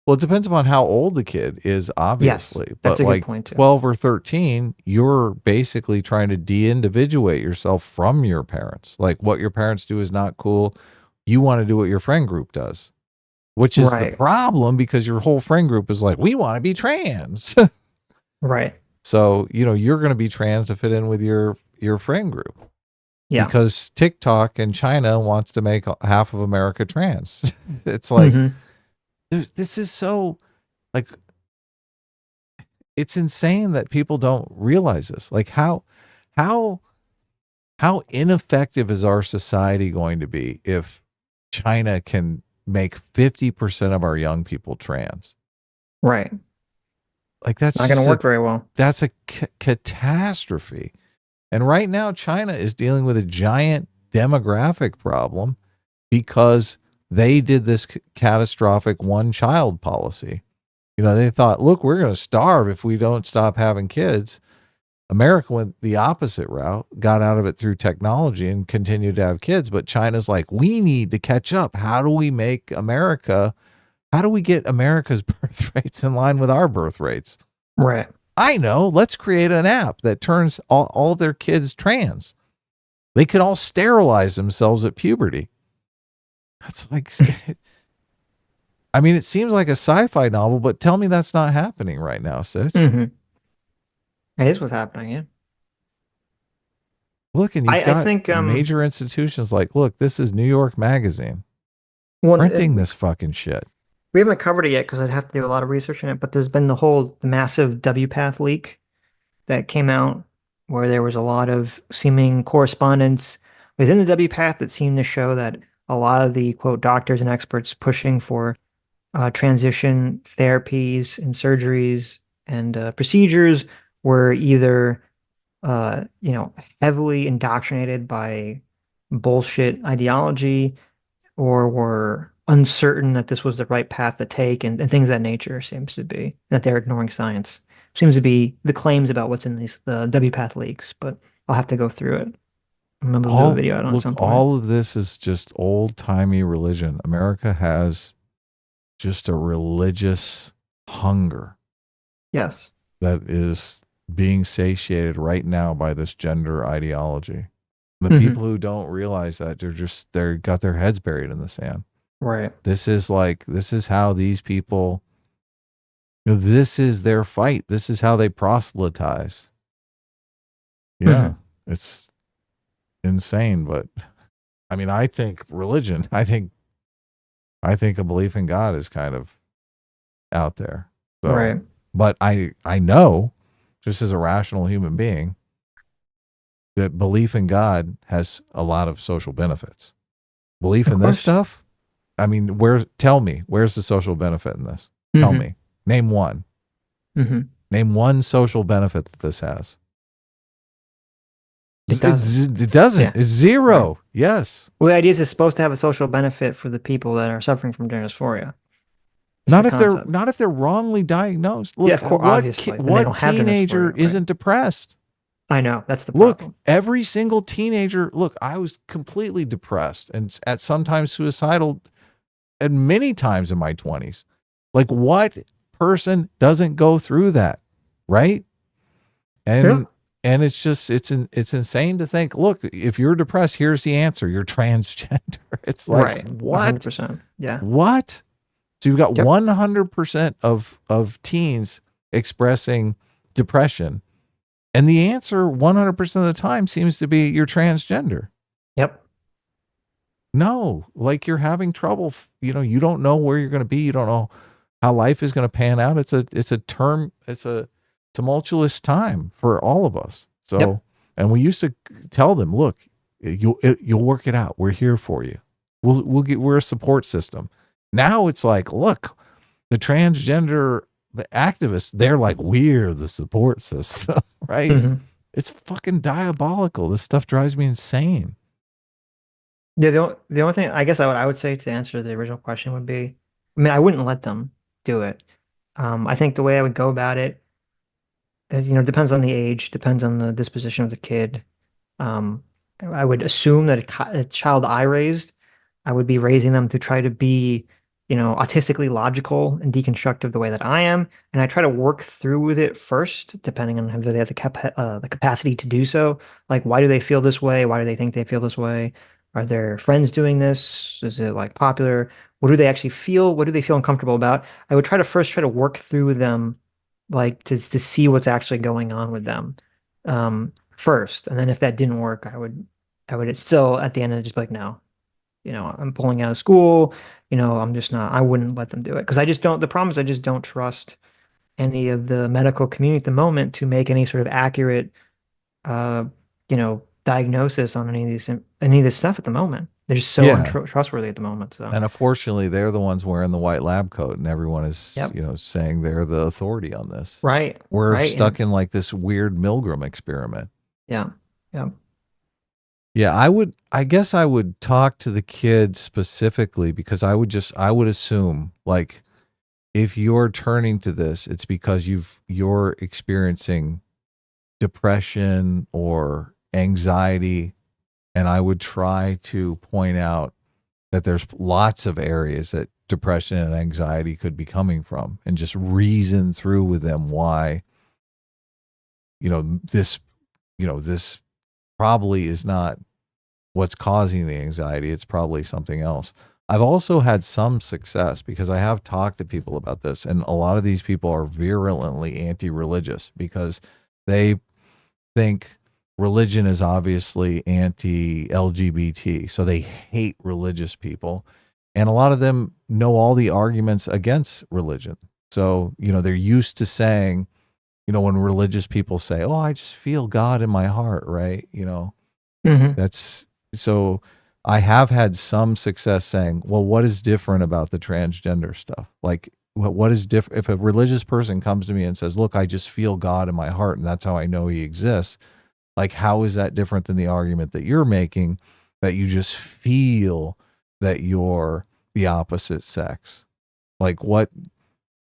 it depends upon how old the kid is, obviously. Yes, that's a good point too. 12 or 13, you're basically trying to de-individuate yourself from your parents. Like, what your parents do is not cool. You want to do what your friend group does, which is the problem because your whole friend group is like, we want to be trans. Right. So, you're going to be trans to fit in with your friend group. Yeah. Because TikTok and China wants to make half of America trans. It's like, this is so, like, it's insane that people don't realize this. Like, how ineffective is our society going to be if China can make 50% of our young people trans? Right. Like, that's not going to work very well. That's a catastrophe. And right now, China is dealing with a giant demographic problem because they did this catastrophic one-child policy. They thought, look, we're going to starve if we don't stop having kids. America went the opposite route, got out of it through technology and continued to have kids. But China's like, we need to catch up. How do we get America's birth rates in line with our birth rates? Right. I know. Let's create an app that turns all of their kids trans. They could all sterilize themselves at puberty. That's like, I mean, it seems like a sci-fi novel, but tell me that's not happening right now, Sitch. It is what's happening, yeah. Look, and I think major institutions like, look, this is New York Magazine printing this fucking shit. We haven't covered it yet because I'd have to do a lot of research in it, but there's been the massive WPATH leak that came out where there was a lot of seeming correspondence within the WPATH that seemed to show that a lot of the, quote, doctors and experts pushing for transition therapies and surgeries and procedures were either, heavily indoctrinated by bullshit ideology or were uncertain that this was the right path to take and things of that nature seems to be, that they're ignoring science. Seems to be the claims about what's in the WPATH leaks, but I'll have to go through it. I'm going to do a video out on some point. All of this is just old-timey religion. America has just a religious hunger. Yes. That is being satiated right now by this gender ideology. The people who don't realize that, they're got their heads buried in the sand. Right. This is how these people, this is their fight. This is how they proselytize. Yeah. It's insane, but I mean, I think religion, I think a belief in God is kind of out there. So, right. But I know, just as a rational human being, that belief in God has a lot of social benefits. Belief in this stuff, I mean, tell me, where's the social benefit in this? Tell me. Name one. Name one social benefit that this has. It doesn't. It doesn't. Yeah. It's zero. Right. Yes. Well, the idea is it's supposed to have a social benefit for the people that are suffering from gender dysphoria. Not if they're wrongly diagnosed. Look, yeah, of course, obviously. What teenager isn't depressed? I know. That's the problem. Look, every single teenager, I was completely depressed and at sometimes suicidal and many times in my 20s. Like, what person doesn't go through that, right? And it's just it's insane to think, look, if you're depressed, here's the answer. You're transgender. It's like, Right. what? 100%. Yeah. What? So you've got Yep. 100% of teens expressing depression. And the answer 100% of the time seems to be you're transgender. Yep. No, like you're having trouble. You don't know where you're going to be. You don't know how life is going to pan out. It's a tumultuous time for all of us. So, Yep. and we used to tell them, look, you'll work it out. We're here for you. We're a support system. Now it's like, look, the transgender, the activists, they're like, we're the support system, right? Mhm. It's fucking diabolical. This stuff drives me insane. Yeah, the only thing I guess I would say to answer the original question would be, I mean, I wouldn't let them do it. I think the way I would go about it, depends on the age, depends on the disposition of the kid. Um, I would assume that a child I raised, I would be raising them to try to be, autistically logical and deconstructive the way that I am, and I try to work through with it first, depending on whether they have the capacity to do so. Like, why do they feel this way? Why do they think they feel this way? Are their friends doing this? Is it like popular? What do they actually feel? What do they feel uncomfortable about? I would first try to work through with them, like to see what's actually going on with them, first. And then if that didn't work, I would still at the end of it just be like, no, I'm pulling out of school. I'm just not. I wouldn't let them do it because I just don't. The problem is I just don't trust any of the medical community at the moment to make any sort of accurate, diagnosis on any of this stuff at the moment. They're just so Yeah. untrustworthy at the moment. So And unfortunately, they're the ones wearing the white lab coat, and everyone is, Yep. saying they're the authority on this. right, We're right, stuck in like this weird Milgram experiment. yeah, yeah, Yeah, I guess I would talk to the kids specifically because I would assume, like, if you're turning to this, it's because you're experiencing depression or anxiety, and I would try to point out that there's lots of areas that depression and anxiety could be coming from, and just reason through with them why this this probably is not what's causing the anxiety. It's probably something else. I've also had some success because I have talked to people about this, and a lot of these people are virulently anti-religious because they think religion is obviously anti-LGBT, so they hate religious people. And a lot of them know all the arguments against religion. So, they're used to saying, when religious people say, oh, I just feel God in my heart, right? hmm That's so I have had some success saying, well, what is different about the transgender stuff? Like, what is different? If a religious person comes to me and says, look, I just feel God in my heart, and that's how I know he exists. Like, how is that different than the argument that you're making that you just feel that you're the opposite sex? Like, what?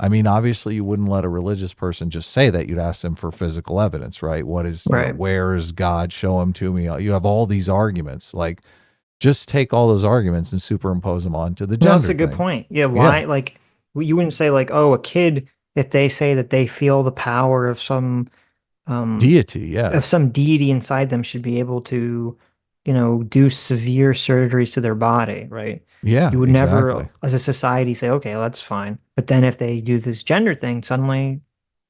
I mean, obviously you wouldn't let a religious person just say that. You'd ask them for physical evidence, right? What is, Right. where is God? Show him to me. You have all these arguments. Like, just take all those arguments and superimpose them onto the gender No, that's a good thing. point. Yeah, why? Like, you wouldn't say like, oh, a kid, if they say that they feel the power of some Deity, yeah. of some deity inside them should be able to, do severe surgeries to their body, right? Yeah, You would exactly. never, as a society, say, okay, well, that's fine. But then if they do this gender thing, suddenly,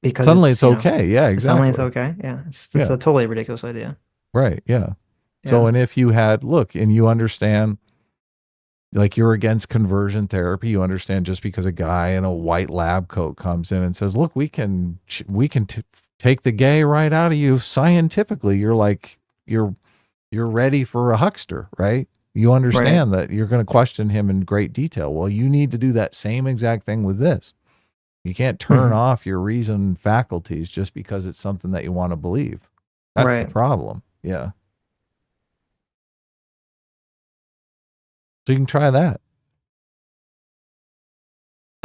because Suddenly it's it's, okay. Yeah, suddenly exactly. it's okay. Yeah, it's Yeah. a totally ridiculous idea. Right, yeah. So, Yeah. and if you had, look, and you understand, like, you're against conversion therapy, you understand just because a guy in a white lab coat comes in and says, look, we can take the gay right out of you scientifically. You're like, you're ready for a huckster, right? You understand that you're going to question him in great detail. Well, you need to do that same exact thing with this. You can't turn Mhm. off your reason faculties just because it's something that you want to believe. That's the Right. problem. Yeah. So you can try that.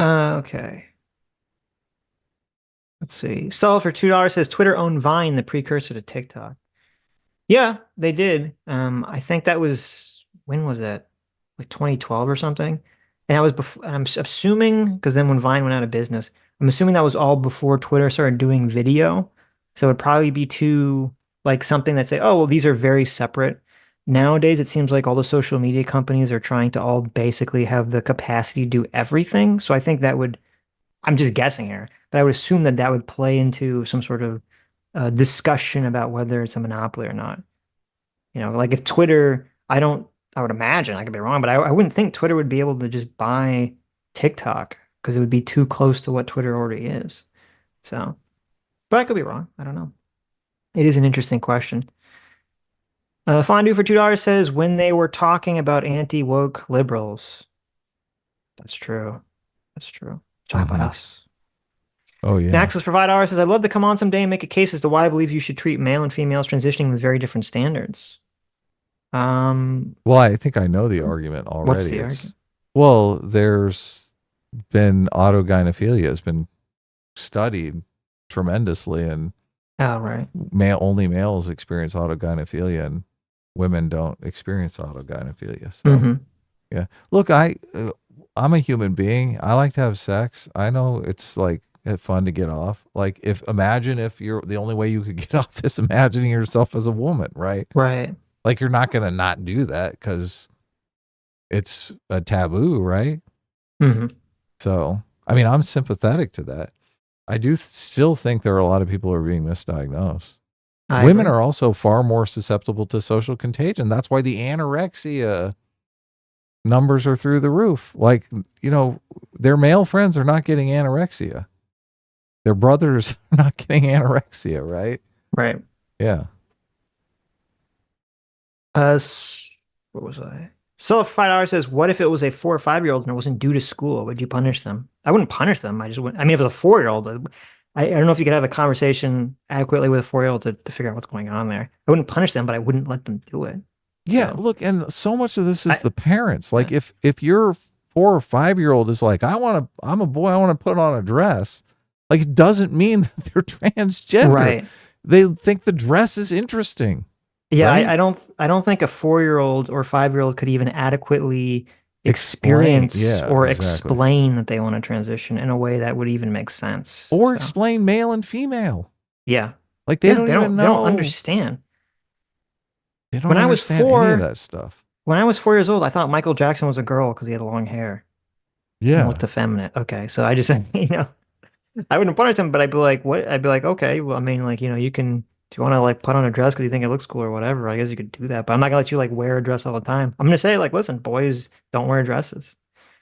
Okay. Let's see. Stella for $2 says Twitter owned Vine, the precursor to TikTok. Yeah, they did. I think that was, when was that? Like 2012 or something. And that was before, and I'm assuming, because then when Vine went out of business, I'm assuming that was all before Twitter started doing video. So it'd probably be too like something that say, oh, well, these are very separate. Nowadays, it seems like all the social media companies are trying to all basically have the capacity to do everything. So I think that would, I'm just guessing here, but I would assume that that would play into some sort of discussion about whether it's a monopoly or not. You know, like if Twitter, I would imagine, I could be wrong, but I wouldn't think Twitter would be able to just buy TikTok because it would be too close to what Twitter already is. So, but I could be wrong. I don't know. It is an interesting question. Fondue for $2 says when they were talking about anti-woke liberals. That's true. That's true. Talk about us. Oh yeah. Naxos for $5 says, I'd love to come on someday and make a case as to why I believe you should treat male and females transitioning with very different standards. Well, I think I know the argument already. What's the argument? Well, there's been autogynephilia has been studied tremendously, and Oh, right. only males experience autogynephilia, and women don't experience autogynephilia. So, Mhm. yeah. Look, I'm a human being. I like to have sex. I know it's like fun to get off. Like imagine if you're the only way you could get off is imagining yourself as a woman, right? Right. Like you're not gonna not do that because it's a taboo, right? Mhm. So, I mean, I'm sympathetic to that. I do still think there are a lot of people who are being misdiagnosed. I Women agree. are also far more susceptible to social contagion. That's why the anorexia numbers are through the roof. Like, you know, their male friends are not getting anorexia. Their brothers are not getting anorexia, right? Right. Yeah. What was I? So if $5 says, what if it was a 4 or 5-year-old and it wasn't due to school? Would you punish them? I wouldn't punish them. I just wouldn't. I mean, if it was a 4-year-old, I don't know if you could have a conversation adequately with a 4-year-old to figure out what's going on there. I wouldn't punish them, but I wouldn't let them do it. Yeah, So, look, and so much of this is I- the parents. Like yeah. if your 4 or 5-year-old is like, I'm a boy, I want to put on a dress, like it doesn't mean that they're transgender. Right. They think the dress is interesting. Yeah, right? I don't think a 4-year-old or 5-year-old could even adequately Explain. experience Yeah, or exactly. explain that they want to transition in a way that would even make sense. Or So, explain male and female. yeah. Like they Yeah, don't even know. they don't understand. They don't When I was understand any 4, of that stuff. when I was 4 years old, I thought Michael Jackson was a girl because he had long hair and Yeah. looked effeminate. Okay, so I just, I wouldn't punish him, but I'd be like, what? I'd be like, okay, well, I mean, like, you can, if you want to like put on a dress because you think it looks cool or whatever, I guess you could do that. But I'm not gonna let you like wear a dress all the time. I'm gonna say like, listen, boys don't wear dresses.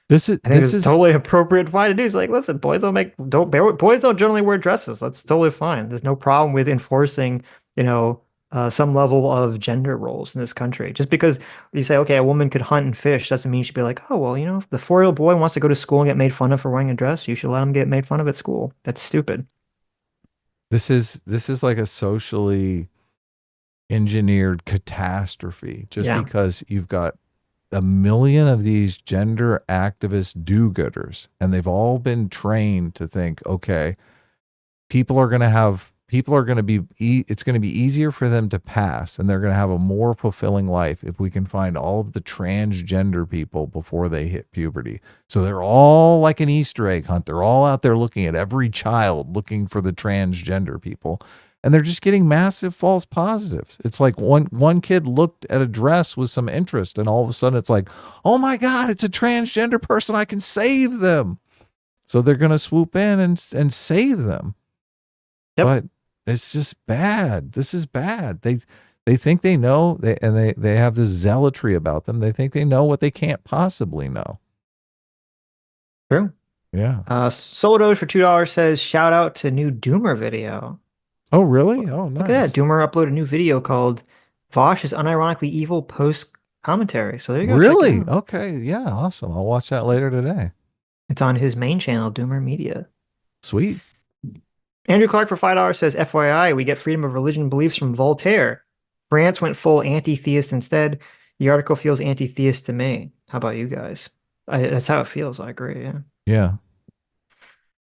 This is I think this it's is totally appropriate fine to do. It's like, listen, boys don't generally wear dresses. That's totally fine. There's no problem with enforcing, some level of gender roles in this country. Just because you say, okay, a woman could hunt and fish doesn't mean you should be like, oh, well, if the 4-year-old boy wants to go to school and get made fun of for wearing a dress, you should let him get made fun of at school. That's stupid. this is like a socially engineered catastrophe just Yeah. because you've got a million of these gender activist do-gooders, and they've all been trained to think, okay, people are going to be it's going to be easier for them to pass, and they're going to have a more fulfilling life if we can find all of the transgender people before they hit puberty. So they're all like an Easter egg hunt. They're all out there looking at every child, looking for the transgender people. And they're just getting massive false positives. It's like one kid looked at a dress with some interest, and all of a sudden it's like, oh my God, it's a transgender person. I can save them. So they're going to swoop in and save them. Yep. But it's just bad. This is bad. They think they know, they have this zealotry about them. They think they know what they can't possibly know. True. Yeah. Solo Doge for $2 says, shout out to new Doomer video. Oh, really? Oh, nice. Look at that. Doomer uploaded a new video called Vosh is Unironically Evil Post Commentary. So there you go. Really? Check it out. Okay. Yeah. Awesome. I'll watch that later today. It's on his main channel, Doomer Media. Sweet. Andrew Clark for $5 says, FYI, we get freedom of religion beliefs from Voltaire. France went full anti-theist instead. The article feels anti-theist to me. How about you guys? That's how it feels. I agree. Yeah. Yeah.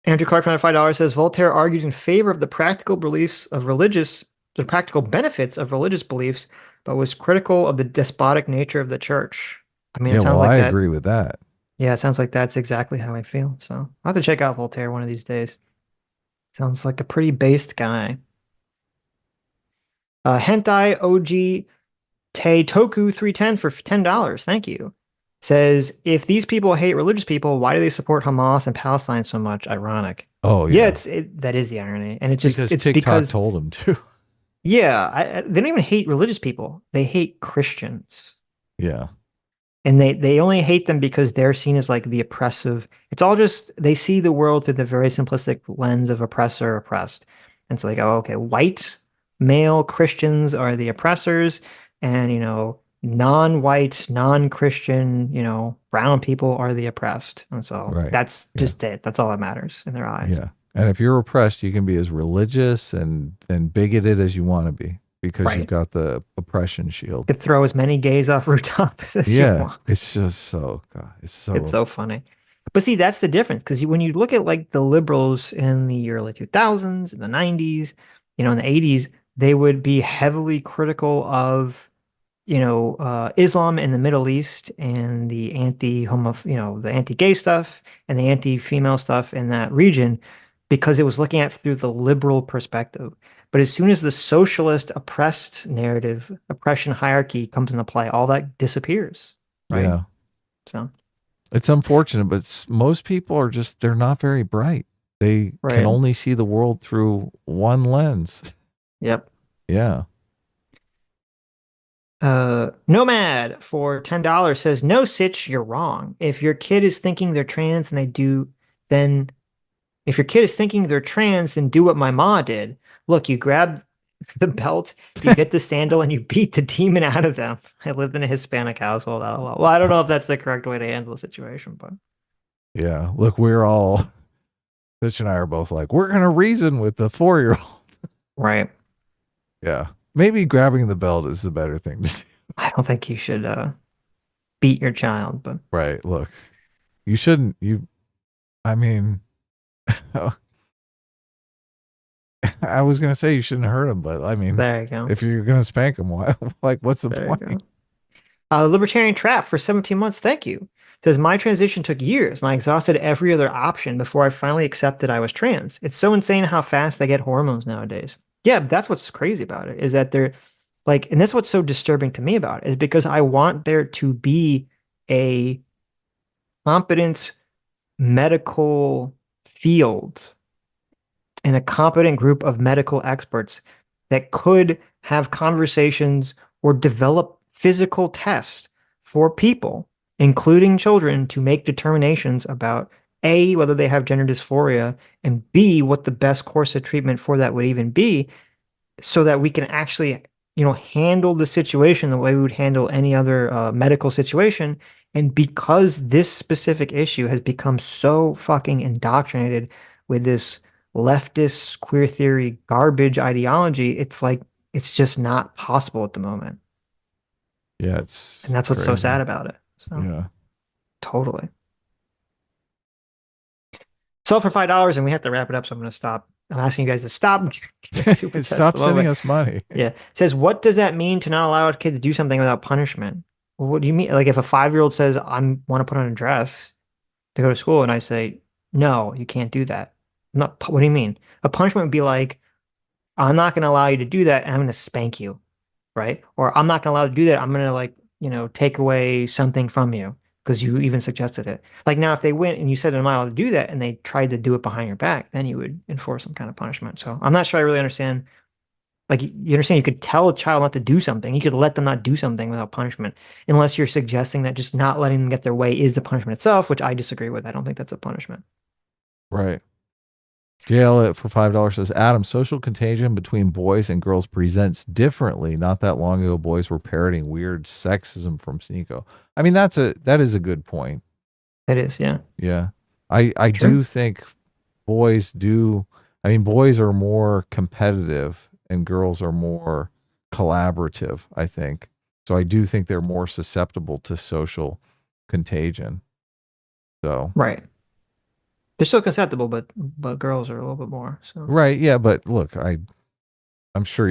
Andrew Clark for $5 says, Voltaire argued in favor of the practical benefits of religious beliefs, but was critical of the despotic nature of the church. I mean, Yeah. it sounds Well, like I that. agree with that. Yeah, it sounds like that's exactly how I feel. So I'll have to check out Voltaire one of these days. Sounds like a pretty based guy. Hentai OG Toku 310 for $10. Thank you. Says, if these people hate religious people, why do they support Hamas and Palestine so much? Ironic. Oh Yeah, yeah, that is the irony. And because it's TikTok because, told him to. yeah, they don't even hate religious people. They hate Christians. Yeah, And they only hate them because they're seen as like the oppressive. It's all just they see the world through the very simplistic lens of oppressor oppressed. And it's like, oh, okay, white male Christians are the oppressors, and non-white, non-Christian, brown people are the oppressed. And so right. that's Yeah, just it. That's all that matters in their eyes. yeah. And if you're oppressed, you can be as religious and bigoted as you want to be because you've Right. got the oppression shield. Could throw as many gays off rooftops as you Yeah, want. it's just so God, It's so funny. But see, that's the difference because when you look at like the liberals in the early 2000s, in the 90s, in the 80s, they would be heavily critical of, Islam in the Middle East and the the anti-gay stuff and the anti-female stuff in that region because it was looking at through the liberal perspective. But as soon as the socialist oppressed narrative, oppression hierarchy comes into play, all that disappears, right? yeah. So. It's unfortunate, but most people are they're not very bright. They can Right. only see the world through one lens. Yep. Yeah. Nomad for $10 says, no, Sitch, you're wrong. If your kid is thinking they're trans and then if your kid is thinking they're trans, then do what my ma did. Look, you grab the belt, you get the sandal, and you beat the demon out of them. I lived in a Hispanic household. Well, I don't know if that's the correct way to handle the situation, but Yeah. Look, Sitch and I are both like, we're going to reason with the 4-year-old. right. Yeah. Maybe grabbing the belt is the better thing to do. I don't think you should beat your child, but Right. Look, you shouldn't. I mean, I was going to say you shouldn't hurt him, but I mean, there you go. if you're going to spank him, why? Like, what's the There you point? go. Libertarian Trap for 17 months. Thank you. Says my transition took years and I exhausted every other option before I finally accepted I was trans. It's so insane how fast they get hormones nowadays. Yeah, that's what's crazy about it is that they're like, and that's what's so disturbing to me about it is because I want there to be a competent medical field and a competent group of medical experts that could have conversations or develop physical tests for people, including children, to make determinations about A, whether they have gender dysphoria, and B, what the best course of treatment for that would even be, so that we can actually, handle the situation the way we would handle any other medical situation. And because this specific issue has become so fucking indoctrinated with this leftist queer theory garbage ideology, it's like it's just not possible at the moment. Yeah, And that's what's so sad about it. So Yeah. totally. Sell for $5 and we have to wrap it up, so I'm going to stop. I'm asking you guys to stop. Stop sending us money. Yeah. It says, what does that mean to not allow a kid to do something without punishment? Well, what do you mean? Like if a 5-year-old says, I want to put on a dress to go to school, and I say, no, you can't do that. What do you mean? A punishment would be like, I'm not going to allow you to do that, and I'm going to spank you, right? Or I'm not going to allow you to do that. I'm going to take away something from you because you even suggested it. Like now, if they went and you said, I'm not allowed to do that, and they tried to do it behind your back, then you would enforce some kind of punishment. So I'm not sure I really understand. Like you understand, you could tell a child not to do something. You could let them not do something without punishment, unless you're suggesting that just not letting them get their way is the punishment itself, which I disagree with. I don't think that's a punishment. Right. JL for $5 says, Adam, social contagion between boys and girls presents differently. Not that long ago, boys were parroting weird sexism from Sneeko. I mean, that is a good point. It is, yeah. Yeah. I Sure. do think boys are more competitive and girls are more collaborative, I think. So I do think they're more susceptible to social contagion. So Right. They're still susceptible, but girls are a little bit more. So right, yeah, but look, I'm sure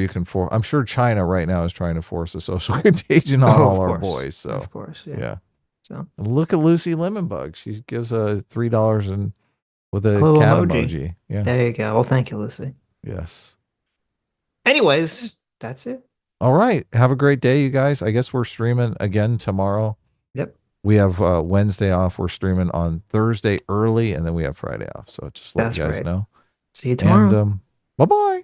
I'm sure China right now is trying to force a social contagion on all our boys. So of course, yeah. So Look at Lucy Lemonbug. She gives a $3 and with a little cat emoji. emoji. Yeah. There you go. Well, thank you, Lucy. Yes. Anyways, that's it. All right. Have a great day, you guys. I guess we're streaming again tomorrow. Yep. We have Wednesday off. We're streaming on Thursday early, and then we have Friday off. So just let That's you guys right. know. See you tomorrow. And bye-bye.